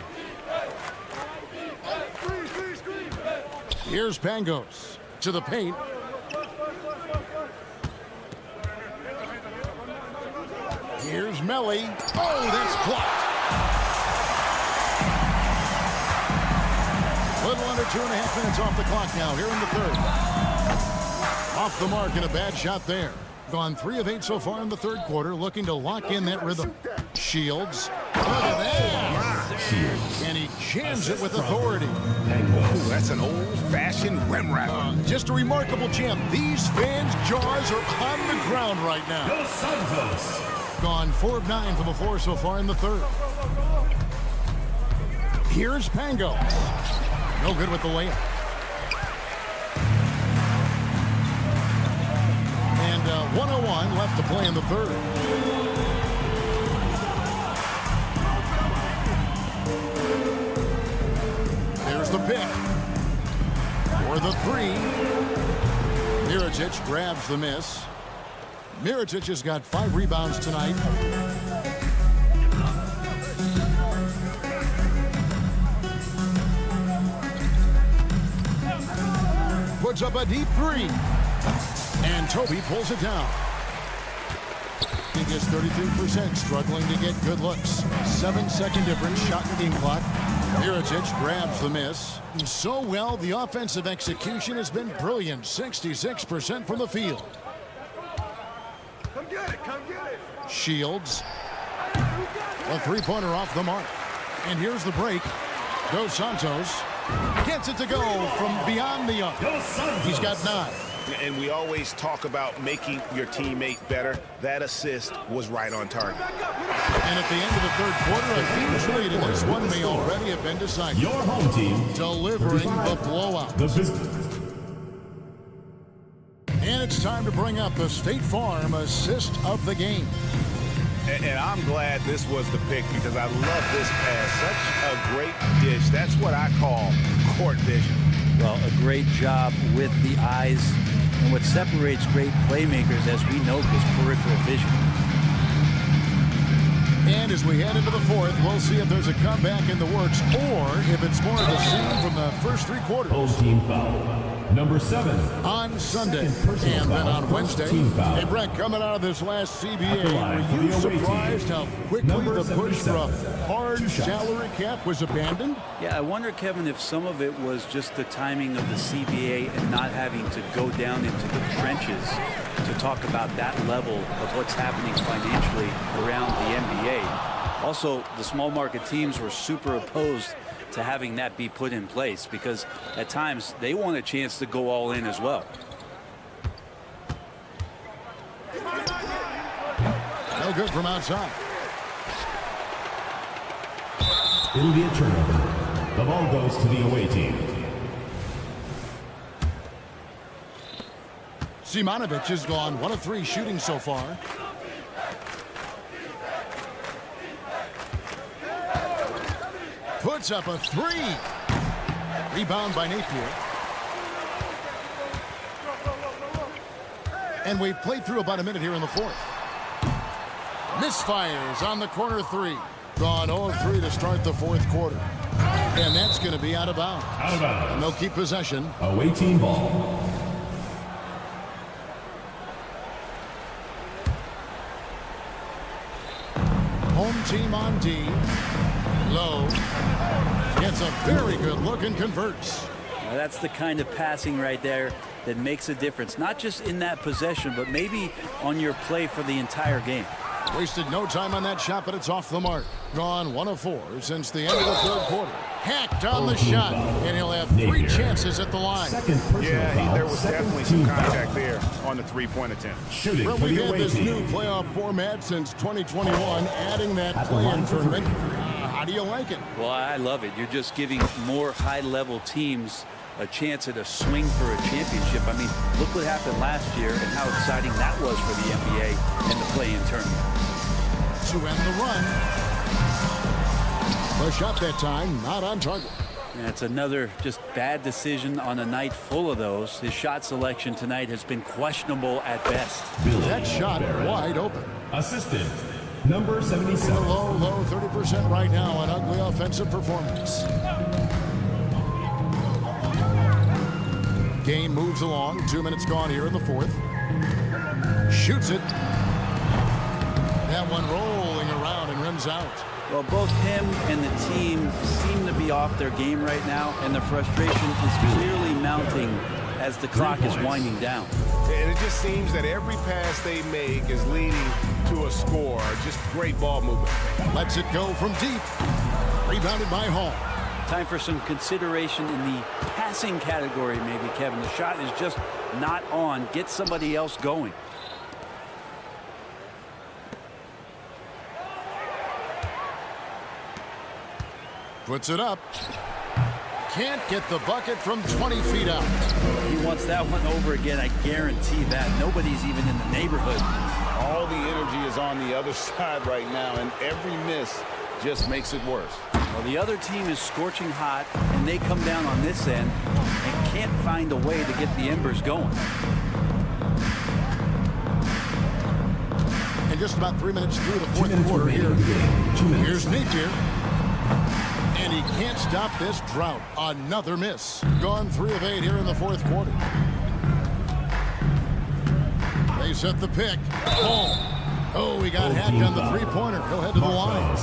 Here's Pangos to the paint. Here's Melly. Oh, that's blocked. Little under 2.5 minutes off the clock now here in the 3rd. Off the mark and a bad shot there. Gone 3 of 8 so far in the 3rd quarter, looking to lock in that rhythm. Shields. Look at that. And he jams it with authority. Ooh, that's an old-fashioned rim wrapper. Just a remarkable jam. These fans' jaws are on the ground right now. Gone 4 of 9 from the floor so far in the 3rd. Here's Pangos. No good with the layup. And 1:01 left to play in the 3rd. There's the pick. For the 3. Mirotic grabs the miss. Mirotic has got 5 rebounds tonight. Puts up a deep 3. And Toby pulls it down. He gets 33%, struggling to get good looks. 7-second difference, shot in the game clock. Mirotic grabs the miss. So well, the offensive execution has been brilliant. 66% from the field. Come get it, come get it. Shields. A 3-pointer off the mark. And here's the break. Dos Santos Gets it to go from beyond the arc. He's got 9. And we always talk about making your teammate better. That assist was right on target. And at the end of the third quarter, a huge lead in this one may already have been decided. Your home team delivering the blowout. And it's time to bring up the State Farm assist of the game. And I'm glad this was the pick because I love this pass. Such a great dish. That's what I call court vision. Well, a great job with the eyes. And what separates great playmakers, as we know, is peripheral vision. And as we head into the fourth, we'll see if there's a comeback in the works or if it's more of the same from the first 3 quarters. Home team foul. Number 7. On Sunday and then on Wednesday. Hey, Brett, coming out of this last CBA, were you surprised how quickly the push for a hard salary cap was abandoned? Yeah, I wonder, Kevin, if some of it was just the timing of the CBA and not having to go down into the trenches to talk about that level of what's happening financially around the NBA. Also, the small market teams were super opposed to having that be put in place because at times they want a chance to go all in as well. No good from outside. It'll be a turnover. The ball goes to the away team. Simonovic has gone 1 of 3 shooting so far. Puts up a 3. Rebound by Napier. And we've played through about a minute here in the fourth. Misfires on the corner 3. Gone 0 of 3 to start the fourth quarter. And that's going to be out of bounds. Out of bounds. And they'll keep possession. Away team ball. Home team on D. Low. Gets a very good look and converts. Now that's the kind of passing right there that makes a difference. Not just in that possession, but maybe on your play for the entire game. Wasted no time on that shot, but it's off the mark. Gone 1 of 4 since the end of the third quarter. Hacked on the shot, and he'll have 3 chances at the line. Yeah, there was definitely some contact there on the 3-point attempt. Well, we've had this new playoff format since 2021, adding that play-in tournament. How do you like it? Well, I love it. You're just giving more high-level teams a chance at a swing for a championship. I mean, look what happened last year and how exciting that was for the NBA and the play-in tournament. To end the run. The shot that time, not on target. And it's another just bad decision on a night full of those. His shot selection tonight has been questionable at best. That shot wide open. Assistant, number 77. Low 30% right now. An ugly offensive performance. Game moves along. 2 minutes gone here in the fourth. Shoots it. That one rolling around and rims out. Well, both him and the team seem to be off their game right now, and the frustration is clearly mounting as the clock is winding down. And it just seems that every pass they make is leading to a score. Just great ball movement. Lets it go from deep. Rebounded by Hall. Time for some consideration in the passing category, maybe, Kevin. The shot is just not on. Get somebody else going. Puts it up. Can't get the bucket from 20 feet out. He wants that one over again, I guarantee that. Nobody's even in the neighborhood. All the energy is on the other side right now, and every miss just makes it worse. Well, the other team is scorching hot, and they come down on this end and can't find a way to get the embers going. And just about 3 minutes through the fourth quarter here. Here's Napier. And he can't stop this drought. Another miss. Gone 3 of 8 here in the fourth quarter. They set the pick. Oh, he got hacked on the three-pointer. He'll head to the line.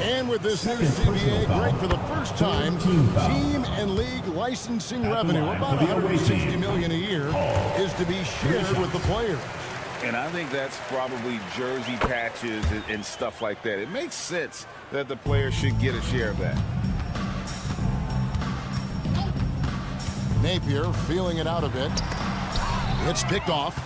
And with this new CBA, Greg, for the first time, team and league licensing revenue, about $160 million a year, is to be shared with the players. And I think that's probably jersey patches and stuff like that. It makes sense that the players should get a share of that. Napier feeling it out a bit. It's picked off.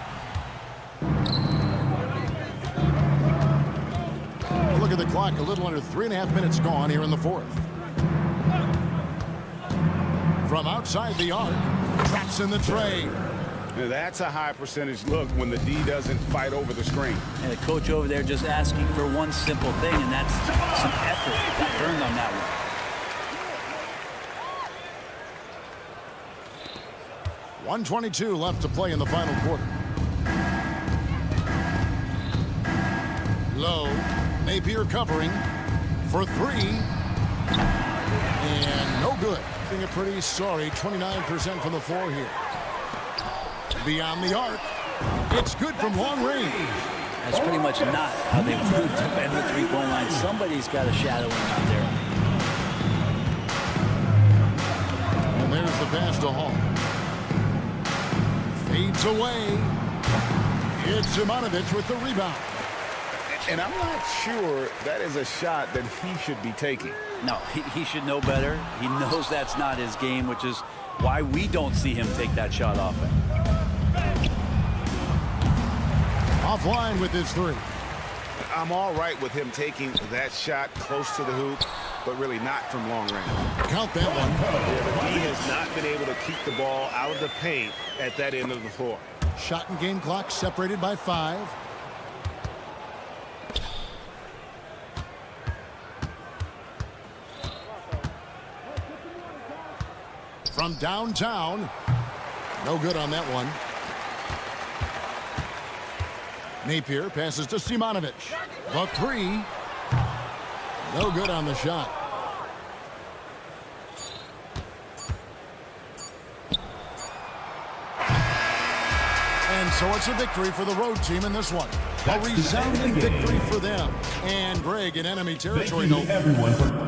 Look at the clock. A little under 3.5 minutes gone here in the fourth. From outside the arc, traps in the tray. Now that's a high percentage look when the D doesn't fight over the screen. And the coach over there just asking for one simple thing, and that's some effort. Got burned on that one. 1:22 left to play in the final quarter. Low. Napier covering for three. And no good. Being a pretty sorry 29% from the floor here. Beyond the arc. It's good from long range. That's pretty much not how they would defend the three-point line. Somebody's got a shadow out there. And there's the pass to Hall. Fades away. It's Ivanovic with the rebound. And I'm not sure that is a shot that he should be taking. No, he should know better. He knows that's not his game, which is why we don't see him take that shot often. Offline with his three. I'm all right with him taking that shot close to the hoop, but really not from long range. Count that one. Yeah, he has not been able to keep the ball out of the paint at that end of the floor. Shot and game clock separated by 5. From downtown. No good on that one. Napier passes to Simonovic. The three. No good on the shot. And so it's a victory for the road team in this one. A resounding victory for them. And Greg in enemy territory. Thank you to everyone for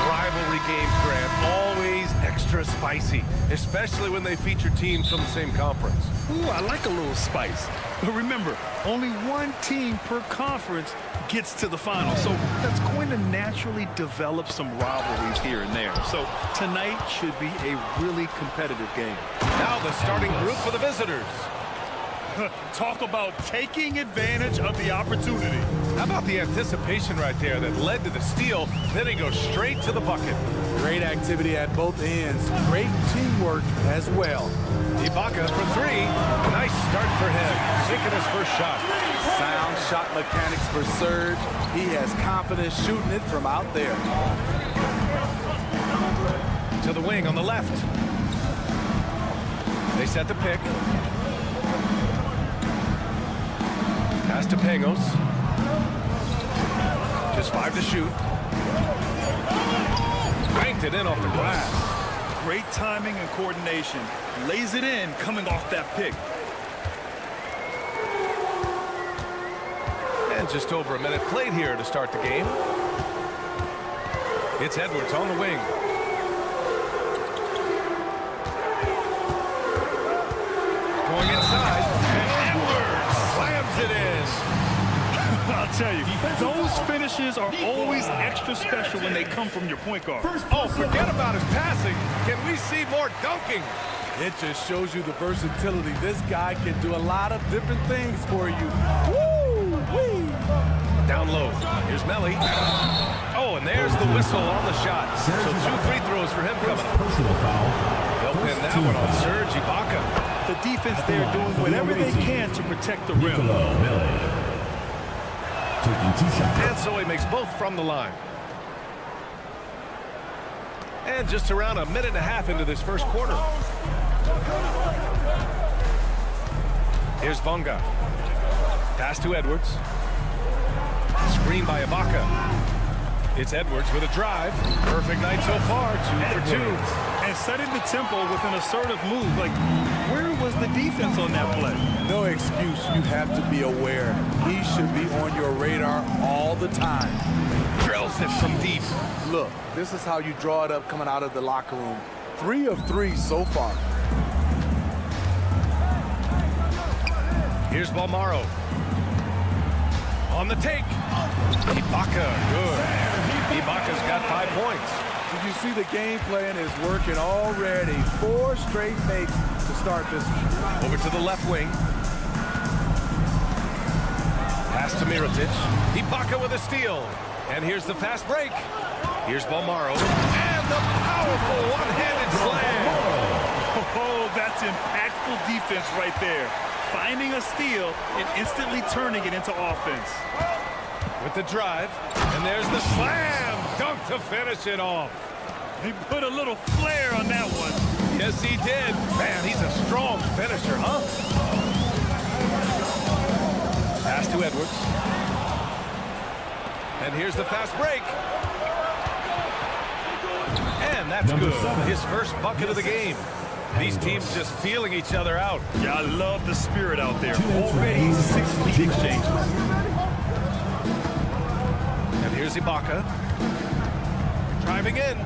Rivalry games, Grant, always extra spicy, especially when they feature teams from the same conference. Ooh, I like a little spice. But remember, only one team per conference gets to the final. So that's going to naturally develop some rivalries here and there. So tonight should be a really competitive game. Now the starting group for the visitors. Talk about taking advantage of the opportunity. How about the anticipation right there that led to the steal, then he goes straight to the bucket. Great activity at both ends. Great teamwork as well. Ibaka for three. Nice start for him. Sinking his first shot. Sound shot mechanics for Serge. He has confidence shooting it from out there. To the wing on the left. They set the pick. Pass to Pangos. Just 5 to shoot. Banked it in off the glass. Great timing and coordination. Lays it in coming off that pick. And just over a minute played here to start the game. It's Edwards on the wing. Going inside. And Edwards slams it in. I'll tell you, those finishes are always extra special when they come from your point guard. Oh, forget about his passing. Can we see more dunking? It just shows you the versatility. This guy can do a lot of different things for you. Woo-wee! Down low. Here's Melly. Oh, and there's the whistle on the shot. So 2 free throws for him coming up. They'll pin that one on Serge Ibaka. The defense there doing whatever they can to protect the rim. And so he makes both from the line. And just around a minute and a half into this first quarter. Here's Bonga. Pass to Edwards. Screen by Ibaka. It's Edwards with a drive. Perfect night so far. 2 for 2. And setting the tempo with an assertive move. Like, where was the defense on that play? No excuse. You have to be aware. He should be on your radar all the time. Drills it from deep. Look, this is how you draw it up coming out of the locker room. 3 of 3 so far. Here's Balmaro. On the take. Ibaka, good. Ibaka's got 5 points. Did you see the game plan is working already? 4 straight makes to start this one. Over to the left wing. Pass to Mirotic. Ibaka with a steal. And here's the fast break. Here's Balmaro. And the powerful one-handed slam. Oh, that's impactful defense right there. Finding a steal and instantly turning it into offense. With the drive. And there's the slam. Dunk to finish it off. He put a little flair on that one. Yes, he did. Man, he's a strong finisher, huh? Pass to Edwards. And here's the fast break. And that's good. His first bucket of the game. These teams just feeling each other out. Yeah, I love the spirit out there. Already 6 lead exchanges. And here's Ibaka. Driving in.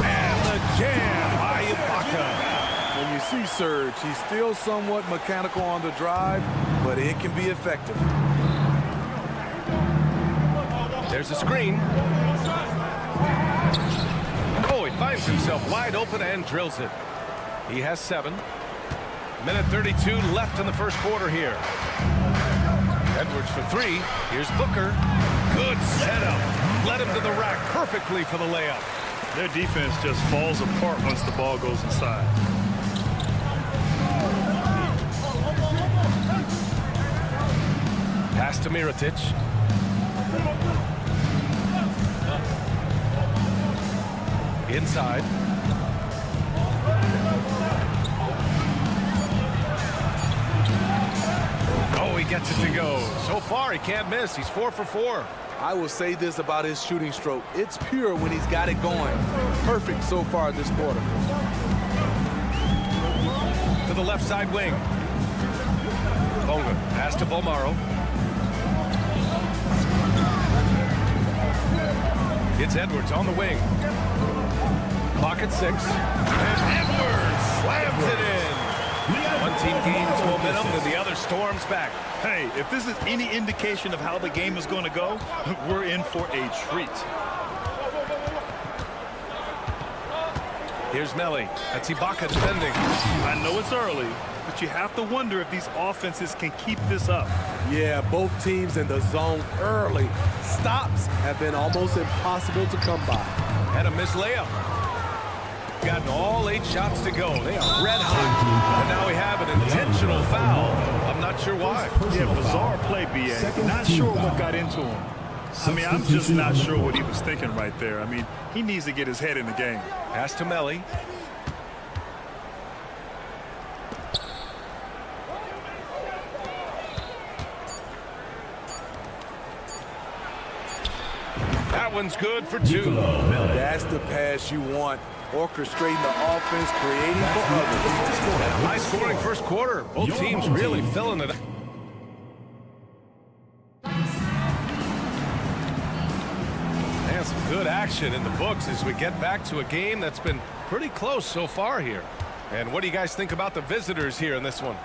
And the jam by Ibaka. When you see Serge, he's still somewhat mechanical on the drive, but it can be effective. There's a screen. Oh, he finds himself wide open and drills it. He has 7. Minute 32 left in the first quarter here. Edwards for 3. Here's Booker. Good setup. Led him to the rack perfectly for the layup. Their defense just falls apart once the ball goes inside. Pass to Mirotic. Inside. Oh, he gets it to go. So far, he can't miss. He's 4 for 4. I will say this about his shooting stroke. It's pure when he's got it going. Perfect so far this quarter. To the left side wing. Bonga. Pass to Balmaro. It's Edwards on the wing. Clock at 6. And Edwards slams it in. One team gains momentum and the other storms back. Hey, if this is any indication of how the game is going to go, we're in for a treat. Here's Melly. That's Ibaka defending. I know it's early, but you have to wonder if these offenses can keep this up. Yeah, both teams in the zone early. Stops have been almost impossible to come by. And a missed layup. Gotten all 8 shots to go. They are red hot. And now we have an intentional foul. I'm not sure why. Yeah, bizarre play, B.A. Not sure what got into him. I mean, I'm just not sure what he was thinking right there. I mean, he needs to get his head in the game. Pass to Melly. That one's good for 2. That's the pass you want. Orchestrating the offense, creating for others. High-scoring first quarter. Both teams really filling it up. And some good action in the books as we get back to a game that's been pretty close so far here. And what do you guys think about the visitors here in this one?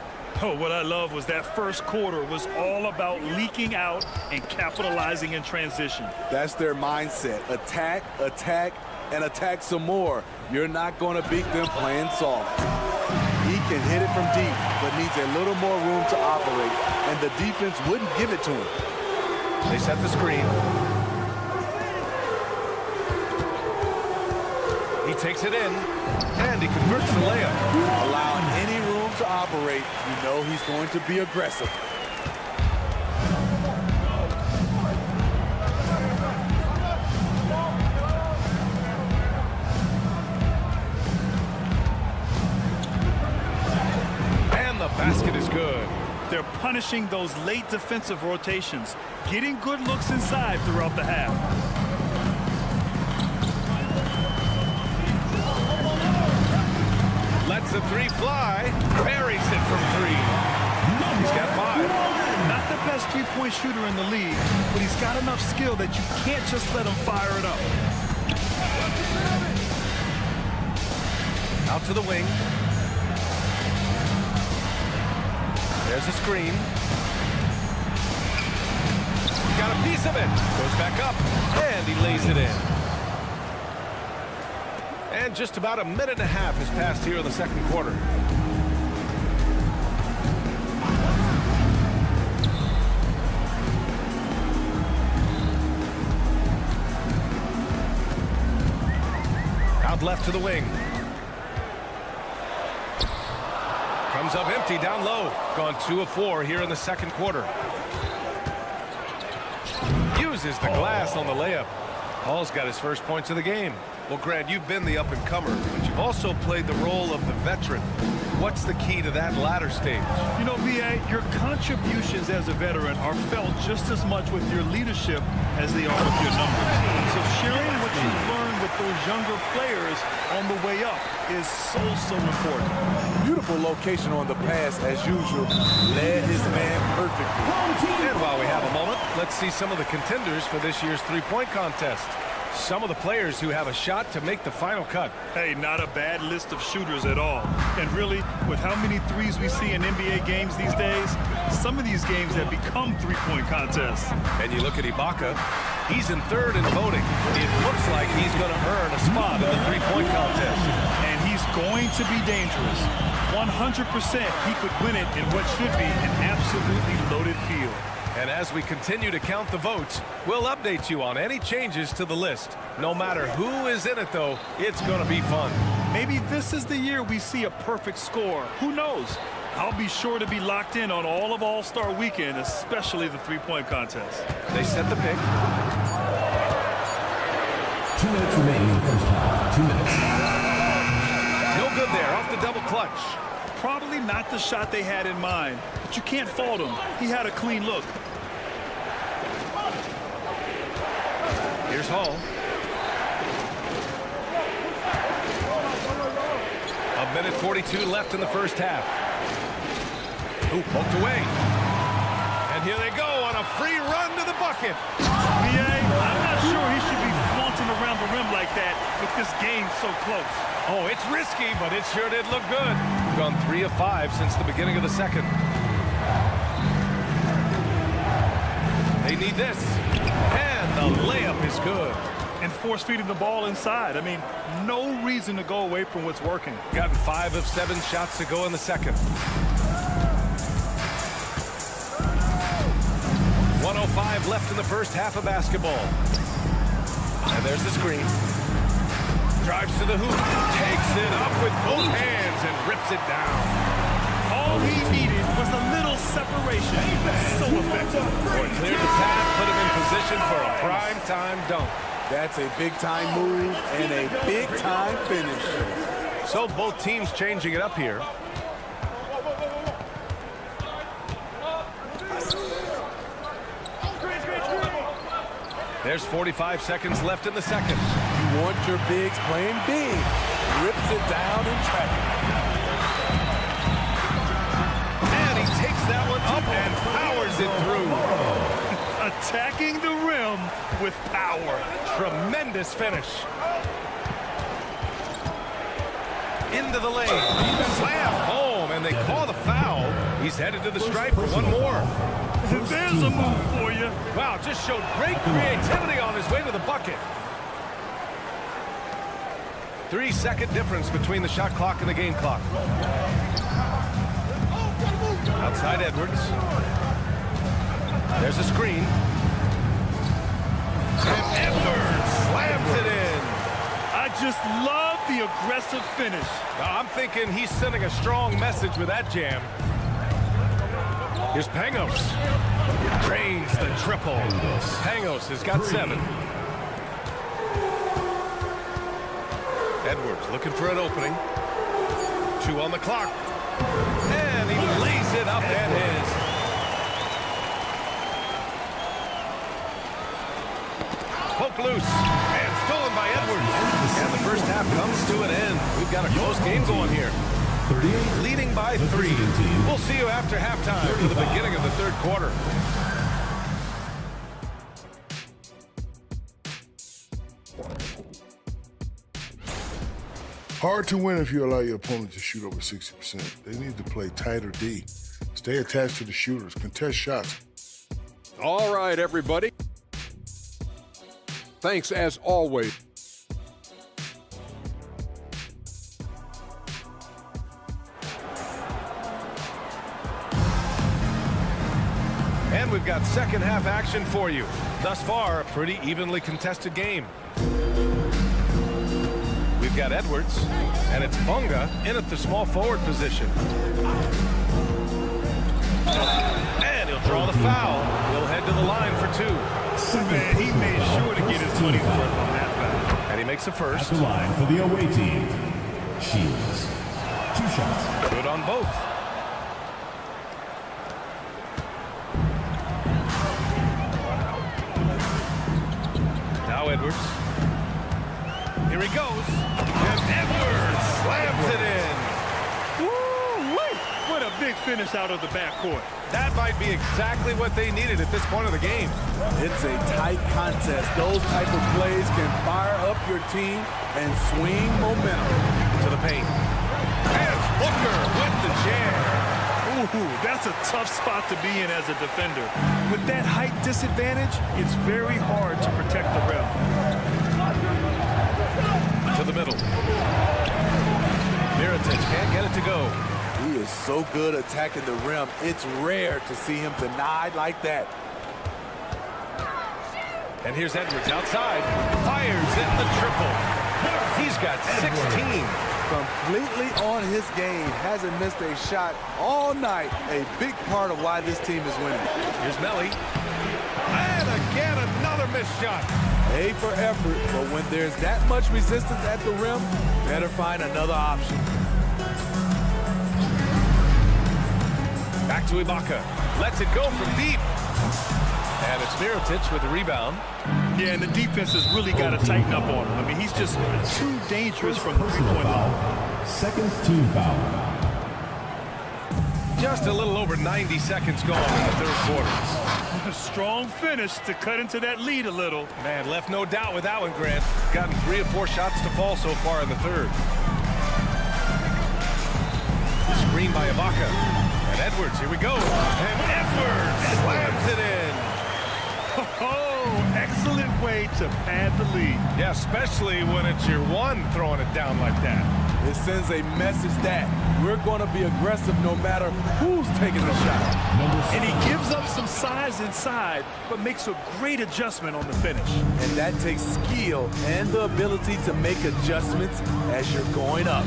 Oh, what I love was that first quarter was all about leaking out and capitalizing in transition. That's their mindset. Attack, attack, and attack some more. You're not going to beat them playing soft. He can hit it from deep, but needs a little more room to operate, and the defense wouldn't give it to him. They set the screen. He takes it in, and he converts the layup. Allowing any room to operate, you know he's going to be aggressive. And the basket is good. They're punishing those late defensive rotations, getting good looks inside throughout the half. Lets the 3 fly. Buries it from 3. He's got 5. Not the best three-point shooter in the league, but he's got enough skill that you can't just let him fire it up. Out to the wing. There's a screen. Got a piece of it. Goes back up, and he lays it in. And just about a minute and a half has passed here in the second quarter. Out left to the wing. Comes up empty down low. Gone 2 of 4 here in the second quarter. Uses the glass on the layup. Paul's got his first points of the game. Well, Grant, you've been the up-and-comer, but you've also played the role of the veteran. What's the key to that latter stage? You know, B.A., your contributions as a veteran are felt just as much with your leadership as they are with your numbers. So sharing what you've learned with those younger players on the way up is so important. Beautiful location on the pass, as usual. Led his man perfectly. And while we have a moment, let's see some of the contenders for this year's three-point contest. Some of the players who have a shot to make the final cut. Hey, not a bad list of shooters at all. And really, with how many threes we see in NBA games these days, some of these games have become three-point contests. And you look at Ibaka, he's in third in voting. It looks like he's going to earn a spot in the three-point contest. And he's going to be dangerous. 100% he could win it in what should be an absolutely loaded field. And as we continue to count the votes, we'll update you on any changes to the list. No matter who is in it, though, it's going to be fun. Maybe this is the year we see a perfect score. Who knows? I'll be sure to be locked in on all of All-Star Weekend, especially the three-point contest. They set the pick. 2 minutes remaining in the first half. 2 minutes. No good there, off the double clutch. Probably not the shot they had in mind, but you can't fault him. He had a clean look. Here's Hall. A minute 42 left in the first half. Ooh, poked away. And here they go on a free run to the bucket. B.A., I'm not sure he should be flaunting around the rim like that with this game so close. Oh, it's risky, but it sure did look good. Gone 3 of 5 since the beginning of the second. They need this. And the layup is good. And force-feeding the ball inside. I mean, no reason to go away from what's working. Gotten 5 of 7 shots to go in the second. 1:05 left in the first half of basketball. And there's the screen. Drives to the hoop. Takes it up with both hands and rips it down. All he needed was a little separation. So effective. Boy, cleared the path, put him in position for a prime-time dunk. That's a big-time move and a big-time finish. So both teams changing it up here. There's 45 seconds left in the second. You want your bigs playing big. Rips it down in traffic. And he takes that one up and powers it through. Attacking the rim with power. Tremendous finish. Into the lane. Slam home, and they call the foul. He's headed to the stripe for one more. There's a move for you. Wow, just showed great creativity on his way to the bucket. 3-second difference between the shot clock and the game clock. Outside Edwards. There's a screen. And Edwards slams it in. I just love the aggressive finish. I'm thinking he's sending a strong message with that jam. Here's Pangos. Drains the triple. Pangos has got 7. Edwards looking for an opening. 2 on the clock. And he lays it up and in. Poke loose. And stolen by Edwards. And the first half comes to an end. We've got a close game going here. Leading by 3. We'll see you after halftime for the beginning of the third quarter. Hard to win if you allow your opponent to shoot over 60%. They need to play tighter D. Stay attached to the shooters. Contest shots. All right, everybody. Thanks as always. And we've got second half action for you. Thus far, a pretty evenly contested game. We've got Edwards, and it's Bunga in at the small forward position. And he'll draw the foul. He'll head to the line for 2. Man, he made sure to get his money's worth on that foul. And he makes the first. At the line for the away team, Shields. 2 shots. Good on both. Now Edwards. Here he goes. And Edwards slams it in. Woo-wee! What a big finish out of the backcourt. That might be exactly what they needed at this point of the game. It's a tight contest. Those type of plays can fire up your team and swing momentum. To the paint. And Booker with the jam. Ooh, that's a tough spot to be in as a defender. With that height disadvantage, it's very hard to protect the rim. To the middle. Mirotic can't get it to go. He is so good attacking the rim. It's rare to see him denied like that. And here's Edwards outside. Fires in the triple. He's got 16. Completely on his game. Hasn't missed a shot all night. A big part of why this team is winning. Here's Melly. And again, another missed shot. A for effort, but when there's that much resistance at the rim, better find another option. Back to Ibaka. Lets it go from deep. And it's Mirotic with the rebound. Yeah, and the defense has really got to tighten up on him. I mean, he's just too dangerous from the three-point line. Second team foul. Just a little over 90 seconds gone in the third quarter. A strong finish to cut into that lead a little. Man, left no doubt with that one, Grant. Gotten 3 or 4 shots to fall so far in the third. Screen by Ibaka. And Edwards, here we go. And Edwards slams it in. Oh, excellent way to pad the lead. Yeah, especially when it's your one throwing it down like that. It sends a message that we're going to be aggressive no matter who's taking the shot. And he gives up some size inside, but makes a great adjustment on the finish. And that takes skill and the ability to make adjustments as you're going up.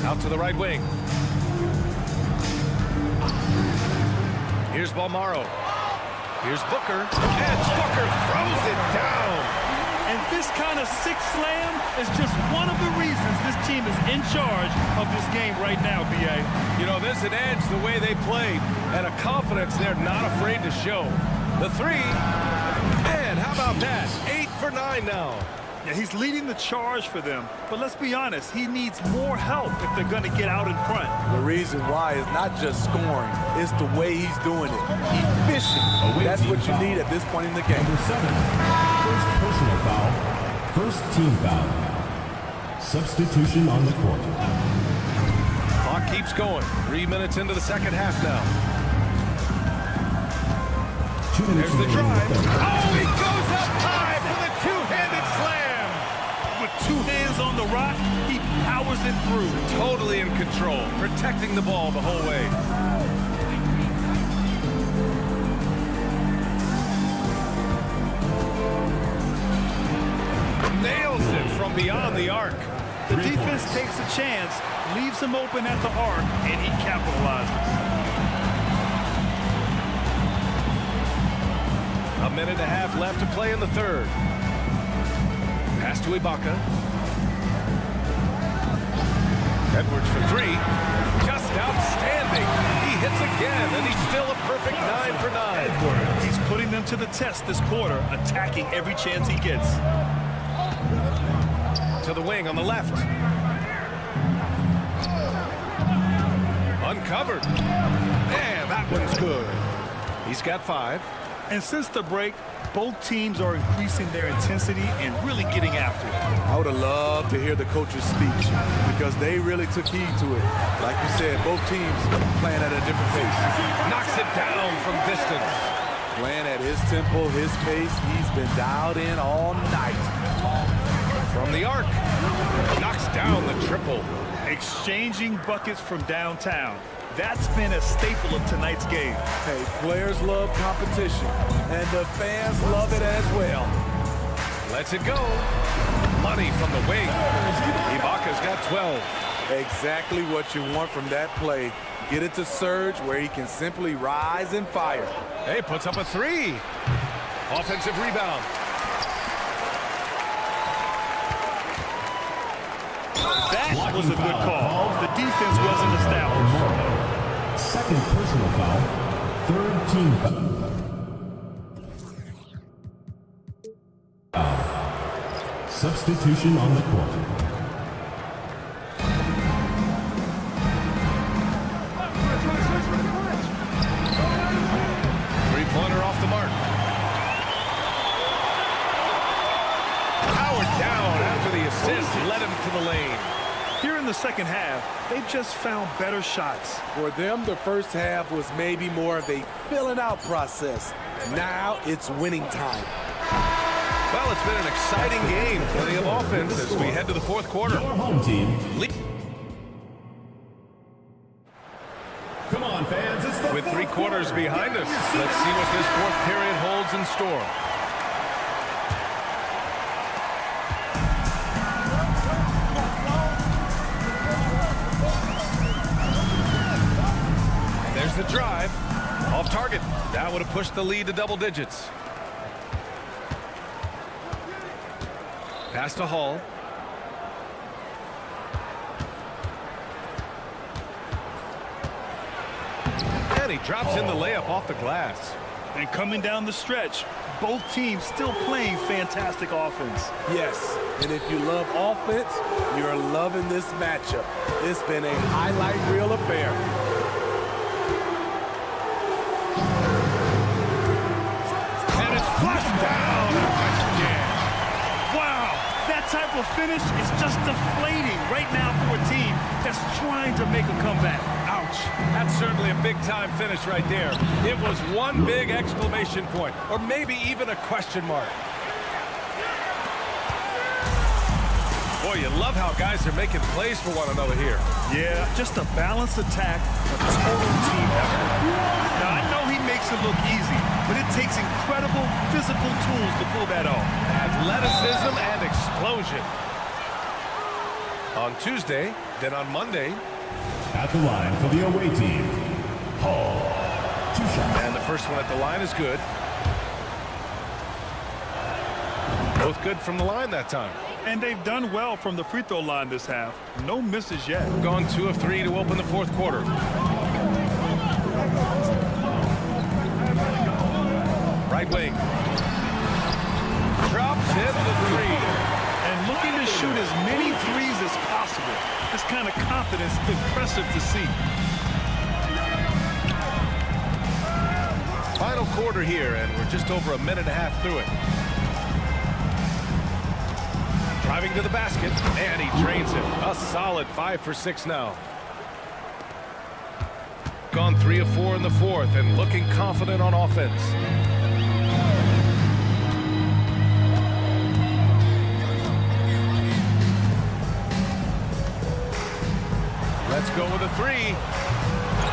Out to the right wing. Here's Balmaro. Here's Booker. And Booker throws it down. And this kind of six slam is just one of the reasons this team is in charge of this game right now, B.A. You know, there's an edge the way they played and a confidence they're not afraid to show. The three, and how about that? 8 for 9 now. Yeah, he's leading the charge for them, but let's be honest, he needs more help if they're going to get out in front. The reason why is not just scoring, it's the way he's doing it. Efficient. That's what you need at this point in the game. Number 7, first personal foul, first team foul. Substitution on the court. Clock keeps going. 3 minutes into the second half now. 2 minutes. There's the drive. Oh, he goes up high for the two-handed slam. With 2 hands on the rock, he powers it through. Totally in control, protecting the ball the whole way. Nails it from beyond the arc. The defense takes a chance, leaves him open at the arc, and he capitalizes. A minute and a half left to play in the third. Pass to Ibaka. Edwards for 3. Just outstanding. He hits again, and he's still a perfect 9 for 9. Edwards, he's putting them to the test this quarter, attacking every chance he gets. To the wing on the left. Uncovered. Man, that one's good. He's got 5. And since the break, both teams are increasing their intensity and really getting after it. I would have loved to hear the coach's speech because they really took heed to it. Like you said, both teams playing at a different pace. Knocks it down from distance. Playing at his tempo, his pace. He's been dialed in all night. From the arc. Knocks down the triple. Exchanging buckets from downtown. That's been a staple of tonight's game. Hey, players love competition, and the fans love it as well. Lets it go. Money from the wing. Ibaka's got 12. Exactly what you want from that play. Get it to Serge where he can simply rise and fire. Hey, puts up a 3. Offensive rebound. That was a good call. The defense wasn't established. Second personal foul, third team foul. Substitution on the court. Three-pointer off the mark. Powered down after the assist, led him to the lane. Here in the second half, they've just found better shots. For them, the first half was maybe more of a filling out process. Now it's winning time. Well, it's been an exciting game. Plenty of offense as we head to the fourth quarter. Your home team. Come on, fans. It's the With 3 quarters behind us, let's see what this fourth period holds in store. There's the drive. Off target. That would have pushed the lead to double digits. Pass to Hall. And he drops in the layup off the glass. And coming down the stretch, both teams still playing fantastic offense. Yes, and if you love offense, you're loving this matchup. It's been a highlight reel affair. And it's flushed down. Again. Wow, that type of finish is just deflating right now for a team that's trying to make a comeback. Ouch. That's certainly a big-time finish right there. It was one big exclamation point, or maybe even a question mark. Boy, you love how guys are making plays for one another here. Yeah, just a balanced attack, a total team effort. Now, I know he makes it look easy, but it takes incredible physical tools to pull that off. Athleticism and explosion. On Tuesday, then on Monday. At the line for the away team, Hall. 2 shots. And the first one at the line is good. Both good from the line that time. And they've done well from the free throw line this half. No misses yet. Gone 2 of 3 to open the fourth quarter. Right wing. Drops in the 3. And looking to shoot as many threes as possible. This kind of confidence, impressive to see. Final quarter here, and we're just over a minute and a half through it. Driving to the basket, and he drains it. A solid 5 for 6 now. Gone 3 of 4 in the fourth, and looking confident on offense. Let's go with a 3.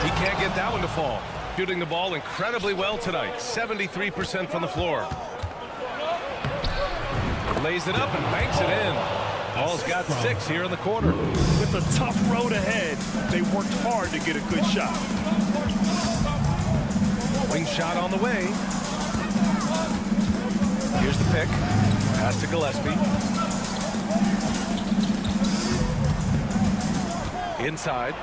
He can't get that one to fall. Shooting the ball incredibly well tonight. 73% from the floor. Lays it up and banks it in. Ball's got 6 here in the quarter. With a tough road ahead, they worked hard to get a good shot. Wing shot on the way. Here's the pick. Pass to Gillespie. Inside.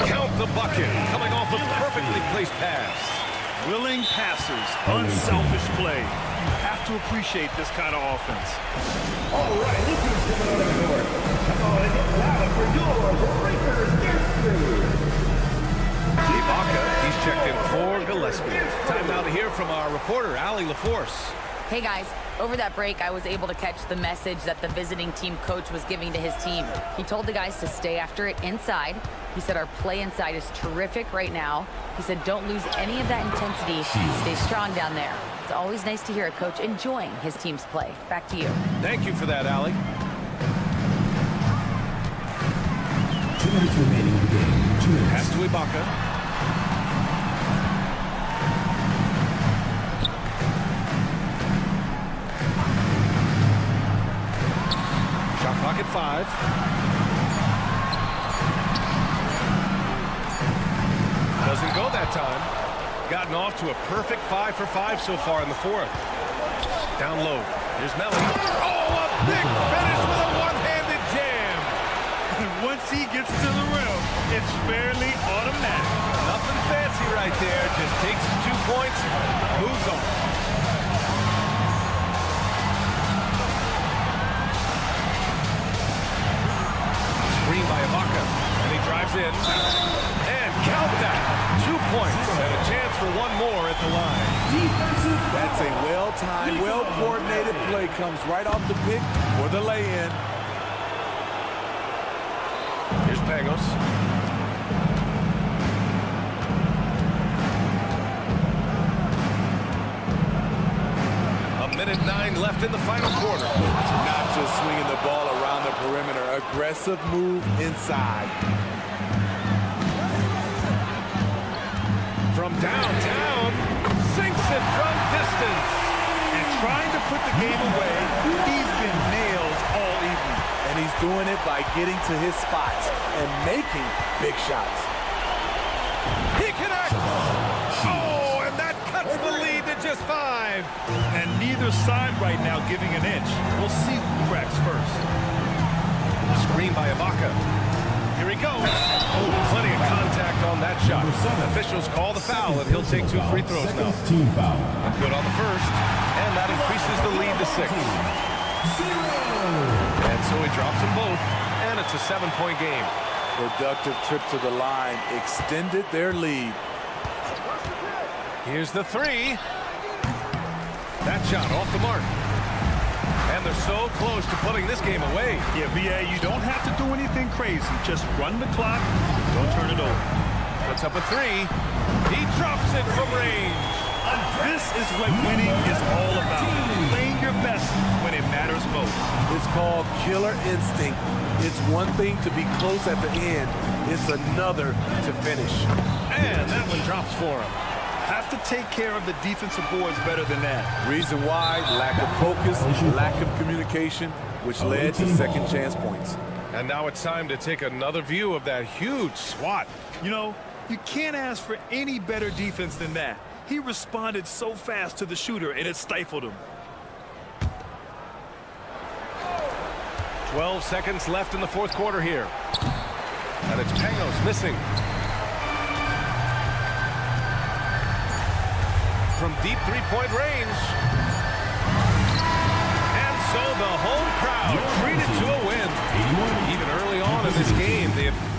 Count the bucket. Coming off a perfectly placed pass. Willing passers, unselfish play. You have to appreciate this kind of offense. All right, look who's coming on the court. Come on and get loud for your breakers history. Ibaka, he's checked in for Gillespie. Time now to hear from our reporter, Allie LaForce. Hey guys, over that break, I was able to catch the message that the visiting team coach was giving to his team. He told the guys to stay after it inside. He said our play inside is terrific right now. He said don't lose any of that intensity. Stay strong down there. It's always nice to hear a coach enjoying his team's play. Back to you. Thank you for that, Allie. 2 minutes remaining in the game. 2 minutes. Pass to Ibaka. Shot clock at 5. Doesn't go that time. Gotten off to a perfect 5 for 5 so far in the fourth. Down low. Here's Melly. Oh, a big finish with a one-handed jam. And once he gets to the rim, it's fairly automatic. Nothing fancy right there. Just takes his 2 points, moves on. Screen by Ibaka, and he drives in. And count that. 2 points and a chance for one more at the line. That's a well-timed, well-coordinated play. Comes right off the pick for the lay-in. Here's Pangos. A minute 9 left in the final quarter. Not just swinging the ball around the perimeter. Aggressive move inside. From downtown, sinks it from distance. And trying to put the game away, he's been nailed all evening. And he's doing it by getting to his spots and making big shots. He connects. Oh, and that cuts the lead to just 5. And neither side right now giving an inch. We'll see who cracks first. Screen by Ibaka. Here he goes. Oh, plenty of contact on that shot. Officials call the foul, and he'll take 2 free throws now. Good on the first, and that increases the lead to 6. And so he drops them both, and it's a 7-point game. Productive trip to the line extended their lead. Here's the 3. That shot off the mark. And they're so close to putting this game away. Yeah, BA, you don't have to do anything crazy. Just run the clock. Don't turn it over. Puts up a 3. He drops it from range. This is what winning is all about. Playing your best when it matters most. It's called killer instinct. It's one thing to be close at the end. It's another to finish. And that one drops for him. Have to take care of the defensive boards better than that. Reason why, lack of focus, lack of communication, which led to second chance points. And now it's time to take another view of that huge swat. You know, you can't ask for any better defense than that. He responded so fast to the shooter, and it stifled him. 12 seconds left in the fourth quarter here. And it's Pangos missing. From deep three-point range. And so the home crowd treated to a win. Even early on in this game, they have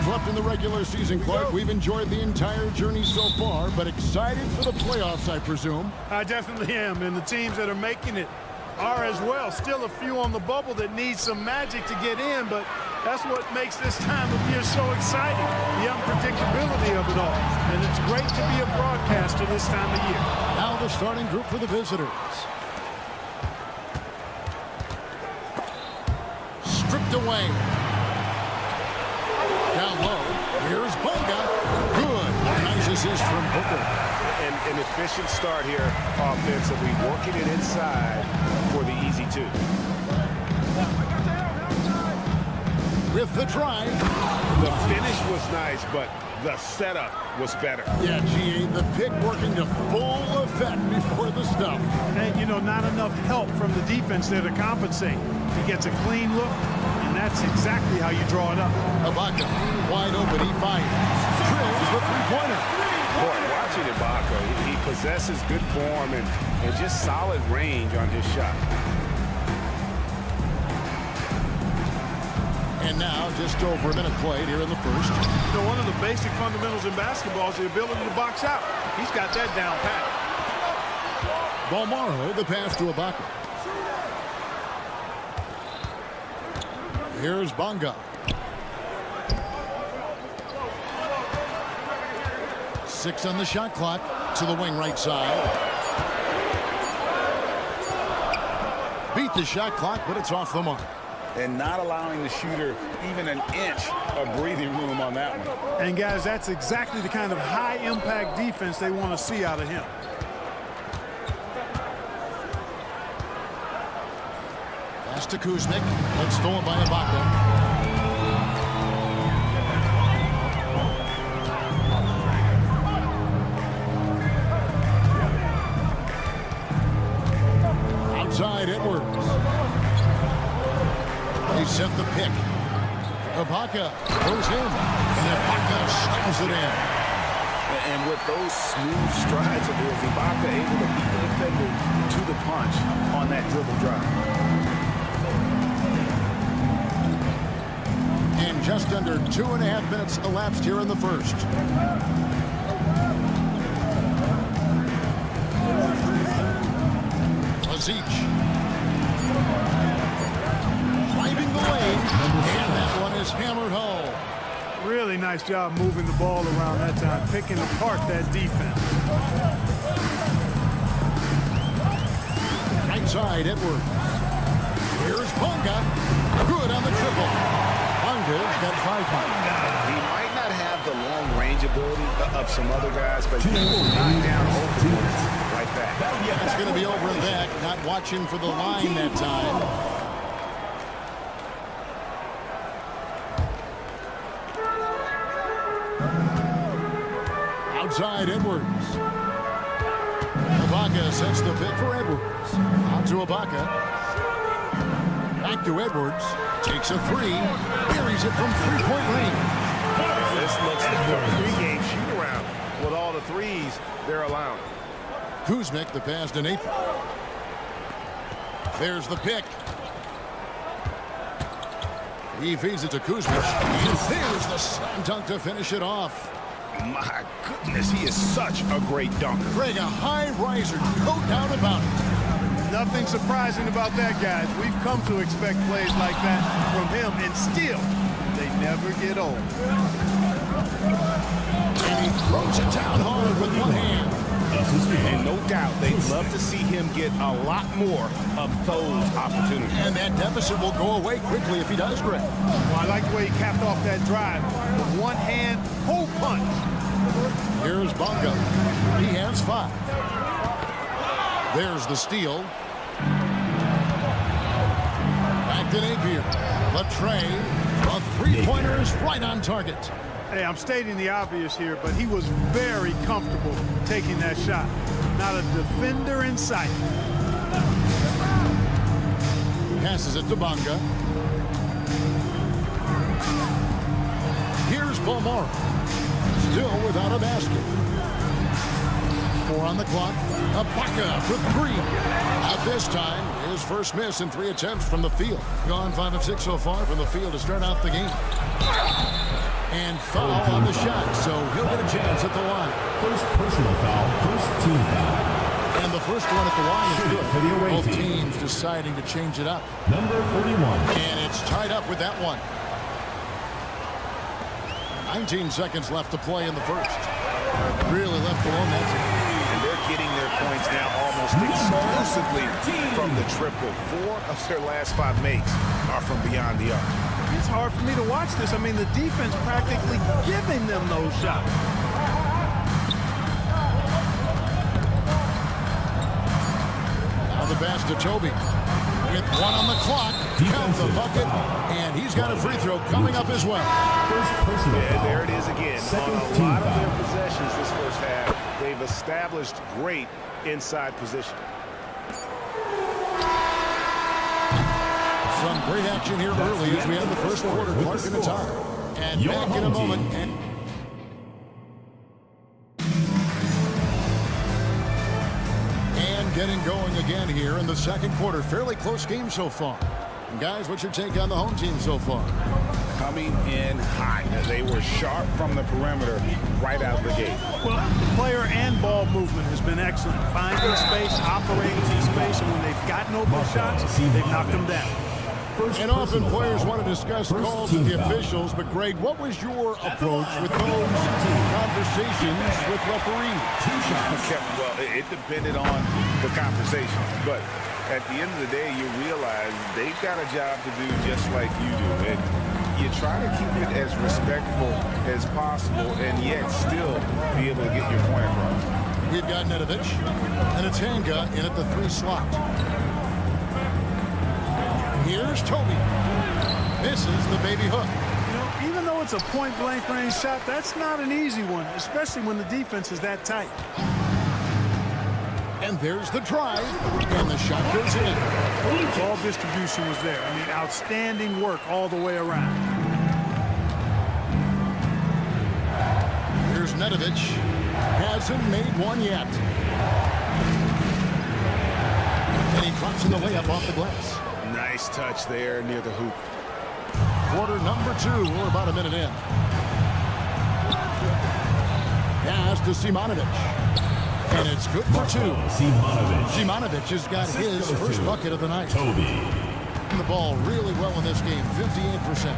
Left in the regular season, Clark. We've enjoyed the entire journey so far, but excited for the playoffs, I presume. I definitely am, and the teams that are making it are as well. Still a few on the bubble that need some magic to get in, but that's what makes this time of year so exciting, the unpredictability of it all. And it's great to be a broadcaster this time of year. Now the starting group for the visitors. Stripped away. Down low, here's Bonga. Good. Nice assist from Booker. An efficient start here offensively, working it inside for the easy two. With the drive. The finish was nice, but the setup was better. Yeah, GA, the pick working to full effect before the stuff. And, you know, not enough help from the defense there to compensate. He gets a clean look, and that's exactly how you draw it up. Ibaka, wide open, he fires. Drills the three-pointer. Boy, watching Ibaka, he possesses good form and just solid range on his shot. And now, just over a minute played here in the first. You know, one of the basic fundamentals in basketball is the ability to box out. He's got that down pat. Balmaro, the pass to Ibaka. Here's Bonga. 6 on the shot clock. To the wing right side. Beat the shot clock, but it's off the mark. And not allowing the shooter even an inch of breathing room on that one. And guys, that's exactly the kind of high-impact defense they want to see out of him. Pass to Kuzmic. That's stolen by Ibaka. Outside Edwards. They set the pick. Ibaka goes in, and Ibaka slams it in. And with those smooth strides of his, Ibaka able to beat the defender to the punch on that dribble drive. And just under 2.5 minutes elapsed here in the first. Lazic. Driving the lane, and that one is hammered home. Really nice job moving the ball around that time, picking apart that defense. Right side, Edwards. Here's Bonga. Good on the triple. Bonga's got 5 points. He might not have the long range ability of some other guys, but he will knock down open ones like that. It's going to be over that. Not watching for the line that time. Outside Edwards. Ibaka sets the pick for Edwards. Out to Ibaka. Back to Edwards. Takes a 3. Buries it from 3-point range. This looks like a 3-game shoot-around with all the threes they're allowing. Kuzmic, the pass to Nathan. There's the pick. He feeds it to Kuzmic. And there's the slam dunk to finish it off. My goodness, he is such a great dunker. Greg, a high riser, no doubt about it. Nothing surprising about that, guys. We've come to expect plays like that from him, and still, they never get old. And he throws it down hard with one hand. And no doubt, they'd love to see him get a lot more of those opportunities. And that deficit will go away quickly if he does, Greg. Well, I like the way he capped off that drive. With one hand, pull punch. Here's Bonga. He has 5. There's the steal. Back to Napier. Latrey. A three-pointer is right on target. Hey, I'm stating the obvious here, but he was very comfortable taking that shot. Not a defender in sight. Passes it to Bonga. Here's Bomar. Still without a basket. 4 on the clock. Ibaka for 3. At this time, his first miss in 3 attempts from the field. Gone 5 of 6 so far from the field to start out the game. And foul on the shot, so he'll get a chance at the line. First personal foul, first team foul. And the first one at the line is good. For the away Both team. teams deciding to change it up. Number 41. And it's tied up with that one. 19 seconds left to play in the first. Really left alone, that's it. And they're getting their points now almost exclusively from the triple. 4 of their last 5 makes are from beyond the arc. It's hard for me to watch this. I mean, the defense practically giving them those shots. Now the pass to Toby. With 1 on the clock. Count the bucket. And he's got a free throw coming up as well. Yeah, there it is again. On a lot of their possessions this first half, they've established great inside position. Some great action here early as we have the first quarter. Clark in the top. And back in a moment. And getting going again here in the second quarter. Fairly close game so far. And guys, what's your take on the home team so far? Coming in high. They were sharp from the perimeter right out the gate. Well, player and ball movement has been excellent. Finding space, operating in space, and when they've gotten open shots, they've knocked them down. And often players want to discuss calls with the officials, but Greg, what was your approach with those conversations with referees? Well, it depended on the conversation, but at the end of the day, you realize they've got a job to do just like you do, and you try to keep it as respectful as possible, and yet still be able to get your point across. We've got Nedovic, and it's Hanga in at the 3 slot. Here's Toby. Misses the baby hook. You know, even though it's a point-blank range shot, that's not an easy one, especially when the defense is that tight. And there's the drive, and the shot goes in. Ball distribution was there. I mean, outstanding work all the way around. Here's Nedovic. Hasn't made one yet. And he drops in the layup off the glass. Nice touch there near the hoop. Quarter number 2. We're about a minute in. Pass to Simonovic. And it's good for 2. Simonovic has got his first bucket of the night. Toby. The ball really well in this game, 58%.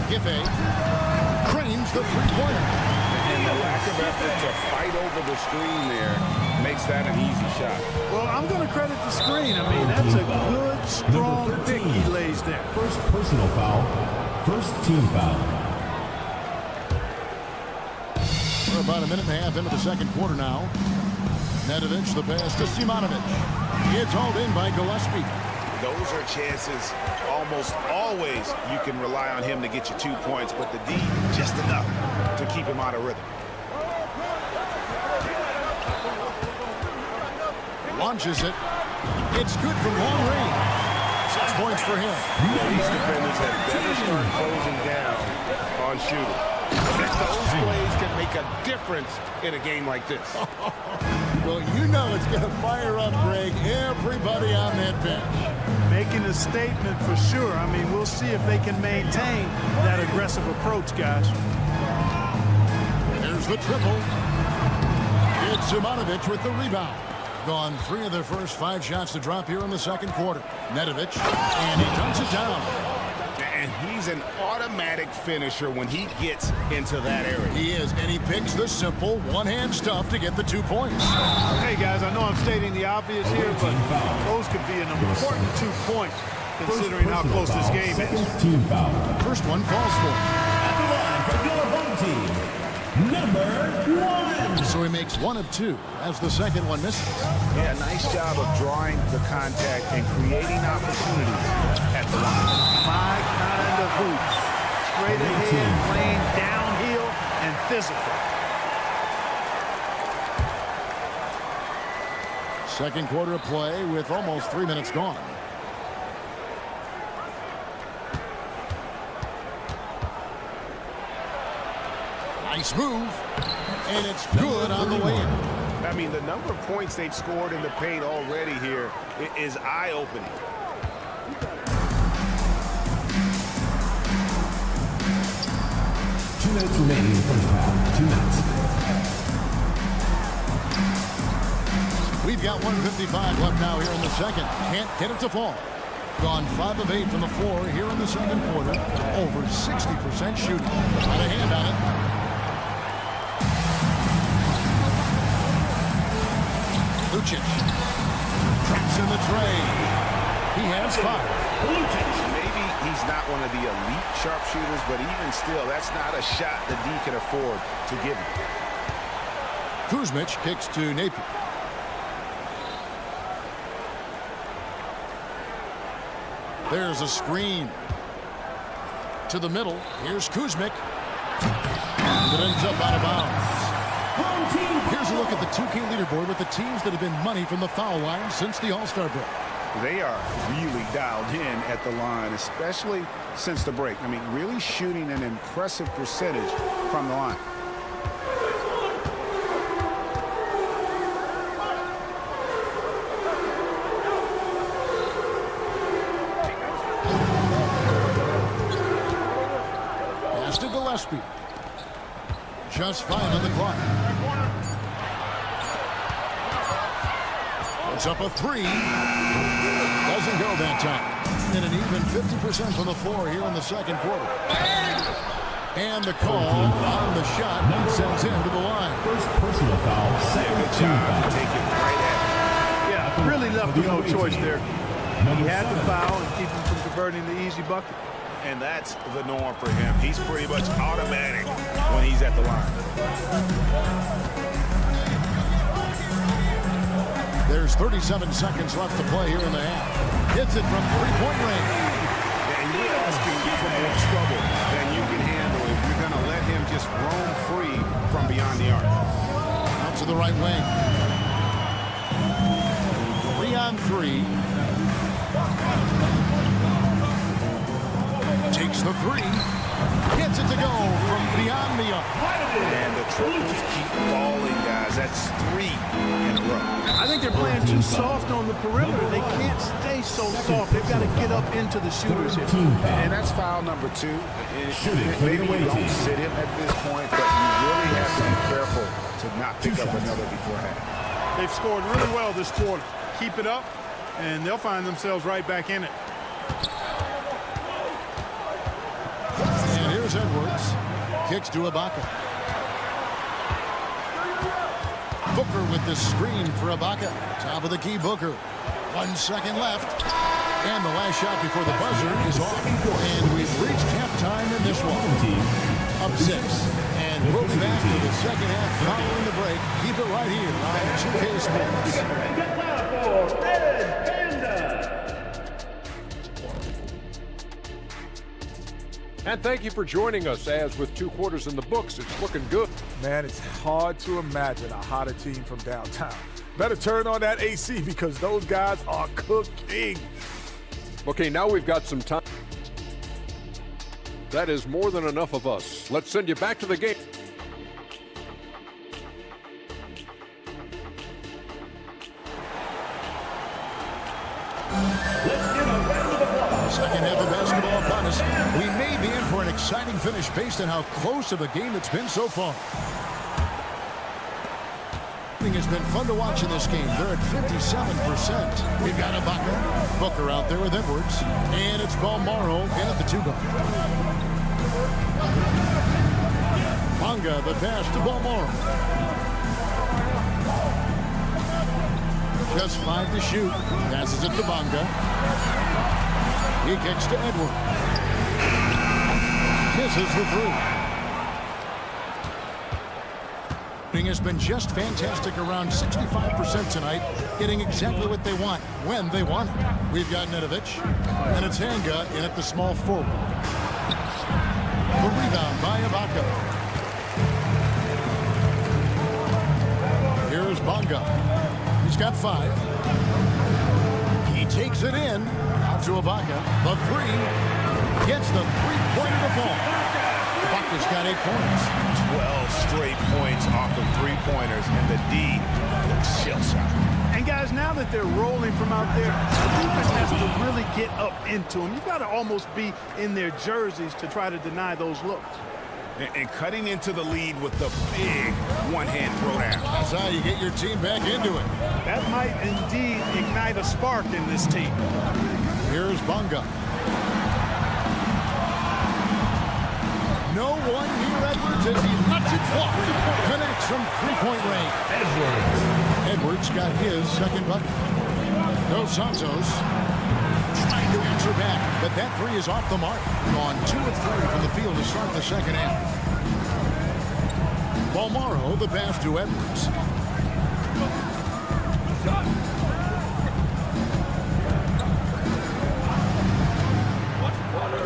Giffey cranes the 3-pointer. And the lack of effort to fight over the screen there makes that an easy shot. Well, I'm going to credit the screen. I mean, that's a good, strong pick he lays there. First personal foul, first team foul. We're about a minute and a half into the second quarter now. Nedovic, the pass to Simonovic. It's hauled in by Gillespie. Those are chances almost always you can rely on him to get you 2 points, but the D just enough to keep him out of rhythm. Launches it. It's good from long range. 6 points for him. These defenders had better start closing down on shooting. Those plays can make a difference in a game like this. Well, you know it's going to fire up, Greg, everybody on that bench. Making a statement for sure. I mean, we'll see if they can maintain that aggressive approach, guys. There's the triple. It's Zimanovic with the rebound. Gone 3 of their first 5 shots to drop here in the second quarter. Nedovic, and he dumps it down. And he's an automatic finisher when he gets into that area. He is, and he picks the simple one-hand stuff to get the 2 points. Hey, guys, I know I'm stating the obvious here, but those could be an important 2 points considering how close this game is. First one falls for him. At the line for your home team, number 1. So he makes 1 of 2 as the second one misses. Yeah, nice job of drawing the contact and creating opportunities at the line. My kind of hoops. Straight ahead, playing downhill and physical. Second quarter of play with almost 3 minutes gone. Nice move, and it's good on the way in. I mean, the number of points they've scored in the paint already here is eye-opening. 2 minutes remaining in the first half. 2 minutes. We've got 1:55 left now here in the second. Can't get it to fall. Gone 5 of 8 from the floor here in the second quarter. Over 60% shooting. Got a hand on it. Lucic traps in the tray. He has 5. Maybe he's not one of the elite sharpshooters, but even still, that's not a shot that D can afford to give him. Kuzmic kicks to Napier. There's a screen. To the middle. Here's Kuzmic. And it ends up out of bounds. Here's a look at the 2K leaderboard with the teams that have been money from the foul line since the All-Star break. They are really dialed in at the line, especially since the break. I mean, really shooting an impressive percentage from the line. Pass to Gillespie. Just 5 on the clock. Puts up a 3. Doesn't go that time. And an even 50% from the floor here in the second quarter. And the call on the shot sends him to the line. First personal foul. Second team foul. Take it right at him. Yeah, really left him no choice there. He had the foul and keep him from converting the easy bucket. And that's the norm for him. He's pretty much automatic when he's at the line. There's 37 seconds left to play here in the half. Hits it from 3-point range. And you're asking for more trouble than you can handle if you're going to let him just roam free from beyond the arc. Out to the right wing. 3-on-3. Takes the 3. Gets it to go from beyond the arc. And the triples keep falling, guys. That's 3 in a row. I think they're playing too soft on the perimeter. They can't stay so soft. They've got to get up into the shooters here. And that's foul number 2. Maybe you don't sit him at this point, but you really have to be careful to not pick up another before half. They've scored really well this quarter. Keep it up, and they'll find themselves right back in it. And here's Edwards. Kicks to Ibaka. Booker with the screen for Ibaka. Top of the key, Booker. 1 second left. And the last shot before the buzzer is off. And we've reached halftime in this one. Up 6. And we'll be back for the second half following the break. Keep it right here on 2K Sports. Get loud for Red Panda. And thank you for joining us. As with 2 quarters in the books, it's looking good. Man, it's hard to imagine a hotter team from downtown. Better turn on that AC because those guys are cooking. Okay, now we've got some time. That is more than enough of us. Let's send you back to the game. Let's exciting finish based on how close of a game it's been so far. It's been fun to watch in this game. They're at 57%. We've got Ibaka. Booker out there with Edwards. And it's Balmaro in at the 2-guard. Bonga, the pass to Balmaro. Just 5 to shoot. Passes it to Bonga. He kicks to Edwards. Misses the 3. Has been just fantastic, around 65% tonight, getting exactly what they want when they want it. We've got Nedovic, and it's Hanga in at the small forward. The rebound by Ibaka. Here's Bonga. He's got 5. He takes it in. Out to Ibaka. The 3. Gets the three-pointer to fall. Ibaka's got 8 points. 12 straight points off of three-pointers, and the D looks shell-shocked. And guys, now that they're rolling from out there, the defense has to really get up into them. You've got to almost be in their jerseys to try to deny those looks. And cutting into the lead with the big one-hand throwdown. That's how you get your team back into it. That might indeed ignite a spark in this team. Here's Bonga. No one near Edwards as he lets it fly. Connects from three-point range. Edwards got his second bucket. Dos Santos trying to answer back, but that 3 is off the mark. On 2 of 3 from the field to start the second half. Balmaro, the pass to Edwards.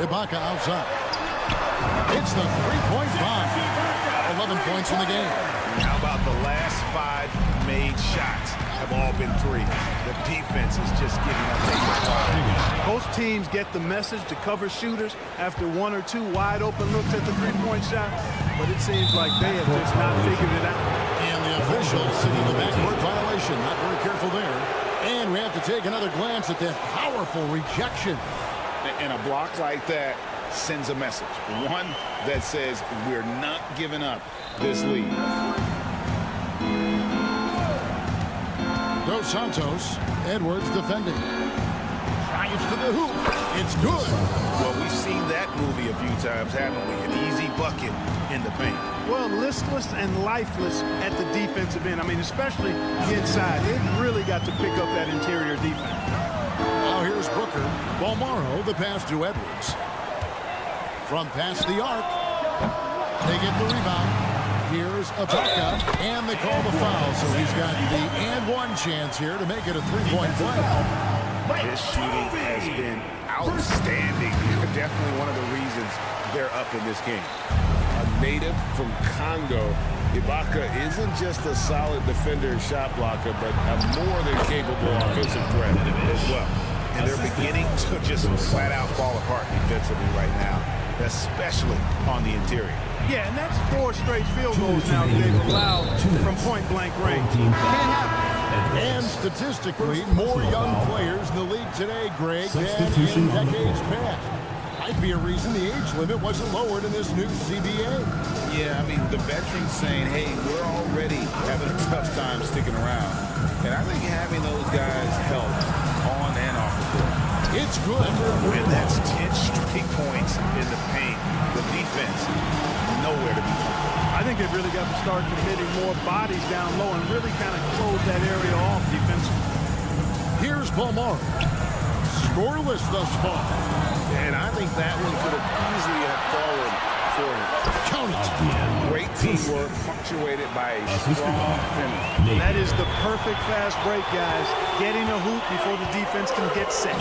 Ibaka outside. It's the three-point bomb. 11 points in the game. And how about the last 5 made shots have all been threes? The defense is just getting up there. Both teams get the message to cover shooters after 1 or 2 wide-open looks at the three-point shot, but it seems like they have just not figured it out. And the official sitting the backcourt violation. Not very careful there. And we have to take another glance at that powerful rejection. And a block like that sends a message. One that says we're not giving up this lead. Dos Santos, Edwards defending. Drives to the hoop. It's good. Well, we've seen that movie a few times, haven't we? An easy bucket in the paint. Well, listless and lifeless at the defensive end. I mean, especially inside. They've really got to pick up that interior defense. Now here's Booker. Balmaro, the pass to Edwards. From past the arc, they get the rebound. Here's Ibaka, and they call the foul. So he's got the and-one chance here to make it a three-point play. His shooting has been outstanding. Definitely one of the reasons they're up in this game. A native from Congo, Ibaka isn't just a solid defender and shot blocker, but a more than capable offensive threat as well. And they're beginning to just flat-out fall apart defensively right now, especially on the interior. Yeah, and that's 4 straight field goals now that they've allowed from point-blank range. Can't happen. And statistically, more young players in the league today, Greg, than in decades past. Might be a reason the age limit wasn't lowered in this new CBA. Yeah, I mean, the veterans saying, hey, we're already having a tough time sticking around. And I think having those guys help on and off the court. It's good. And that's 10 straight points in the paint. The defense, nowhere to be found. I think they've really got to start committing more bodies down low and really kind of close that area off defensively. Here's Balmaro. Scoreless thus far. And I think that one could have easily have fallen for him. Count it. Great teamwork punctuated by a strong finish. That is the perfect fast break, guys. Getting a hoop before the defense can get set.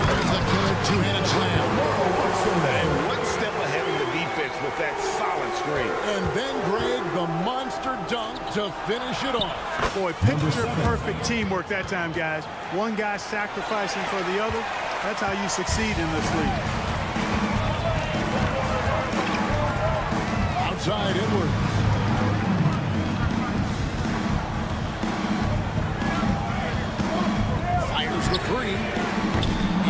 There's a killer two-handed slam. And one step ahead of the defense with that solid screen. And then, Greg, the monster dunk to finish it off. Boy, picture-perfect teamwork that time, guys. One guy sacrificing for the other. That's how you succeed in this league. Outside Edwards. Fires the 3.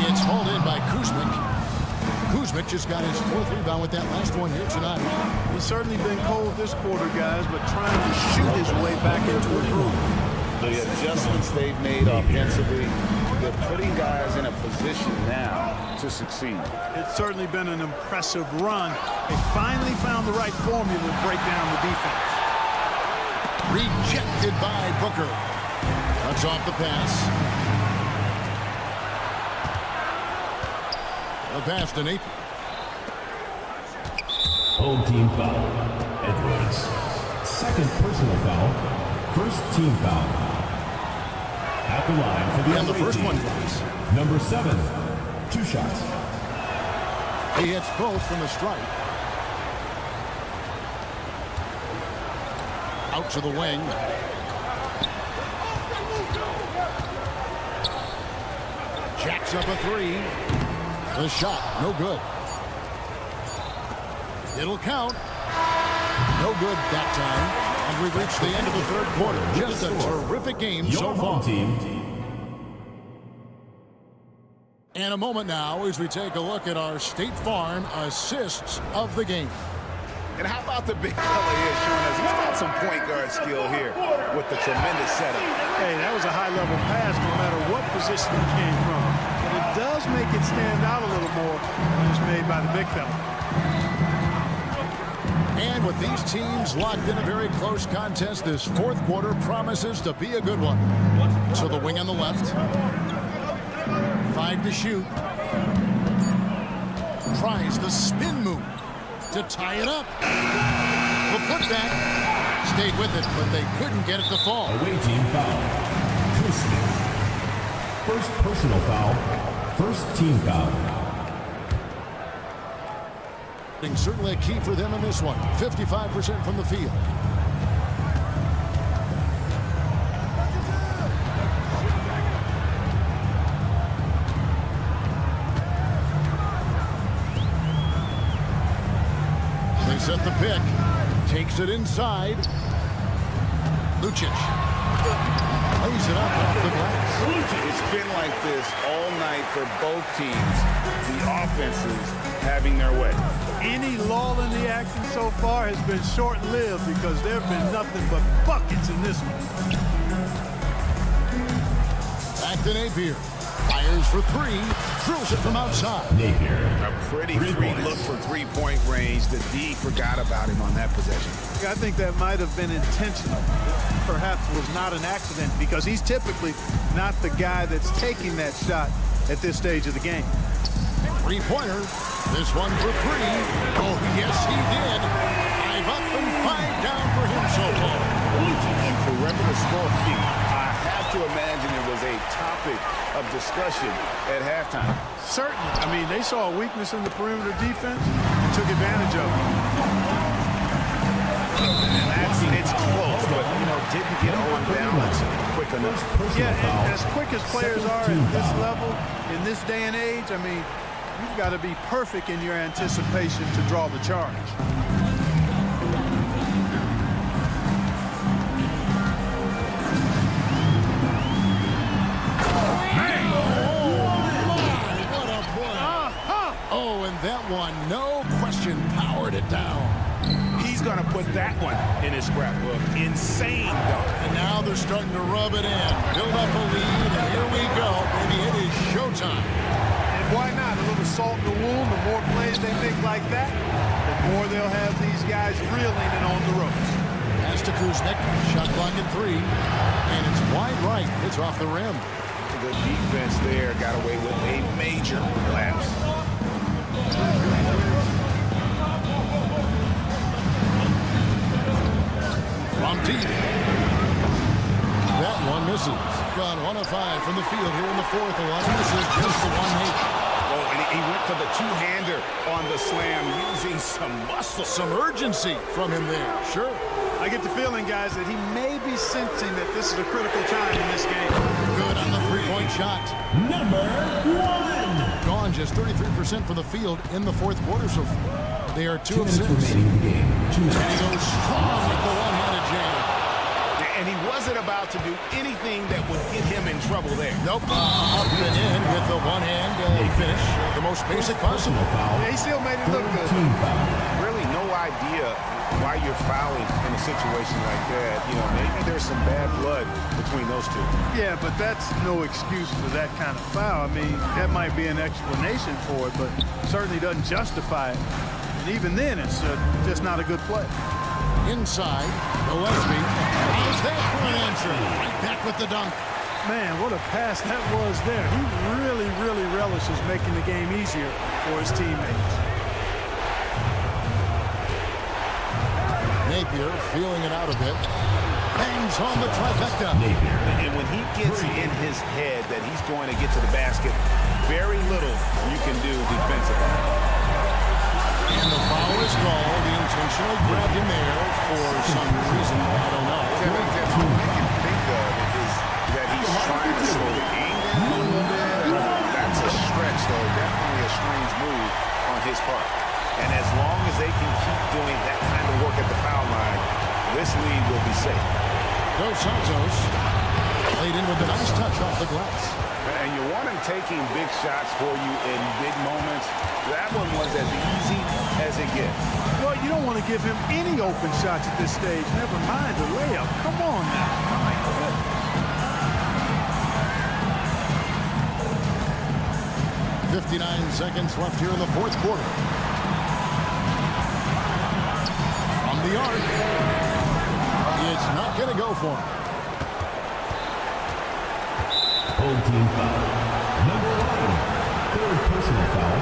It's hauled in by Kuzmic. just got his 4th rebound with that last one here tonight. He's certainly been cold this quarter, guys, but trying to shoot his way back into a groove. The adjustments they've made offensively, they're putting guys in a position now to succeed. It's certainly been an impressive run. They finally found the right formula to break down the defense. Rejected by Booker. Cuts off the pass. The pass to Nate. Home team foul. Edwards. 2nd personal foul. 1st team foul. At the line for the and the first team. one goes. Number 7. 2 shots. He hits both from the stripe. Out to the wing. Jacks up a 3. The shot, no good. It'll count. No good that time. And we've reached the end of the 3rd quarter. Just a terrific game so far. And a moment now as we take a look at our State Farm assists of the game. And how about the big fella here showing us he's got some point guard skill here with the tremendous setup. Hey, that was a high-level pass no matter what position it came from. But it does make it stand out a little more when it's made by the big fella. And with these teams locked in a very close contest, this 4th quarter promises to be a good one. So the wing on the left. 5 to shoot. Tries the spin move to tie it up. The putback. Stayed with it, but they couldn't get it to fall. Away team foul. 1st personal foul. 1st team foul. Certainly a key for them in this one. 55% from the field. They set the pick. Takes it inside. Lucic. Lays it up off the glass. It's been like this all night for both teams. The offenses having their way. Any lull in the action so far has been short-lived because there have been nothing but buckets in this one. Back to Napier. Fires for 3. Drills it from outside. Napier. A pretty free look for 3-point range. The D forgot about him on that possession. I think that might have been intentional. Perhaps was not an accident because he's typically not the guy that's taking that shot at this stage of the game. 3-pointer. This one for 3. Oh, yes, he did. 5 up and 5 down for him so far. And perimeter score feet. I have to imagine it was a topic of discussion at halftime. Certainly. I mean, they saw a weakness in the perimeter defense and took advantage of it. And it's close, but, didn't get on balance quick enough. Yeah, and as quick as players are at this level, in this day and age, I mean, you've got to be perfect in your anticipation to draw the charge. Oh, and that one, no question, powered it down. He's going to put that one in his scrapbook. Insane dunk. And now they're starting to rub it in. Build up a lead, and here we go. Maybe it is showtime. And why not? A little salt in the wound. The more plays they make like that, the more they'll have these guys reeling and on the ropes. Pass to Kuznick. Shot clock at 3. And it's wide right. It's off the rim. The defense there got away with a major lapse. From deep. That one misses. Gone 1 of 5 from the field here in the 4th. The one misses just the 1-8. Oh, and he went for the two-hander on the slam using some muscle. Some urgency from him there. Sure. I get the feeling, guys, that he may be sensing that this is a critical time in this game. Good on the 3-point shot. Number 1. Gone just 33% from the field in the 4th quarter so far. They are 2 of 6. Remaining in the game. 2 And he goes strong with the one-handed jam. And and he wasn't about to do anything that would get him in trouble there. Nope. Up and in with the one-hand finish, the most basic possible. Yeah, he still made it look good. Really no idea why you're fouling in a situation like that. You know, maybe there's some bad blood between those two. Yeah, but that's no excuse for that kind of foul. I mean, that might be an explanation for it, but certainly doesn't justify it. And even then, it's just not a good play. Inside, Gillespie. How's that for an answer? Right back with the dunk. Man, what a pass that was there. He really, really relishes making the game easier for his teammates. Napier feeling it out a bit. Bangs home the trifecta. And when he gets in his head that he's going to get to the basket, very little you can do defensively. And the foul is called. He intentionally grabbed him there for some reason. I don't know. All I can think of is that he's trying to slow the game down a little bit. That's a stretch, though. Definitely a strange move on his part. And as long as they can keep doing that kind of work at the foul line, this lead will be safe. Dos Santos laid in with a nice touch off the glass. And you want him taking big shots for you in big moments. That one was as easy as it gets. Well, you don't want to give him any open shots at this stage. Never mind the layup. Come on now. My goodness. 59 seconds left here in the fourth quarter. From the arc. It's not going to go for him. Home team foul. Number 1. Third personal foul.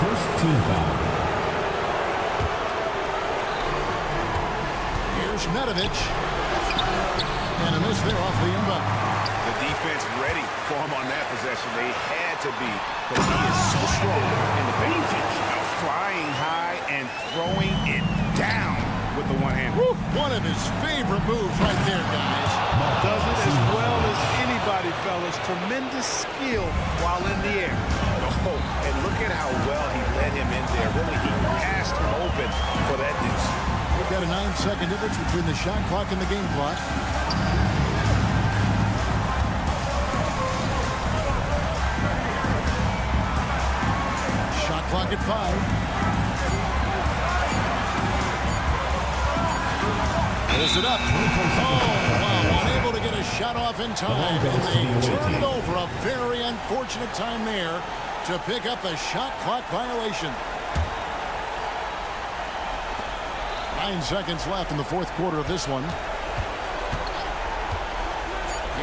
First team foul. Here's Nedovic. And a miss there off the inbound. The defense ready for him on that possession. They had to be, because he is so strong in the paint. Flying high and throwing it down with the one hand. Woo! One of his favorite moves right there, guys. Does it as well as anybody, fellas. Tremendous skill while in the air. Oh, and look at how well he led him in there. Really, he passed him open for that deuce. We've got a 9-second difference between the shot clock and the game clock. Shot clock at 5. Pulls it up. Oh, wow. Unable to get a shot off in time. And they turn it over. A very unfortunate time there to pick up a shot clock violation. 9 seconds left in the fourth quarter of this one.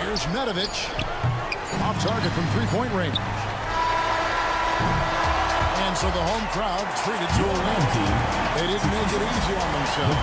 Here's Nedovic. Off target from three-point range. And so the home crowd treated to a win. They didn't make it easy on themselves.